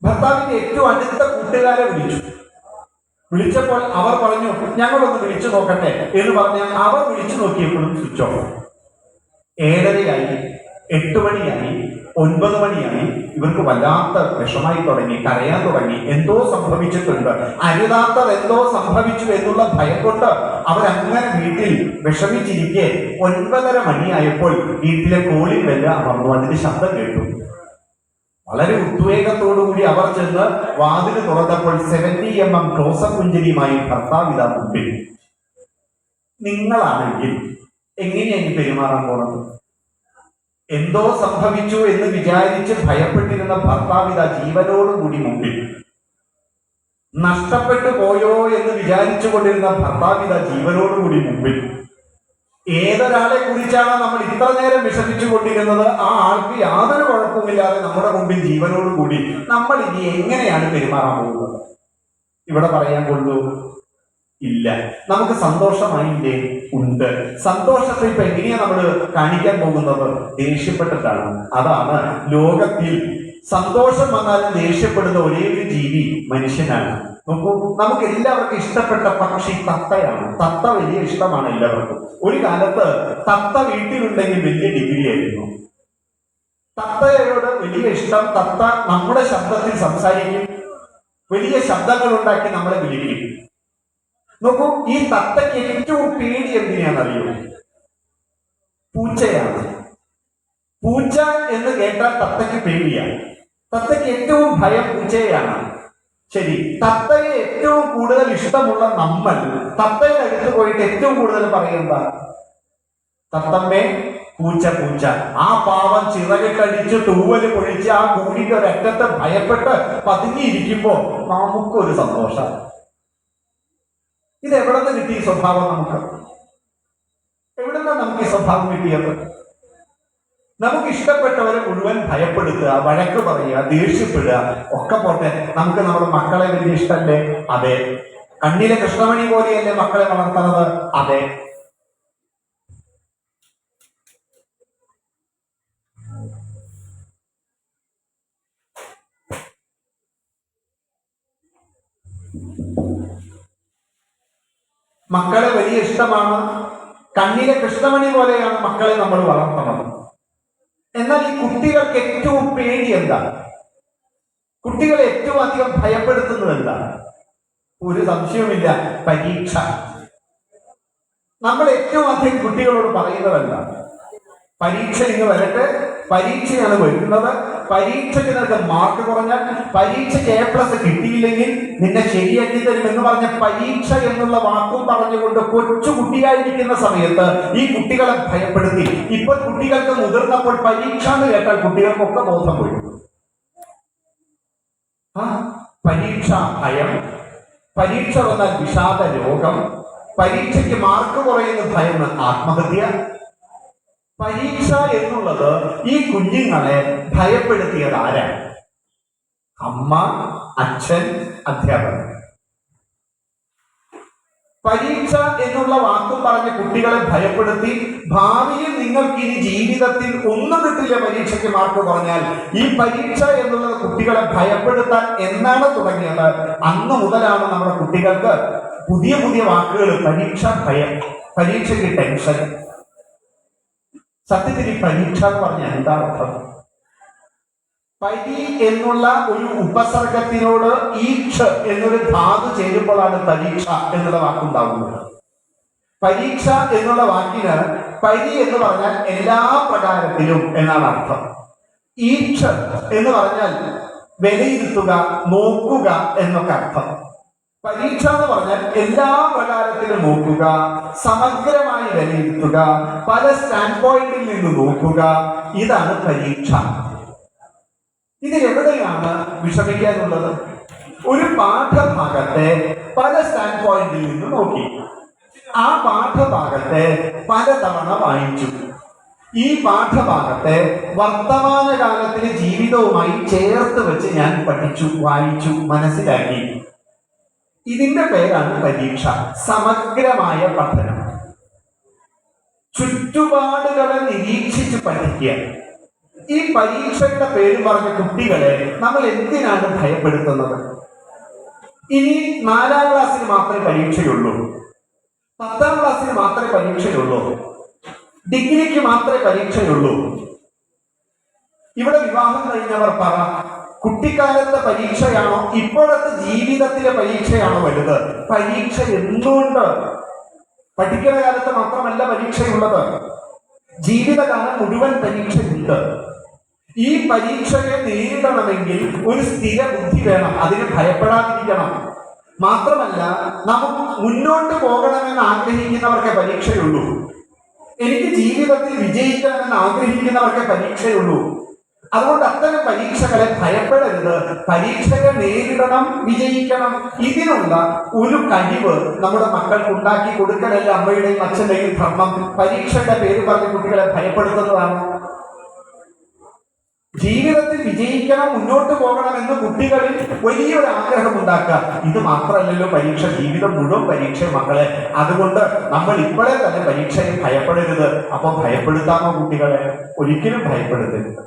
ഭർത്താവിന്റെ ഏറ്റവും അടുത്ത കൂട്ടുകാരെ വിളിച്ചപ്പോൾ അവർ പറഞ്ഞു, ഞങ്ങളൊന്ന് വിളിച്ചു നോക്കട്ടെ എന്ന് പറഞ്ഞ് അവർ വിളിച്ചു നോക്കിയപ്പോഴും സ്വിച്ച് ഓഫ്. 7:30 8 മണിയായി, 9 മണിയായി. ഇവർക്ക് വല്ലാത്ത വിഷമായി തുടങ്ങി, കരയാൻ തുടങ്ങി. എന്തോ സംഭവിച്ചിട്ടുണ്ട്, അരുതാത്തത് എന്തോ സംഭവിച്ചു എന്നുള്ള ഭയം കൊണ്ട് അവരങ്ങനെ വീട്ടിൽ വിഷമിച്ചിരിക്കെ 9:30 മണിയായപ്പോൾ വീട്ടിലെ കോളിംഗ് ബെല്ല് അമർന്നു. അതിന്റെ ശബ്ദം കേട്ടു. വളരെ ഉദ്വേഗത്തോടുകൂടി അവർ ചെന്ന് വാതിൽ തുറന്നപ്പോൾ 70 mm ക്ലോസപ്പ് പുഞ്ചരിയുമായി ഭർത്താവിതാ മുമ്പിൽ. നിങ്ങളാണെങ്കിൽ എങ്ങനെയാണ് പെരുമാറാൻ പോണത്? എന്തോ സംഭവിച്ചു എന്ന് വിചാരിച്ച് ഭയപ്പെട്ടിരുന്ന ഭർത്താവിതാ ജീവനോടുകൂടി മുമ്പിൽ. നഷ്ടപ്പെട്ടു പോയോ എന്ന് വിചാരിച്ചു കൊണ്ടിരുന്ന ഭർത്താവിതാ ജീവനോടുകൂടി മുമ്പിൽ. ഏതൊരാളെ കുറിച്ചാണ് നമ്മൾ ഇത്ര നേരം വിഷമിച്ചു കൊണ്ടിരുന്നത്, ആ ആൾക്ക് യാതൊരു കുഴപ്പമില്ലാതെ നമ്മുടെ മുമ്പിൽ ജീവനോടുകൂടി. നമ്മൾ ഇനി എങ്ങനെയാണ് പെരുമാറാൻ പോകുന്നത്? ഇവിടെ പറയാൻ കൊള്ളൂ? ഇല്ല. നമുക്ക് സന്തോഷമായില്ലേ? ഉണ്ട്. സന്തോഷത്തെ ഇപ്പൊ എങ്ങനെയാ നമ്മൾ കാണിക്കാൻ പോകുന്നത്? ദേഷ്യപ്പെട്ടിട്ടാണ്. അതാണ് ലോകത്തിൽ സന്തോഷം വന്നാലും ദേഷ്യപ്പെടുന്ന ഒരേ ഒരു ജീവി മനുഷ്യനാണ്. നോക്കൂ, നമുക്ക് എല്ലാവർക്കും ഇഷ്ടപ്പെട്ട പക്ഷി തത്തയാണ്. തത്ത വലിയ ഇഷ്ടമാണ് എല്ലാവർക്കും. ഒരു കാലത്ത് തത്ത വീട്ടിലുണ്ടെങ്കിൽ വലിയ ഡിഗ്രി ആയിരുന്നു. തത്തയോട് വലിയ ഇഷ്ടം. തത്ത നമ്മുടെ ശബ്ദത്തിൽ സംസാരിക്കും, വലിയ ശബ്ദങ്ങൾ ഉണ്ടാക്കി നമ്മളെ വിളിക്കും. നോക്കൂ, ഈ തത്തയ്ക്ക് ഏറ്റവും പേടി എന്തിനാണെന്നറിയോ? പൂച്ചയാണ്. പൂച്ച എന്ന് കേട്ടാൽ തത്തയ്ക്ക് പേടിയാണ്. തത്തയ്ക്ക് ഏറ്റവും ഭയം പൂച്ചയാണ്. ശരി, തത്തയെ ഏറ്റവും കൂടുതൽ ഇഷ്ടമുള്ള നമ്മൾ തത്തയുടെ അടുത്ത് പോയിട്ട് ഏറ്റവും കൂടുതൽ പറയുന്ന തത്തമ്മേ പൂച്ച പൂച്ച. ആ പാവം ചിറകിട്ടടിച്ച് തൂവല് പൊഴിച്ച് ആ കൂടിന്റെ ഒരറ്റത്തെ ഭയപ്പെട്ട് പതുങ്ങിയിരിക്കുമ്പോ നമുക്കൊരു സന്തോഷം. ഇത് എവിടെ നിന്ന് കിട്ടിയ സ്വഭാവം? നമുക്ക് എവിടെ നിന്നാണ് നമുക്ക് ഈ സ്വഭാവം കിട്ടിയത്? നമുക്ക് ഇഷ്ടപ്പെട്ടവരെ മുഴുവൻ ഭയപ്പെടുത്തുക, വഴക്ക് പറയുക, ദേഷ്യപ്പെടുക ഒക്കെ പോട്ടെ. നമുക്ക് നമ്മുടെ മക്കളെ വലിയ ഇഷ്ടമല്ലേ? അതെ. കണ്ണിലെ കൃഷ്ണമണി പോലെയല്ലേ മക്കളെ വളർത്തുന്നത്? അതെ. മക്കളെ വലിയ ഇഷ്ടമാണ്, കണ്ണിലെ കൃഷ്ണമണി പോലെയാണ് മക്കളെ നമ്മൾ വളർത്തുന്നത്. എന്നാൽ ഈ കുട്ടികൾക്ക് ഏറ്റവും പേടി എന്താണ്? കുട്ടികളെ ഏറ്റവും അധികം ഭയപ്പെടുത്തുന്നത് എന്താണ്? ഒരു സംശയവുമില്ല, പരീക്ഷ. നമ്മൾ ഏറ്റവും അധികം കുട്ടികളോട് പറയുന്നതല്ല, പരീക്ഷ ഇങ്ങ് വരട്ടെ, പരീക്ഷയാണ് വരുന്നത്, പരീക്ഷയ്ക്ക് നിനക്ക് മാർക്ക് കുറഞ്ഞാൽ, പരീക്ഷയ്ക്ക് A+ കിട്ടിയില്ലെങ്കിൽ നിന്നെ ശരിയാക്കി തരും എന്ന് പറഞ്ഞ പരീക്ഷ എന്നുള്ള വാക്കും പറഞ്ഞുകൊണ്ട് കൊച്ചു കുട്ടിയായിരിക്കുന്ന സമയത്ത് ഈ കുട്ടികളെ ഭയപ്പെടുത്തി. ഇപ്പോൾ കുട്ടികൾക്ക് മുതിർന്നപ്പോൾ പരീക്ഷ എന്ന് കേട്ടാൽ കുട്ടികൾക്കൊക്കെ ബോധം പോയി. പരീക്ഷ ഭയം, പരീക്ഷ വന്നാൽ വിഷാദ രോഗം, പരീക്ഷയ്ക്ക് മാർക്ക് കുറയുന്ന ഭയം ആത്മഹത്യ. പരീക്ഷ എന്നുള്ളത് ഈ കുഞ്ഞുങ്ങളെ ഭയപ്പെടുത്തിയത് ആരാണ്? അമ്മ, അച്ഛൻ, അധ്യാപകൻ. പരീക്ഷ എന്നുള്ള വാക്കും പറഞ്ഞ് കുട്ടികളെ ഭയപ്പെടുത്തി, ഭാവിയിൽ നിങ്ങൾക്ക് ഇനി ജീവിതത്തിൽ ഒന്നും കിട്ടില്ല പരീക്ഷയ്ക്ക് മാർക്ക് കുറഞ്ഞാൽ. ഈ പരീക്ഷ എന്നുള്ളത് കുട്ടികളെ ഭയപ്പെടുത്താൻ എന്നാണ് തുടങ്ങിയത്, അന്ന് മുതലാണ് നമ്മുടെ കുട്ടികൾക്ക് പുതിയ പുതിയ വാക്കുകൾ. പരീക്ഷ ഭയം, പരീക്ഷയ്ക്ക് ടെൻഷൻ. സത്യത്തിൽ ഈ പരീക്ഷ എന്ന് പറഞ്ഞാൽ എന്താ അർത്ഥം? പരി എന്നുള്ള ഒരു ഉപസർഗത്തിനോട് ഈക്ഷ എന്നൊരു ധാതു ചേരുമ്പോഴാണ് പരീക്ഷ എന്നുള്ള വാക്കുണ്ടാകുന്നത്. പരീക്ഷ എന്നുള്ള വാക്കിന് പരി എന്ന് പറഞ്ഞാൽ എല്ലാ പ്രകാരത്തിലും എന്നാണ് അർത്ഥം. ഈക്ഷ എന്ന് പറഞ്ഞാൽ വിലയിരുത്തുക, നോക്കുക എന്നൊക്കെ അർത്ഥം. പരീക്ഷ എന്ന് പറഞ്ഞാൽ എല്ലാ പ്രകാരത്തിലും നോക്കുക, സമഗ്രമായി വിലയിരുത്തുക, പല സ്റ്റാൻഡ് പോയിന്റിൽ നിന്ന് നോക്കുക. ഇതാണ് പരീക്ഷ. ഇതിലെവിടെയാണ് വിഷമിക്കാനുള്ളത്? ഒരു പാഠഭാഗത്തെ പല സ്റ്റാൻഡ് പോയിന്റിൽ നിന്ന് നോക്കി, ആ പാഠഭാഗത്തെ പലതവണ വായിച്ചു, ഈ പാഠഭാഗത്തെ വർത്തമാനകാലത്തിലെ ജീവിതവുമായി ചേർത്ത് വെച്ച് ഞാൻ പഠിച്ചു, വായിച്ചു, മനസ്സിലാക്കി. ഇതിന്റെ പേരാണ് പരീക്ഷ. സമഗ്രമായ പഠനം, ചുറ്റുപാടുകളെ നിരീക്ഷിച്ച് പഠിക്കുക. ഈ പരീക്ഷയുടെ പേര് പറഞ്ഞ കുട്ടികളെ നമ്മൾ എന്തിനാണ് ഭയപ്പെടുത്തുന്നത്? ഇനി 4ാം ക്ലാസ്സിൽ മാത്രമേ പരീക്ഷയുള്ളൂ, 10ാം ക്ലാസ്സിൽ മാത്രമേ പരീക്ഷയുള്ളൂ, ഡിഗ്രിക്ക് മാത്രമേ പരീക്ഷയുള്ളൂ. ഇവിടെ വിവാഹം കഴിഞ്ഞവർ പറ, കുട്ടിക്കാലത്തെ പരീക്ഷയാണോ ഇപ്പോഴത്തെ ജീവിതത്തിലെ പരീക്ഷയാണോ വലുത്? പരീക്ഷ എന്തുകൊണ്ട്? പഠിക്കുന്ന കാലത്ത് മാത്രമല്ല പരീക്ഷയുള്ളത്, ജീവിതകാലം മുഴുവൻ പരീക്ഷയുണ്ട്. ഈ പരീക്ഷയെ നേരിടണമെങ്കിൽ ഒരു സ്ഥിര ബുദ്ധി വേണം, അതിന് ഭയപ്പെടാതിരിക്കണം. മാത്രമല്ല, നമുക്ക് മുന്നോട്ട് പോകണമെന്ന് ആഗ്രഹിക്കുന്നവർക്ക് പരീക്ഷയുള്ളൂ. എനിക്ക് ജീവിതത്തിൽ വിജയിക്കണമെന്ന് ആഗ്രഹിക്കുന്നവർക്ക് പരീക്ഷയുള്ളൂ. അതുകൊണ്ട് അത്തരം പരീക്ഷകളെ ഭയപ്പെടരുത്. പരീക്ഷയെ നേരിടണം, വിജയിക്കണം. ഇതിനുള്ള ഒരു കഴിവ് നമ്മുടെ മക്കൾക്ക് ഉണ്ടാക്കി കൊടുക്കലല്ല അമ്മയുടെയും അച്ഛന്റെയും ധർമ്മം. പരീക്ഷയുടെ പേര് പറഞ്ഞ് കുട്ടികളെ ഭയപ്പെടുത്തുന്നതാണ്. ജീവിതത്തിൽ വിജയിക്കണം, മുന്നോട്ട് പോകണം എന്ന് കുട്ടികളിൽ വലിയൊരു ആഗ്രഹം ഉണ്ടാക്കുക. ഇത് മാത്രമല്ലല്ലോ പരീക്ഷ, ജീവിതം മുഴുവൻ പരീക്ഷ മക്കളെ. അതുകൊണ്ട് നമ്മൾ ഇപ്പോഴേ തന്നെ പരീക്ഷയെ ഭയപ്പെടരുത്. അപ്പൊ ഭയപ്പെടുത്താമോ കുട്ടികളെ? ഒരിക്കലും ഭയപ്പെടുത്തരുത്.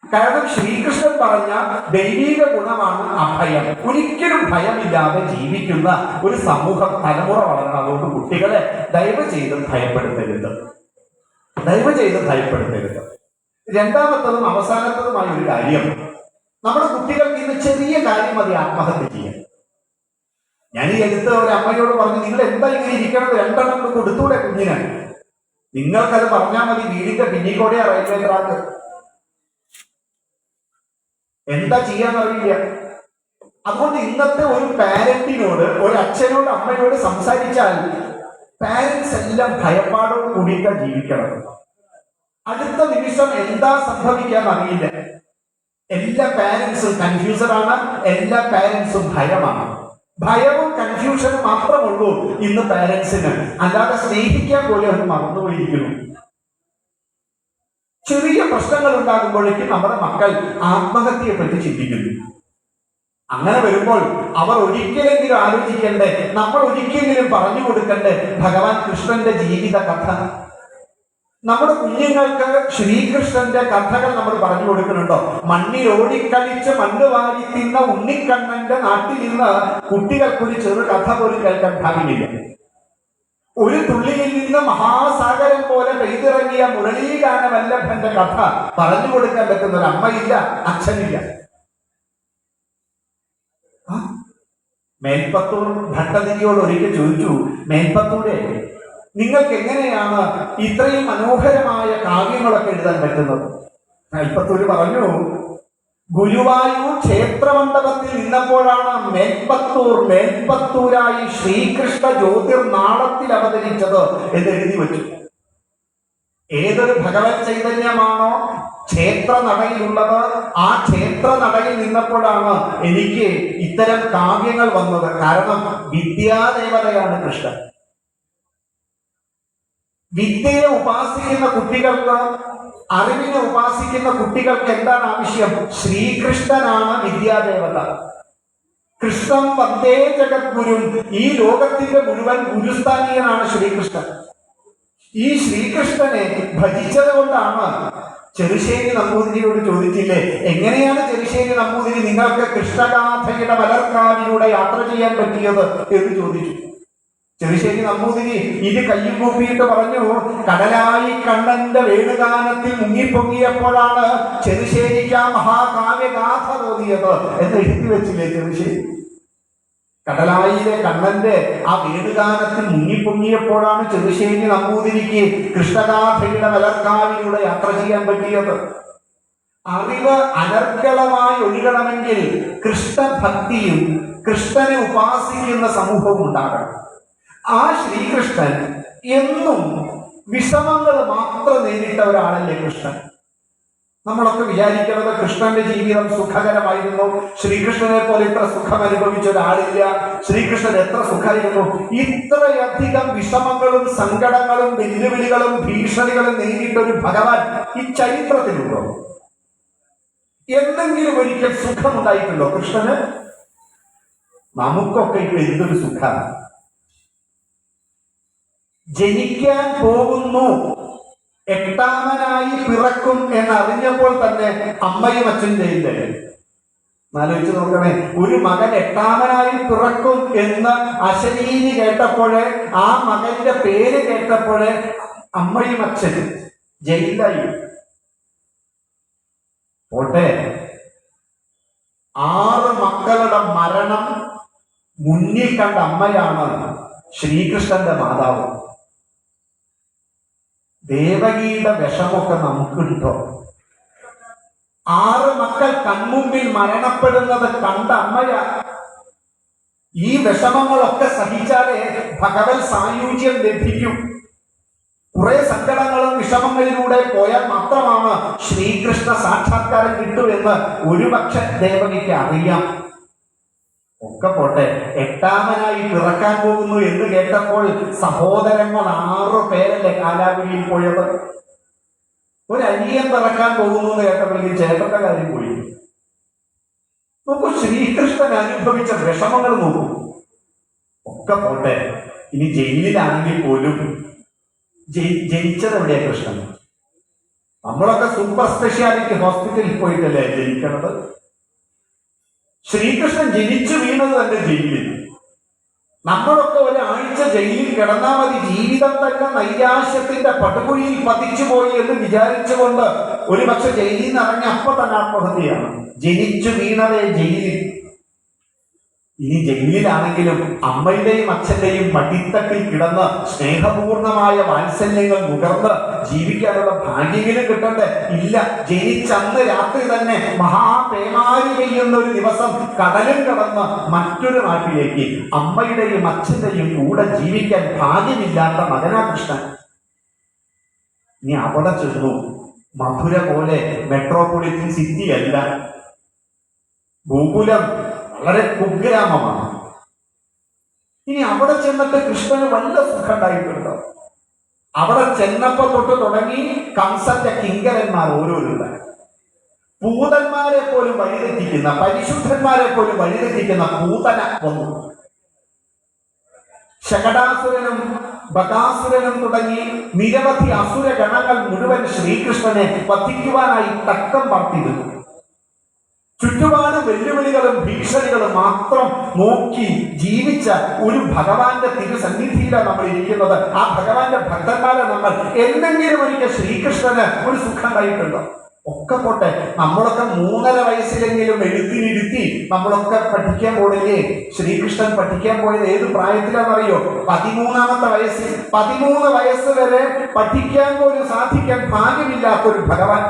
കാരണം ശ്രീകൃഷ്ണൻ പറഞ്ഞ ദൈവിക ഗുണമാണ് അഭയം. ഒരിക്കലും ഭയമില്ലാതെ ജീവിക്കുന്ന ഒരു സമൂഹം, തലമുറ വളരണം. അതുകൊണ്ട് കുട്ടികളെ ദയവ് ചെയ്ത് ഭയപ്പെടുത്തരുത്, ദയവ് ചെയ്ത് ഭയപ്പെടുത്തരുത്. രണ്ടാമത്തതും അവസാനത്തതുമായ ഒരു കാര്യം, നമ്മുടെ കുട്ടികൾക്ക് ഇന്ന് ചെറിയ കാര്യം മതി ആത്മഹത്യ ചെയ്യാൻ. ഞാൻ ഈ അടുത്ത ഒരു അമ്മയോട് പറഞ്ഞു, നിങ്ങൾ എന്താ ഇങ്ങനെ ഇരിക്കണത്? 2 എണ്ണം കൊടുത്തൂടെ കുഞ്ഞിന്? നിങ്ങൾക്കത് പറഞ്ഞാൽ മതി, വീടിന്റെ പിന്നിക്കൂടെ റെയിൽവേ ട്രാക്ക്. എന്താ ചെയ്യാന്നറിയില്ല. അതുകൊണ്ട് ഇന്നത്തെ ഒരു പാരന്റിനോട്, ഒരു അച്ഛനോട്, അമ്മയോട് സംസാരിച്ചാൽ പാരന്റ്സ് എല്ലാം ഭയപ്പാടോട് കൂടിയിട്ടാണ് ജീവിക്കണം. അടുത്ത നിമിഷം എന്താ സംഭവിക്കാൻ അറിയില്ല. എല്ലാ പാരന്റ്സും കൺഫ്യൂസറാണ്, എല്ലാ പാരന്റ്സും ഭയമാണ്. ഭയവും കൺഫ്യൂഷനും മാത്രമുള്ളൂ ഇന്ന് പാരന്റ്സിന്. അല്ലാതെ സ്നേഹിക്കാൻ പോലും അത് മറന്നുപോയിരിക്കുന്നു. ചെറിയ പ്രശ്നങ്ങൾ ഉണ്ടാകുമ്പോഴേക്കും നമ്മുടെ മക്കൾ ആത്മഹത്യയെ പറ്റി ചിന്തിക്കുന്നു. അങ്ങനെ വരുമ്പോൾ അവർ ഒരിക്കലെങ്കിലും ആലോചിക്കണ്ടേ, നമ്മൾ ഒരിക്കലെങ്കിലും പറഞ്ഞു കൊടുക്കണ്ടേ ഭഗവാൻ കൃഷ്ണന്റെ ജീവിത കഥ. നമ്മുടെ കുഞ്ഞുങ്ങൾക്ക് ശ്രീകൃഷ്ണന്റെ കഥകൾ നമ്മൾ പറഞ്ഞു കൊടുക്കുന്നുണ്ടോ? മണ്ണിൽ ഓടിക്കളിച്ച് മണ്ണ് വാരി തിന്ന ഉണ്ണിക്കണ്ണന്റെ നാട്ടിൽ നിന്ന് കുട്ടികൾക്കൊരു ചെറു കഥ പോലും കേൾക്കാൻ ഭാഗ്യമില്ല. ഒരു തുള്ളിയിൽ നിന്ന് മഹാസാഗരം പോലെ പെയ്തിറങ്ങിയ മുരളീഗാന വല്ലഭന്റെ കഥ പറഞ്ഞു കൊടുക്കാൻ പറ്റുന്ന ഒരു അമ്മയില്ല, അച്ഛനില്ല. മേൽപ്പത്തൂർ ഭട്ടതിരിയോട് ഒരിക്കൽ ചോദിച്ചു, മേൽപ്പത്തൂരെ, നിങ്ങൾക്ക് എങ്ങനെയാണ് ഇത്രയും മനോഹരമായ കാവ്യങ്ങളൊക്കെ എഴുതാൻ പറ്റുന്നത്? മേൽപ്പത്തൂര് പറഞ്ഞു, ഗുരുവായൂർ ക്ഷേത്രമണ്ഡപത്തിൽ നിന്നപ്പോഴാണ് മേൽപ്പത്തൂരായി ശ്രീകൃഷ്ണ ജ്യോതിർനാളത്തിൽ അവതരിച്ചത് എന്ന് എഴുതി വച്ചു. ഏതൊരു ഭഗവത് ചൈതന്യമാണോ ക്ഷേത്ര നടയിലുള്ളത്, ആ ക്ഷേത്ര നടയിൽ നിന്നപ്പോഴാണ് എനിക്ക് ഇത്തരം കാവ്യങ്ങൾ വന്നത്. കാരണം വിദ്യാദേവതയാണ് കൃഷ്ണൻ. വിദ്യയെ ഉപാസിക്കുന്ന കുട്ടികൾക്ക്, അറിവിനെ ഉപാസിക്കുന്ന കുട്ടികൾക്ക് എന്താണ് ആവശ്യം? ശ്രീകൃഷ്ണനാണ് വിദ്യാദേവത. കൃഷ്ണൻ വന്ദേ ജഗദ്ഗുരും, ഈ ലോകത്തിന്റെ മുഴുവൻ ഗുരുസ്ഥാനീയനാണ് ശ്രീകൃഷ്ണൻ. ഈ ശ്രീകൃഷ്ണനെ ഭജിച്ചത് കൊണ്ടാണ് ചെറുശ്ശേരി നമ്പൂതിരിയോട് ചോദിച്ചില്ലേ, എങ്ങനെയാണ് ചെറുശ്ശേരി നമ്പൂതിരി നിങ്ങൾക്ക് കൃഷ്ണഗാഥയുടെ മലർക്കാവിലൂടെ യാത്ര ചെയ്യാൻ പറ്റിയത് എന്ന് ചോദിച്ചു. ചെറുശ്ശേരി നമ്പൂതിരി ഇത് കയ്യിൽ കൂപ്പിയിട്ട് പറഞ്ഞു, കടലായി കണ്ണന്റെ വേണുഗാനത്തിൽ മുങ്ങിപ്പൊങ്ങിയപ്പോഴാണ് ചെറുശ്ശേരിക്ക് ആ മഹാകാവ്യഗാഥ തോന്നിയത് എന്ന് എഴുതി വെച്ചില്ലേ ചെറുശ്ശേരി. കടലായിലെ കണ്ണന്റെ ആ വേണുഗാനത്തിൽ മുങ്ങിപ്പൊങ്ങിയപ്പോഴാണ് ചെറുശ്ശേരി നമ്പൂതിരിക്ക് കൃഷ്ണഗാഥയുടെ മലർക്കാവിലൂടെ യാത്ര ചെയ്യാൻ പറ്റിയത്. അറിവ് അനർഗളമായി ഒഴുകണമെങ്കിൽ കൃഷ്ണഭക്തിയും കൃഷ്ണനെ ഉപാസിക്കുന്ന സമൂഹവും ഉണ്ടാകണം. ആ ശ്രീകൃഷ്ണൻ എന്നും വിഷമങ്ങൾ മാത്രം നേരിട്ട ഒരാളല്ലേ കൃഷ്ണൻ. നമ്മളൊക്കെ വിചാരിക്കുന്നത് കൃഷ്ണന്റെ ജീവിതം സുഖകരമായിരുന്നു, ശ്രീകൃഷ്ണനെ പോലെ ഇത്ര സുഖം അനുഭവിച്ച ഒരാളില്ല, ശ്രീകൃഷ്ണൻ എത്ര സുഖമായിരുന്നു. ഇത്രയധികം വിഷമങ്ങളും സങ്കടങ്ങളും വെല്ലുവിളികളും ഭീഷണികളും നേരിട്ട ഒരു ഭഗവാൻ ഈ ചരിത്രത്തിലുണ്ടോ? എന്തെങ്കിലും ഒരിക്കൽ സുഖമുണ്ടായിട്ടുണ്ടോ കൃഷ്ണന്? നമുക്കൊക്കെ ഇപ്പൊ എന്തൊരു സുഖമാണ്. ജനിക്കാൻ പോകുന്നു, എട്ടാമനായി പിറക്കും എന്നറിഞ്ഞപ്പോൾ തന്നെ അമ്മയും അച്ഛൻ ചെയ്യില്ലേ? ആലോചിച്ച് നോക്കണേ, ഒരു മകൻ എട്ടാമനായി പിറക്കും എന്ന് അശരീരി കേട്ടപ്പോഴേ, ആ മകന്റെ പേര് കേട്ടപ്പോഴേ അമ്മയും അച്ഛനും ജയിലായി. പോട്ടെ, 6 മക്കളുടെ മരണം മുന്നിൽ കണ്ട അമ്മയാണ് ശ്രീകൃഷ്ണന്റെ മാതാവ്. ദേവകിയുടെ വിഷമൊക്കെ നമുക്കുണ്ടോ? 6 മക്കൾ കൺമുമ്പിൽ മരണപ്പെടുന്നത് കണ്ട അമ്മയാ. ഈ വിഷമങ്ങളൊക്കെ സഹിച്ചാലേ ഭഗവത് സായുജ്യം ലഭിക്കും. കുറെ സങ്കടങ്ങളും വിഷമങ്ങളിലൂടെ പോയാൽ മാത്രമാണ് ശ്രീകൃഷ്ണ സാക്ഷാത്കാരം കിട്ടുമെന്ന് ഒരുപക്ഷെ ദേവകിക്ക് അറിയാം. ഒക്കെ പോട്ടെ, എട്ടാമനായി പിറക്കാൻ പോകുന്നു എന്ന് കേട്ടപ്പോൾ സഹോദരങ്ങൾ 6 പേരല്ലേ കാലാകുലിയിൽ പോയത്. ഒരു അനിയൻ പിറക്കാൻ പോകുന്നു എന്ന് കേട്ടപ്പോഴേക്കും ചേട്ടന്റെ കാര്യം പോയി. നോക്കൂ, ശ്രീകൃഷ്ണൻ അനുഭവിച്ച വിഷമങ്ങൾ നോക്കൂ. ഒക്കെ പോട്ടെ, ഇനി ജയിലിലാണെങ്കിൽ പോലും ജനിച്ചത് എവിടെയാ കൃഷ്ണൻ? നമ്മളൊക്കെ സൂപ്പർ സ്പെഷ്യാലിറ്റി ഹോസ്പിറ്റലിൽ പോയിട്ടല്ലേ ജനിക്കണത്. ശ്രീകൃഷ്ണൻ ജനിച്ചു വീണത് തന്നെ ജയിലിൽ. നമ്മളൊക്കെ ഒരാഴ്ച ജയിലിൽ കിടന്നാൽ മതി, ജീവിതം തന്നെ നൈരാശ്യത്തിന്റെ പടുകുഴിയിൽ പതിച്ചുപോയി എന്ന് വിചാരിച്ചുകൊണ്ട് ഒരുപക്ഷെ ജയിലിൽ നിന്ന് ഇറങ്ങി അപ്പൊ തന്നെ ആത്മഹത്യയാണ്. ജനിച്ചു വീണതേ ജയിലിൽ. ഇനി ജയിലിലാണെങ്കിലും അമ്മയുടെയും അച്ഛന്റെയും മടിത്തട്ടിൽ കിടന്ന് സ്നേഹപൂർണമായ വാത്സല്യങ്ങൾ നുകർന്ന് ജീവിക്കാനുള്ള ഭാഗ്യങ്ങളും കിട്ടണ്ടേ? ഇല്ല. ജനിച്ചന്ന് രാത്രി തന്നെ മഹാപേമാരി പെയ്യുന്ന ഒരു ദിവസം കടലും കടന്ന് മറ്റൊരു നാട്ടിലേക്ക് അമ്മയുടെയും അച്ഛന്റെയും കൂടെ ജീവിക്കാൻ ഭാഗ്യമില്ലാത്ത മകനാ കൃഷ്ണൻ. ഇനി അവിടെ ചെന്നു. മധുര പോലെ മെട്രോപൊളിറ്റൻ സിറ്റി അല്ല, ഗോകുലം വളരെ കുഗ്രാമമാണ്. ഇനി അവിടെ ചെന്നിട്ട് കൃഷ്ണന് വല്ല സുഖം ഉണ്ടായിട്ടുണ്ടോ? അവിടെ ചെന്നപ്പോ തൊട്ട് തുടങ്ങി കംസന്റെ കിങ്കരന്മാർ ഓരോരുത്തർ. പൂതന്മാരെ പോലും വഴിതെറ്റിക്കുന്ന, പരിശുദ്ധന്മാരെ പോലും വഴിതെറ്റിക്കുന്ന പൂതന വന്നു. ശകടാസുരനും ബകാസുരനും തുടങ്ങി നിരവധി അസുര ഗണങ്ങൾ മുഴുവൻ ശ്രീകൃഷ്ണനെ വധിക്കുവാനായി തക്കം പാർത്തിരുന്നു. ചുറ്റുപാട് വെല്ലുവിളികളും ഭീഷണികളും മാത്രം നോക്കി ജീവിച്ച ഒരു ഭഗവാന്റെ തിരുസന്നിധിയിലാണ് നമ്മൾ ഇരിക്കുന്നത്. ആ ഭഗവാന്റെ ഭക്തന്മാരെ നമ്മൾ എന്തെങ്കിലും ഒരിക്കൽ ശ്രീകൃഷ്ണന് ഒരു സുഖം ഉണ്ടായിട്ടുണ്ടോ? ഒക്കെ പോട്ടെ, നമ്മളൊക്കെ 3.5 വയസ്സിലെങ്കിലും എഴുത്തിനിരുത്തി നമ്മളൊക്കെ പഠിക്കാൻ പോണില്ലേ? ശ്രീകൃഷ്ണൻ പഠിക്കാൻ പോയത് ഏത് പ്രായത്തിലാണെന്നറിയോ? 13ാമത്തെ വയസ്സിൽ. 13 വയസ്സ് വരെ പഠിക്കാൻ പോലും സാധിക്കാൻ ഭാഗ്യമില്ലാത്തൊരു ഭഗവാൻ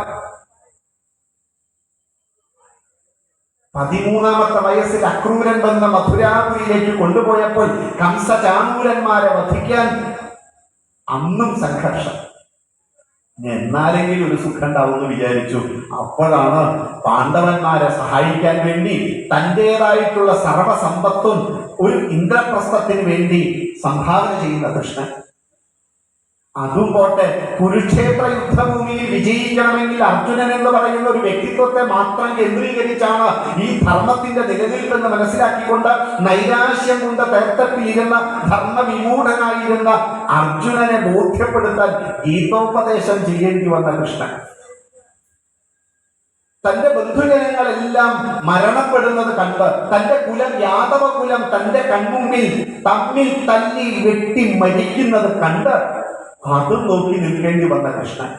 13ാമത്തെ വയസ്സിൽ അക്രൂരൻ വന്ന മധുരാപുരിയിലേക്ക് കൊണ്ടുപോയപ്പോൾ കംസചാണൂരന്മാരെ വധിക്കാൻ അന്നും സംഘർഷം. എന്നാലെങ്കിലും ഒരു സുഖം ഉണ്ടാവുമെന്ന് വിചാരിച്ചു. അപ്പോഴാണ് പാണ്ഡവന്മാരെ സഹായിക്കാൻ വേണ്ടി തൻ്റെതായിട്ടുള്ള സർവസമ്പത്തും ഒരു ഇന്ദ്രപ്രസ്ഥത്തിന് വേണ്ടി സംഭാവന ചെയ്യുന്ന കൃഷ്ണൻ. അതും പോട്ടെ, കുരുക്ഷേത്ര യുദ്ധഭൂമിയിൽ വിജയിക്കണമെങ്കിൽ അർജുനൻ എന്ന് പറയുന്ന ഒരു വ്യക്തിത്വത്തെ മാത്രം കേന്ദ്രീകരിച്ചാണ് ഈ ധർമ്മത്തിന്റെ നിലനിൽപ്പെന്ന് മനസ്സിലാക്കിക്കൊണ്ട് നൈരാശ്യം കൊണ്ട് തേർത്തപ്പിലിരുന്ന ധർമ്മവിമൂഢനായിരുന്ന അർജുനനെ ബോധ്യപ്പെടുത്താൻ ഗീതോപദേശം ചെയ്യേണ്ടി വന്ന കൃഷ്ണൻ. തന്റെ ബന്ധുജനങ്ങളെല്ലാം മരണപ്പെടുന്നത് കണ്ട്, തന്റെ കുലം യാദവ കുലം തന്റെ കൺമുമ്പിൽ തമ്മിൽ തല്ലി വെട്ടി മരിക്കുന്നത് കണ്ട് അതും നോക്കി നിൽക്കേണ്ടി വന്ന കൃഷ്ണൻ.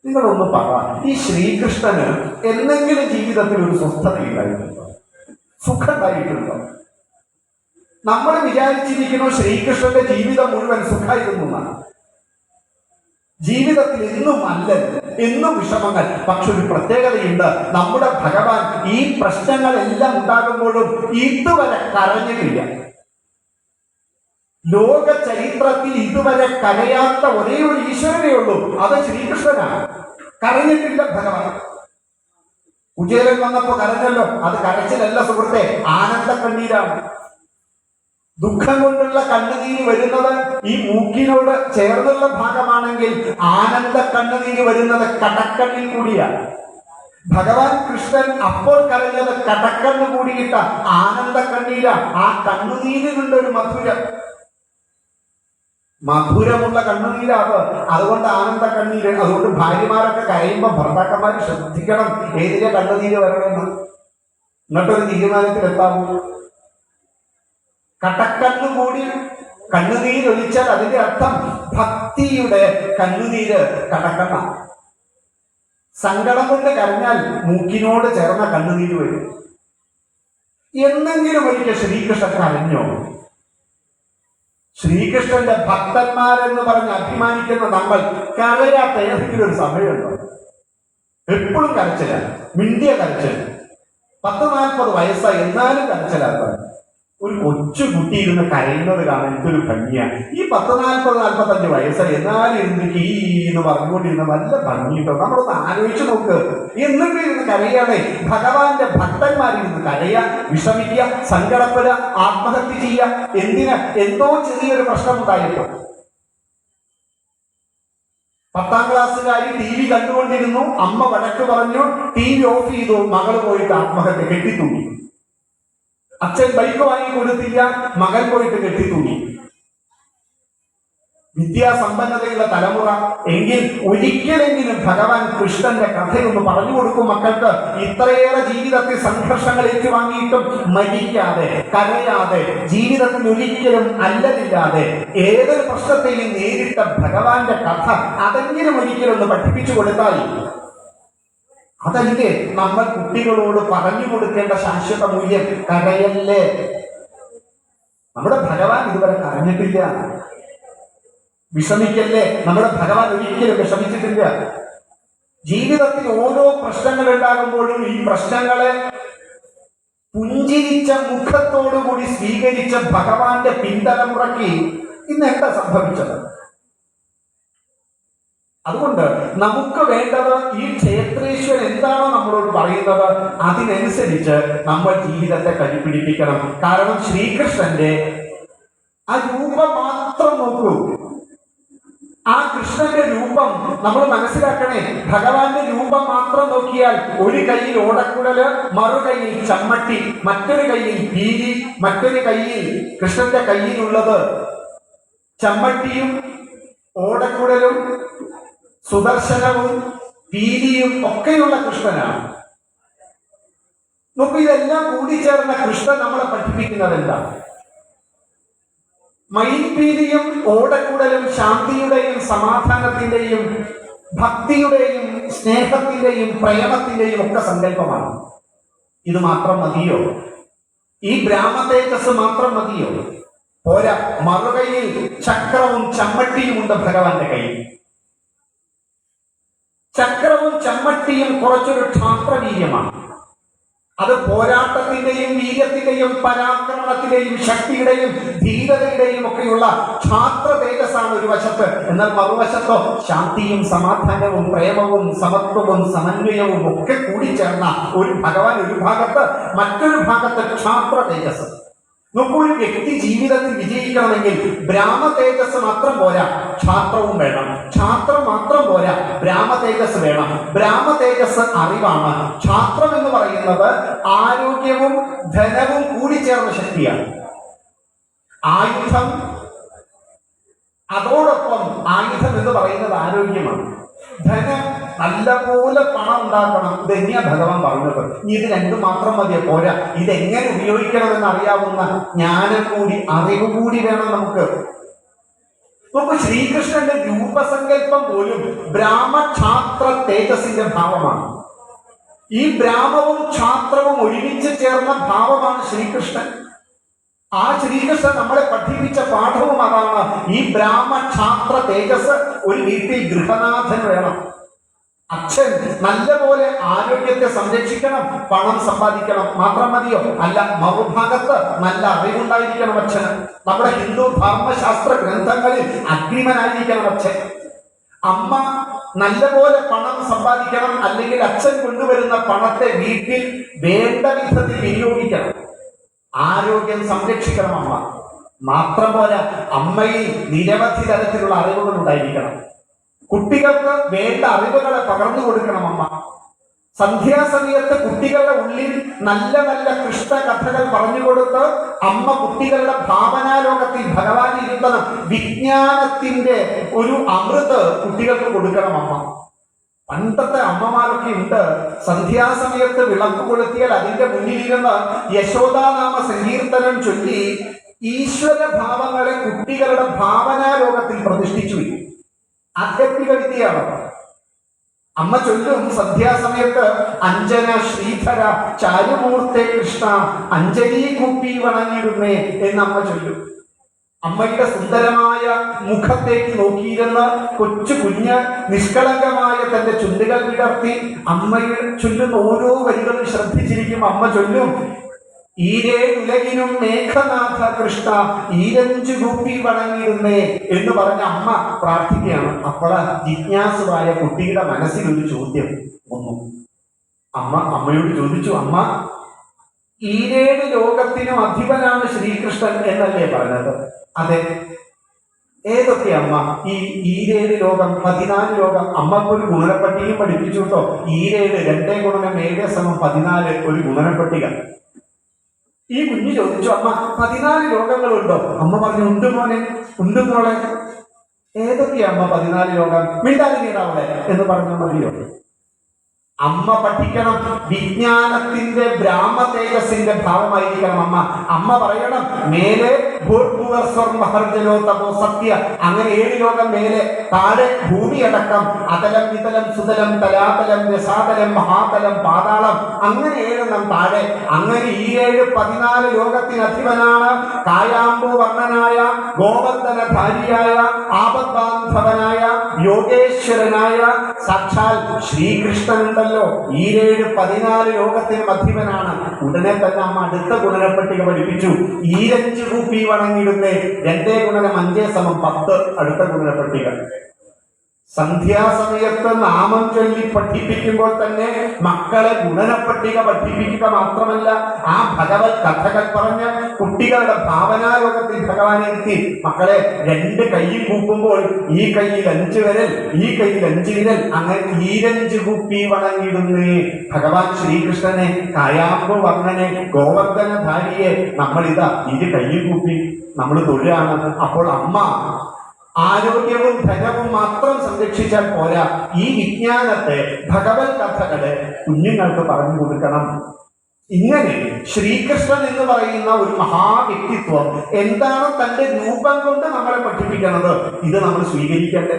നിങ്ങളൊന്ന് പറ, ഈ ശ്രീകൃഷ്ണന് എന്തെങ്കിലും ജീവിതത്തിൽ ഒരു സ്വസ്ഥതയുണ്ടായിട്ടുണ്ടോ? സുഖം ഉണ്ടായിട്ടുണ്ടോ? നമ്മൾ വിചാരിച്ചിരിക്കുന്നു ശ്രീകൃഷ്ണന്റെ ജീവിതം മുഴുവൻ സുഖമായിരുന്നു എന്നാണ്. ജീവിതത്തിൽ എന്നും അല്ലല്ല, എന്നും വിഷമങ്ങൾ. പക്ഷെ ഒരു പ്രത്യേകതയുണ്ട്, നമ്മുടെ ഭഗവാൻ ഈ പ്രശ്നങ്ങളെല്ലാം ഉണ്ടാകുമ്പോഴും ഇതുവരെ കരഞ്ഞിട്ടില്ല. ലോക ചരിത്രത്തിൽ ഇതുവരെ കരയാത്ത ഒരേ ഒരു ഈശ്വരനേ ഉള്ളൂ, അത് ശ്രീകൃഷ്ണനാണ്. കരഞ്ഞിട്ടില്ല ഭഗവാൻ. കുചേലൻ വന്നപ്പോ കരഞ്ഞല്ലോ, അത് കരച്ചിലല്ല സുഹൃത്തെ, ആനന്ദ കണ്ണീരാണ്. ദുഃഖം കൊണ്ടുള്ള കണ്ണുനീര് വരുന്നത് ഈ മൂക്കിനോട് ചേർന്നുള്ള ഭാഗമാണെങ്കിൽ ആനന്ദ കണ്ണുനീര് വരുന്നത് കടക്കണ്ണിൽ കൂടിയാണ്. ഭഗവാൻ കൃഷ്ണൻ അപ്പോൾ കരഞ്ഞത് കടക്കണ്ണ് കൂടിയിട്ട ആനന്ദ കണ്ണീര. ആ കണ്ണുനീരിനുണ്ട് ഒരു മധുരമുള്ള കണ്ണുനീരാണ്. അതുകൊണ്ട് ആനന്ദ കണ്ണീര്. അതുകൊണ്ട് ഭാര്യമാരൊക്കെ കരയുമ്പോ ഭർത്താക്കന്മാർ ശ്രദ്ധിക്കണം ഏതിലെ കണ്ണുനീര് വരണമെന്ന്, എന്നിട്ടൊരു തീരുമാനത്തിലെത്താവൂ. കടക്കണ്ണു കൂടി കണ്ണുനീരൊലിച്ചാൽ അതിന്റെ അർത്ഥം ഭക്തിയുടെ കണ്ണുനീര് കടക്കണ്ണ. സങ്കടം കൊണ്ട് കരഞ്ഞാൽ മൂക്കിനോട് ചേർന്ന കണ്ണുനീര് വരും. എന്നെങ്കിലും ഒരിക്കൽ ശ്രീകൃഷ്ണൻ കരഞ്ഞോ? ശ്രീകൃഷ്ണന്റെ ഭക്തന്മാരെന്ന് പറഞ്ഞ് അഭിമാനിക്കുന്ന നമ്മൾ കരയാത്ത ഏതെങ്കിലും ഒരു സമയമുണ്ടോ? എപ്പോഴും കരച്ചില്ല, മിണ്ടിയ കരച്ചിൽ. 40-40 വയസ്സായി എന്നാലും കരച്ചിലാത്ത ഒരു കൊച്ചു കുട്ടി ഇരുന്ന് കരയുന്നത് കാണാൻ എന്തൊരു ഭംഗിയാണ്. ഈ 40-45 വയസ്സായി എന്നാലും ഇരുന്ന് കീ എന്ന് പറഞ്ഞുകൊണ്ടിരുന്ന നല്ല ഭംഗിയുണ്ടോ? നമ്മളൊന്ന് ആലോചിച്ച് നോക്ക്. എന്നിട്ട് ഇരുന്ന് കരയാതെ ഭഗവാന്റെ ഭക്തന്മാരിരുന്ന് കരയാ, വിഷമിക്കുക, സങ്കടപ്പെടുക, ആത്മഹത്യ ചെയ്യുക. എന്തിന്? എന്തോ ചെറിയൊരു പ്രശ്നം ഉണ്ടായിട്ടോ. 10ാം ക്ലാസ്സുകാരി TV കണ്ടുകൊണ്ടിരുന്നു, അമ്മ വഴക്ക് പറഞ്ഞു, TV ഓഫ് ചെയ്തു, മകള് പോയിട്ട് ആത്മഹത്യ, കെട്ടിത്തൂങ്ങി. അച്ഛൻ ബൈക്ക് വാങ്ങി കൊടുത്തില്ല, മകൻ പോയിട്ട് കെട്ടിത്തൂങ്ങി. വിദ്യാസമ്പന്നതയുള്ള തലമുറ എങ്കിൽ ഒരിക്കലെങ്കിലും ഭഗവാൻ കൃഷ്ണന്റെ കഥയൊന്ന് പറഞ്ഞു കൊടുക്കും മക്കൾക്ക്. ഇത്രയേറെ ജീവിതത്തിൽ സംഘർഷങ്ങൾ ഏറ്റുവാങ്ങിയിട്ടും മരിക്കാതെ, കരയാതെ, ജീവിതത്തിൽ ഒരിക്കലും അല്ലതില്ലാതെ ഏതൊരു പ്രശ്നത്തെയും നേരിട്ട ഭഗവാന്റെ കഥ അതെങ്കിലും ഒരിക്കലൊന്ന് പഠിപ്പിച്ചു കൊടുത്താൽ അതല്ലേ നമ്മൾ കുട്ടികളോട് പറഞ്ഞു കൊടുക്കേണ്ട ശാശ്വത മൂല്യം. കരയല്ലേ. നമ്മുടെ ഭഗവാൻ ഇതുവരെ കരഞ്ഞിട്ടില്ല. വിഷമിക്കല്ലേ. നമ്മുടെ ഭഗവാൻ ഒരിക്കലും വിഷമിച്ചിട്ടില്ല. ജീവിതത്തിൽ ഓരോ പ്രശ്നങ്ങൾ ഉണ്ടാകുമ്പോഴും ഈ പ്രശ്നങ്ങളെ പുഞ്ചിരിച്ച മുഖത്തോടുകൂടി സ്വീകരിച്ച ഭഗവാന്റെ പിന്തലമുറയ്ക്ക് ഇന്ന് എന്താ സംഭവിച്ചത്? അതുകൊണ്ട് നമുക്ക് വേണ്ടത് ഈ ക്ഷേത്രേശ്വരൻ എന്താണോ നമ്മളോട് പറയുന്നത് അതിനനുസരിച്ച് നമ്മൾ ജീവിതത്തെ കൈപിടിപ്പിക്കണം. കാരണം ശ്രീകൃഷ്ണന്റെ ആ രൂപം മാത്രം നോക്കൂ. ആ കൃഷ്ണന്റെ രൂപം നമ്മൾ മനസ്സിലാക്കണേ. ഭഗവാന്റെ രൂപം മാത്രം നോക്കിയാൽ ഒരു കയ്യിൽ ഓടക്കുഴല്, മറു കയ്യിൽ ചമ്മട്ടി, മറ്റൊരു കയ്യിൽ പീലി, മറ്റൊരു കയ്യിൽ കൃഷ്ണന്റെ കയ്യിലുള്ളത് ചമ്മട്ടിയും ഓടക്കുഴലും സുദർശനവും പീലിയും ഒക്കെയുള്ള കൃഷ്ണനാണ്. നോക്കൂ, ഇതെല്ലാം കൂടിച്ചേർന്ന കൃഷ്ണൻ നമ്മളെ പഠിപ്പിക്കുന്നത് എന്താണ്? മയിൽപീലിയും ഓടക്കുടലും ശാന്തിയുടെയും സമാധാനത്തിന്റെയും ഭക്തിയുടെയും സ്നേഹത്തിന്റെയും പ്രേമത്തിന്റെയും ഒക്കെ സങ്കല്പമാണ്. ഇത് മാത്രം മതിയോ? ഈ ബ്രാഹ്മതേജസ് മാത്രം മതിയോ? പോരാ, മറുകയിൽ ചക്രവും ചമ്മട്ടിയുമുണ്ട് ഭഗവാന്റെ കയ്യിൽ. ചക്രവും ചമ്മട്ടിയും കുറച്ചൊരു ക്ഷാത്രവീര്യമാണ്. അത് പോരാട്ടത്തിന്റെയും വീര്യത്തിന്റെയും പരാക്രമണത്തിന്റെയും ശക്തിയുടെയും ധീരതയുടെയും ഒക്കെയുള്ള ക്ഷാത്ര തേജസ്സാണ് ഒരു വശത്ത്. എന്നാൽ മറുവശത്തോ ശാന്തിയും സമാധാനവും പ്രേമവും സമത്വവും സമന്വയവും ഒക്കെ കൂടിച്ചേർന്ന ഒരു ഭഗവാൻ ഒരു ഭാഗത്ത്, മറ്റൊരു ഭാഗത്ത് ക്ഷാത്ര തേജസ്. നോക്കൂ, ഒരു വ്യക്തി ജീവിതത്തിൽ വിജയിക്കണമെങ്കിൽ ബ്രാഹ്മ തേജസ് മാത്രം പോരാ, ക്ഷാത്രവും വേണം. ക്ഷാത്രം മാത്രം പോരാ, ബ്രാഹ്മ തേജസ് വേണം. ബ്രാഹ്മ തേജസ് അറിവാണ്. ക്ഷാത്രം എന്ന് പറയുന്നത് ആരോഗ്യവും ധനവും കൂടിച്ചേർന്ന ശക്തിയാണ്. ആയുധം, അതോടൊപ്പം ആയുധം എന്ന് പറയുന്നത് ആരോഗ്യമാണ്. ധനം, നല്ലപോലെ പണം ഉണ്ടാക്കണം. ഇതെങ്ങനെയാ ഭഗവാൻ പറഞ്ഞത്? ഇത് രണ്ടും മാത്രം മതിയോ? പോരാ, ഇതെങ്ങനെ ഉപയോഗിക്കണമെന്ന് അറിയാവുന്ന ജ്ഞാനം കൂടി, അറിവ് കൂടി വേണം നമുക്ക്. നോക്കൂ, ശ്രീകൃഷ്ണന്റെ രൂപസങ്കല്പം പോലും ബ്രാഹ്മക്ഷാത്ര തേജസിന്റെ ഭാവമാണ്. ഈ ബ്രാഹ്മവും ക്ഷാത്രവും ഒരുമിച്ച് ചേർന്ന ഭാവമാണ് ശ്രീകൃഷ്ണൻ. ആ ശ്രീകൃഷ്ണൻ നമ്മളെ പഠിപ്പിച്ച പാഠവും അതാണ്. ഈ ബ്രാഹ്മക്ഷാത്ര തേജസ് ഒരു വീട്ടിൽ ഗൃഹനാഥൻ വേണം. അച്ഛൻ നല്ലപോലെ ആരോഗ്യത്തെ സംരക്ഷിക്കണം, പണം സമ്പാദിക്കണം. മാത്രം മതിയോ? അല്ല, മറുഭാഗത്ത് നല്ല അറിവുണ്ടായിരിക്കണം അച്ഛന്. നമ്മുടെ ഹിന്ദു ധർമ്മശാസ്ത്ര ഗ്രന്ഥങ്ങളിൽ അഗ്നിമനായിരിക്കണം അച്ഛൻ. അമ്മ നല്ലപോലെ പണം സമ്പാദിക്കണം, അല്ലെങ്കിൽ അച്ഛൻ കൊണ്ടുവരുന്ന പണത്തെ വീട്ടിൽ വേണ്ട വിധത്തിൽ വിനിയോഗിക്കണം. ആരോഗ്യം സംരക്ഷിക്കണം അമ്മ. മാത്രം പോരാ, അമ്മയിൽ നിരവധി തരത്തിലുള്ള അറിവുകൾ ഉണ്ടായിരിക്കണം. കുട്ടികൾക്ക് വേണ്ട അറിവുകളെ പകർന്നു കൊടുക്കണം അമ്മ. സന്ധ്യാസമയത്ത് കുട്ടികളുടെ ഉള്ളിൽ നല്ല നല്ല കൃഷ്ണ കഥകൾ പറഞ്ഞുകൊടുത്ത് അമ്മ കുട്ടികളുടെ ഭാവനാലോകത്തിൽ ഭഗവാൻ ഇരുത്തണം. വിജ്ഞാനത്തിന്റെ ഒരു അമൃത് കുട്ടികൾക്ക് കൊടുക്കണം അമ്മ. പണ്ടത്തെ അമ്മമാരൊക്കെ ഉണ്ട്, സന്ധ്യാസമയത്ത് വിളക്ക് കൊളുത്തിയാൽ അതിന്റെ മുന്നിലിരുന്ന് യശോദാനാമ സങ്കീർത്തനം ചൊല്ലി ഈശ്വര ഭാവങ്ങളെ കുട്ടികളുടെ ഭാവനാലോകത്തിൽ പ്രതിഷ്ഠിച്ചു വയ്ക്കും. ആധ്യാത്മിക വിദ്യയാണ്. അമ്മ ചൊല്ലും സന്ധ്യാസമയത്ത്, അഞ്ജന ശ്രീധര ചാരുമൂർത്തെ കൃഷ്ണ അഞ്ജലി കൂപ്പി വണങ്ങിടുന്നേ എന്ന് അമ്മ ചൊല്ലും. അമ്മയുടെ സുന്ദരമായ മുഖത്തേക്ക് നോക്കിയിരുന്ന കൊച്ചു കുഞ്ഞ് നിഷ്കളങ്കമായ തന്റെ ചുണ്ടുകൾ വിടർത്തി അമ്മയുടെ ചൊല്ലുന്ന ഓരോ വരികളും ശ്രദ്ധിച്ചിരിക്കും. അമ്മ ചൊല്ലും, ഈരേഴുലകിനും മേഘനാഥ കൃഷ്ണ ഈരഞ്ചു കൂപ്പി വണങ്ങിയിരുന്നേ എന്ന് പറഞ്ഞ അമ്മ പ്രാർത്ഥിക്കുകയാണ്. അപ്പോൾ ജിജ്ഞാസുവായ കുട്ടിയുടെ മനസ്സിൽ ഒരു ചോദ്യം വന്നു. അമ്മയോട് ചോദിച്ചു, അമ്മ, ഈരേഴ് ലോകത്തിനും അധിപനാണ് ശ്രീകൃഷ്ണൻ എന്നല്ലേ പറഞ്ഞത്? അതെ. ഏതൊക്കെ അമ്മ ഈ ഈരേഴ് ലോകം? 14 ലോകം. അമ്മക്കൊരു ഗുണനപ്പട്ടികയും പഠിപ്പിച്ചു കേട്ടോ. ഈരേഴ് 2 ഗുണനം 7 = 14 ഒരു ഗുണനപ്പട്ടിക. ഈ കുഞ്ഞു ചോദിച്ചു, അമ്മ 14 ലോകങ്ങളുണ്ടോ? അമ്മ പറഞ്ഞു, ഉണ്ട് മോനെ, ഉണ്ട് മോളെ. ഏതൊക്കെയാ അമ്മ 14 ലോകം? മിണ്ടാതിരിക്കണവിടെ എന്ന് പറഞ്ഞു മതിയോ? അമ്മ പഠിക്കണം. വിജ്ഞാനത്തിന്റെ ബ്രാഹ്മ തേജസിന്റെ ഭാവമായിരിക്കണം അമ്മ. അമ്മ പറയണം, മേലെ ഭൂർഭുവർസ്വർമഹർജനോ തപോ സത്യ. അങ്ങനെ 7 ലോകം മേലെ, താഴെ ഭൂമിയടക്കം, അതലം വിതലം സുതലം തലാതലം രസാതലം മഹാതലം പാതാളം, അങ്ങനെ 7 താഴെ. അങ്ങനെ ഈ 14 ലോകത്തിന് അധിപനാണ് കായാമ്പൂ വർണ്ണനായ ഗോവർദ്ധനധാരിയായ ആപദ്ബാന്ധവനായ യോഗേശ്വരനായ സാക്ഷാൽ ശ്രീകൃഷ്ണനുണ്ടല്ലോ. ഈ 14 ലോകത്തിന് അധിപനാണ്. ഉടനെ തന്നെ അമ്മ അടുത്ത ഗുണനപ്പട്ടിക പഠിപ്പിച്ചു. ഈരഞ്ച് രൂപി വണങ്ങിടുന്നേ 2 × 5 = 10 അടുത്ത ഗുണനപ്പട്ടിക. സന്ധ്യാസമയത്ത് നാമം ചൊല്ലി പഠിപ്പിക്കുമ്പോൾ തന്നെ മക്കളെ ഗുണനപ്പട്ടിക പഠിപ്പിക്കുക മാത്രമല്ല, ആ ഭഗവത് കഥകൾ പറഞ്ഞ് കുട്ടികളുടെ ഭാവനാലോകത്തിൽ ഭഗവാനെ എത്തി. മക്കളെ, രണ്ട് കൈയും കൂപ്പുമ്പോൾ ഈ കൈയിൽ 5 വിരൽ, ഈ കൈയിൽ 5 വിരൽ, അങ്ങനെ ഈരഞ്ച് കുപ്പി വണങ്ങിടുന്നേ. ഭഗവാൻ ശ്രീകൃഷ്ണനെ, കായാമ്പ് വർണ്ണനെ, ഗോവർദ്ധനധാരിയെ നമ്മളിതാ 2 കൈയും കൂപ്പി നമ്മൾ തൊഴുകയാണ്. അപ്പോൾ അമ്മ ആരോഗ്യവും ധനവും മാത്രം സംരക്ഷിച്ചാൽ പോരാ, ഈ വിജ്ഞാനത്തെ, ഭഗവത് കഥകളെ കുഞ്ഞുങ്ങൾക്ക് പറഞ്ഞു കൊടുക്കണം. ഇങ്ങനെ ശ്രീകൃഷ്ണൻ എന്ന് പറയുന്ന ഒരു മഹാവ്യക്തിത്വം എന്താണ് തന്റെ രൂപം കൊണ്ട് നമ്മളെ പഠിപ്പിക്കുന്നത്, ഇത് നമ്മൾ സ്വീകരിക്കണ്ടേ?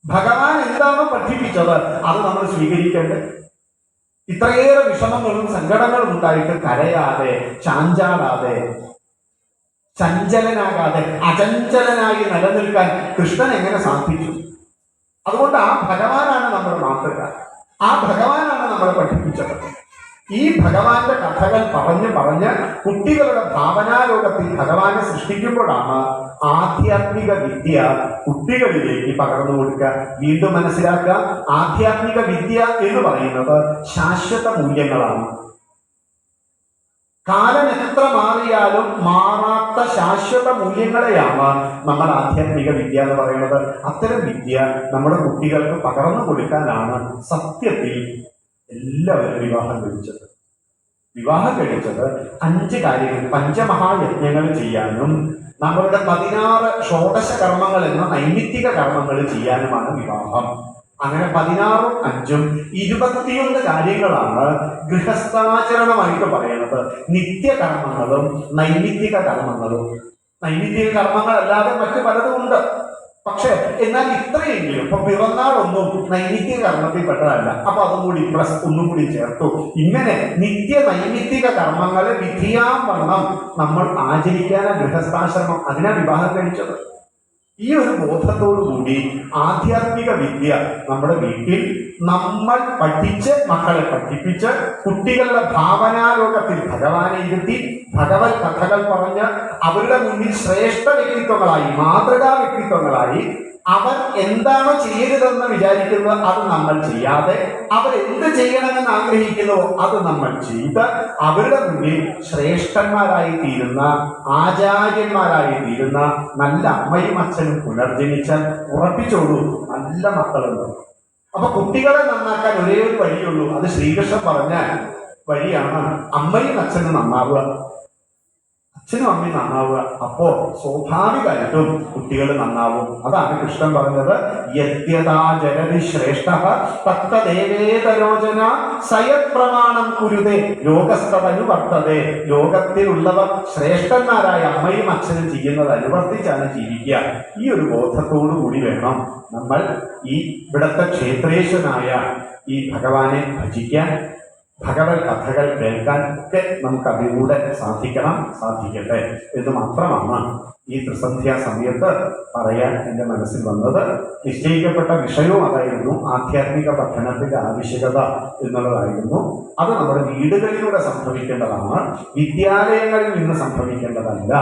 ഭഗവാൻ എന്താണോ പഠിപ്പിച്ചത് അത് നമ്മൾ സ്വീകരിക്കണ്ടേ? ഇത്രയേറെ വിഷമങ്ങളും സങ്കടങ്ങളും ഉണ്ടായിട്ട് കരയാതെ, ചാഞ്ചാടാതെ, ചഞ്ചലനാകാതെ അചഞ്ചലനായി നിലനിൽക്കാൻ കൃഷ്ണൻ എങ്ങനെ സാധിച്ചു? അതുകൊണ്ട് ആ ഭഗവാനാണ് നമ്മുടെ മാതൃക, ആ ഭഗവാനാണ് നമ്മളെ പഠിപ്പിച്ചത്. ഈ ഭഗവാന്റെ കഥകൾ പറഞ്ഞ് കുട്ടികളുടെ ഭാവനാലോകത്തിൽ ഭഗവാനെ സൃഷ്ടിക്കുമ്പോഴാണ് ആധ്യാത്മിക വിദ്യ കുട്ടികളിലേക്ക് പകർന്നു കൊടുക്കുക. വീണ്ടും മനസ്സിലാക്കുക, ആധ്യാത്മിക വിദ്യ എന്ന് പറയുന്നത് ശാശ്വത മൂല്യങ്ങളാണ്. കാലം എത്ര മാറിയാലും മാറാത്ത ശാശ്വത മൂല്യങ്ങളെയാണ് നമ്മൾ ആധ്യാത്മിക വിദ്യ എന്ന് പറയുന്നത്. അത്തരം വിദ്യ നമ്മുടെ കുട്ടികൾക്ക് പകർന്നു കൊടുക്കാനാണ് സത്യത്തിൽ എല്ലാവരും വിവാഹം കഴിച്ചത്. വിവാഹം കഴിച്ചത് 5 കാര്യങ്ങൾ, പഞ്ചമഹായജ്ഞങ്ങൾ ചെയ്യാനും നമ്മളുടെ 16 ഷോഡശ കർമ്മങ്ങൾ എന്ന നൈമിത്തിക കർമ്മങ്ങൾ ചെയ്യാനുമാണ് വിവാഹം. അങ്ങനെ 16ഉം 5ഉം 21 കാര്യങ്ങളാണ് ഗൃഹസ്ഥാചരണമായിട്ട് പറയുന്നത്. നിത്യകർമ്മങ്ങളും നൈമിത്തിക കർമ്മങ്ങളും. നൈമിത്തിക കർമ്മങ്ങളല്ലാതെ മറ്റു പലതും ഉണ്ട്. പക്ഷെ എന്നാൽ ഇത്രയെങ്കിലും, ഇപ്പൊ പിറന്നാളൊന്നും നൈമിത്തിക കർമ്മത്തിൽ പെട്ടതല്ല, അപ്പൊ അതും കൂടി പ്ലസ് ഒന്നും കൂടി ചേർത്തു. ഇങ്ങനെ നിത്യ നൈമിത്തിക കർമ്മങ്ങളെ വിധിയാവണ്ണം നമ്മൾ ആചരിക്കാനാണ് ഗൃഹസ്ഥാശ്രമം, അതിനാ വിവാഹം കഴിച്ചത്. ഈ ഒരു ബോധത്തോടു കൂടി ആധ്യാത്മിക വിദ്യ നമ്മുടെ വീട്ടിൽ നമ്മൾ പഠിച്ച് മക്കളെ പഠിപ്പിച്ച് കുട്ടികളുടെ ഭാവനാലോകത്തിൽ ഭഗവാനെ ഇരുത്തി ഭഗവത് കഥകൾ പറഞ്ഞ് അവരുടെ മുന്നിൽ ശ്രേഷ്ഠ വ്യക്തിത്വങ്ങളായി, മാതൃകാ വ്യക്തിത്വങ്ങളായി, അവർ എന്താണോ ചെയ്യരുതെന്ന് വിചാരിക്കുന്നത് അത് നമ്മൾ ചെയ്യാതെ അവരെന്ത് ചെയ്യണമെന്ന് ആഗ്രഹിക്കുന്നുവോ അത് നമ്മൾ ചെയ്ത് അവരുടെ മുന്നിൽ ശ്രേഷ്ഠന്മാരായി തീരുന്ന, ആചാര്യന്മാരായി തീരുന്ന നല്ല അമ്മയും അച്ഛനും പുനർജനിച്ചാൽ ഉറപ്പിച്ചോളൂ, നല്ല മക്കളുണ്ട്. അപ്പൊ കുട്ടികളെ നന്നാക്കാൻ ഒരേ ഒരു വഴിയുള്ളൂ, അത് ശ്രീകൃഷ്ണൻ പറഞ്ഞ വഴിയാണ്. അമ്മയും അച്ഛനും നന്നാവുക, അച്ഛനും അമ്മയും നന്നാവുക. അപ്പോ സ്വാഭാവികമായിട്ടും കുട്ടികൾ നന്നാവും. അതാണ് കൃഷ്ണൻ പറഞ്ഞത്, യദ്യഥാ ജഗതി ശ്രേഷ്ഠ തത്തദേവേതരോചന സയത് പ്രമാണം കുരുതേ ലോകസ്ഥതനു വർത്തതേ. ലോകത്തിലുള്ളവർ ശ്രേഷ്ഠന്മാരായ അമ്മയും അച്ഛനും ചെയ്യുന്നത് അനുവർത്തിച്ചാണ് ജീവിക്കുക. ഈ ഒരു ബോധത്തോടു കൂടി വേണം നമ്മൾ ഈ ഇവിടത്തെ ക്ഷേത്രേശ്വരനായ ഈ ഭഗവാനെ ഭജിക്കാൻ, ഭഗവത് കഥകൾ കേൾക്കാൻ ഒക്കെ നമുക്ക് അതിലൂടെ സാധിക്കട്ടെ എന്ന് മാത്രമാണ് ഈ ത്രിസന്ധ്യാ സമയത്ത് പറയാൻ എൻ്റെ മനസ്സിൽ വന്നത്. നിശ്ചയിക്കപ്പെട്ട വിഷയവും അതായിരുന്നു, ആധ്യാത്മിക പഠനത്തിന്റെ ആവശ്യകത എന്നുള്ളതായിരുന്നു. അത് നമ്മുടെ വീടുകളിലൂടെ സംഭവിക്കേണ്ടതാണ്, വിദ്യാലയങ്ങളിൽ നിന്ന് സംഭവിക്കേണ്ടതല്ല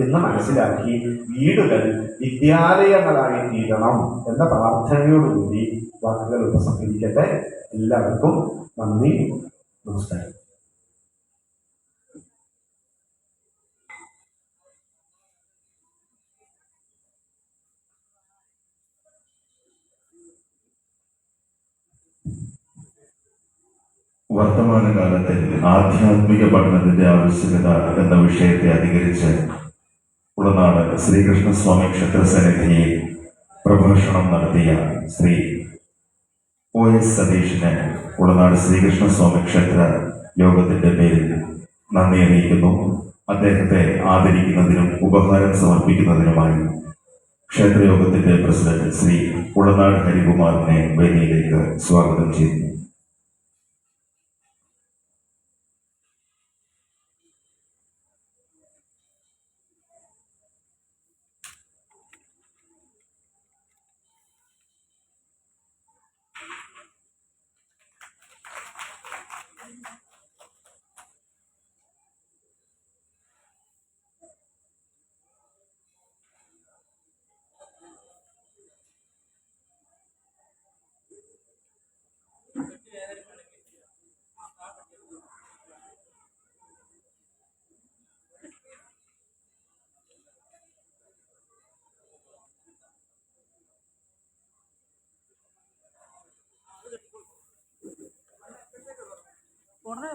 എന്ന് മനസ്സിലാക്കി വീടുകൾ വിദ്യാലയങ്ങളായി തീരണം എന്ന പ്രാർത്ഥനയോടുകൂടി വാക്കുകൾ ഉപസംഹരിക്കട്ടെ. എല്ലാവർക്കും നന്ദി, നമസ്കാരം. വർത്തമാനകാലത്തെ ആധ്യാത്മിക പഠനത്തിന്റെ ആവശ്യകത എന്ന വിഷയത്തെ അധികരിച്ച് ഉളനാട് ശ്രീകൃഷ്ണസ്വാമി ക്ഷേത്രസന്നിധിയിൽ പ്രഭാഷണം നടത്തിയ ശ്രീ OS സതീഷിന് ഉളനാട് ശ്രീകൃഷ്ണസ്വാമി ക്ഷേത്ര യോഗത്തിന്റെ പേരിൽ നന്ദി അറിയിക്കുന്നു. അദ്ദേഹത്തെ ആദരിക്കുന്നതിനും ഉപഹാരം സമർപ്പിക്കുന്നതിനുമായി ക്ഷേത്രയോഗത്തിന്റെ പ്രസിഡന്റ് ശ്രീ ഉളനാട് ഹരികുമാറിനെ വേദിയിലേക്ക് സ്വാഗതം ചെയ്യുന്നു. ഉടനെ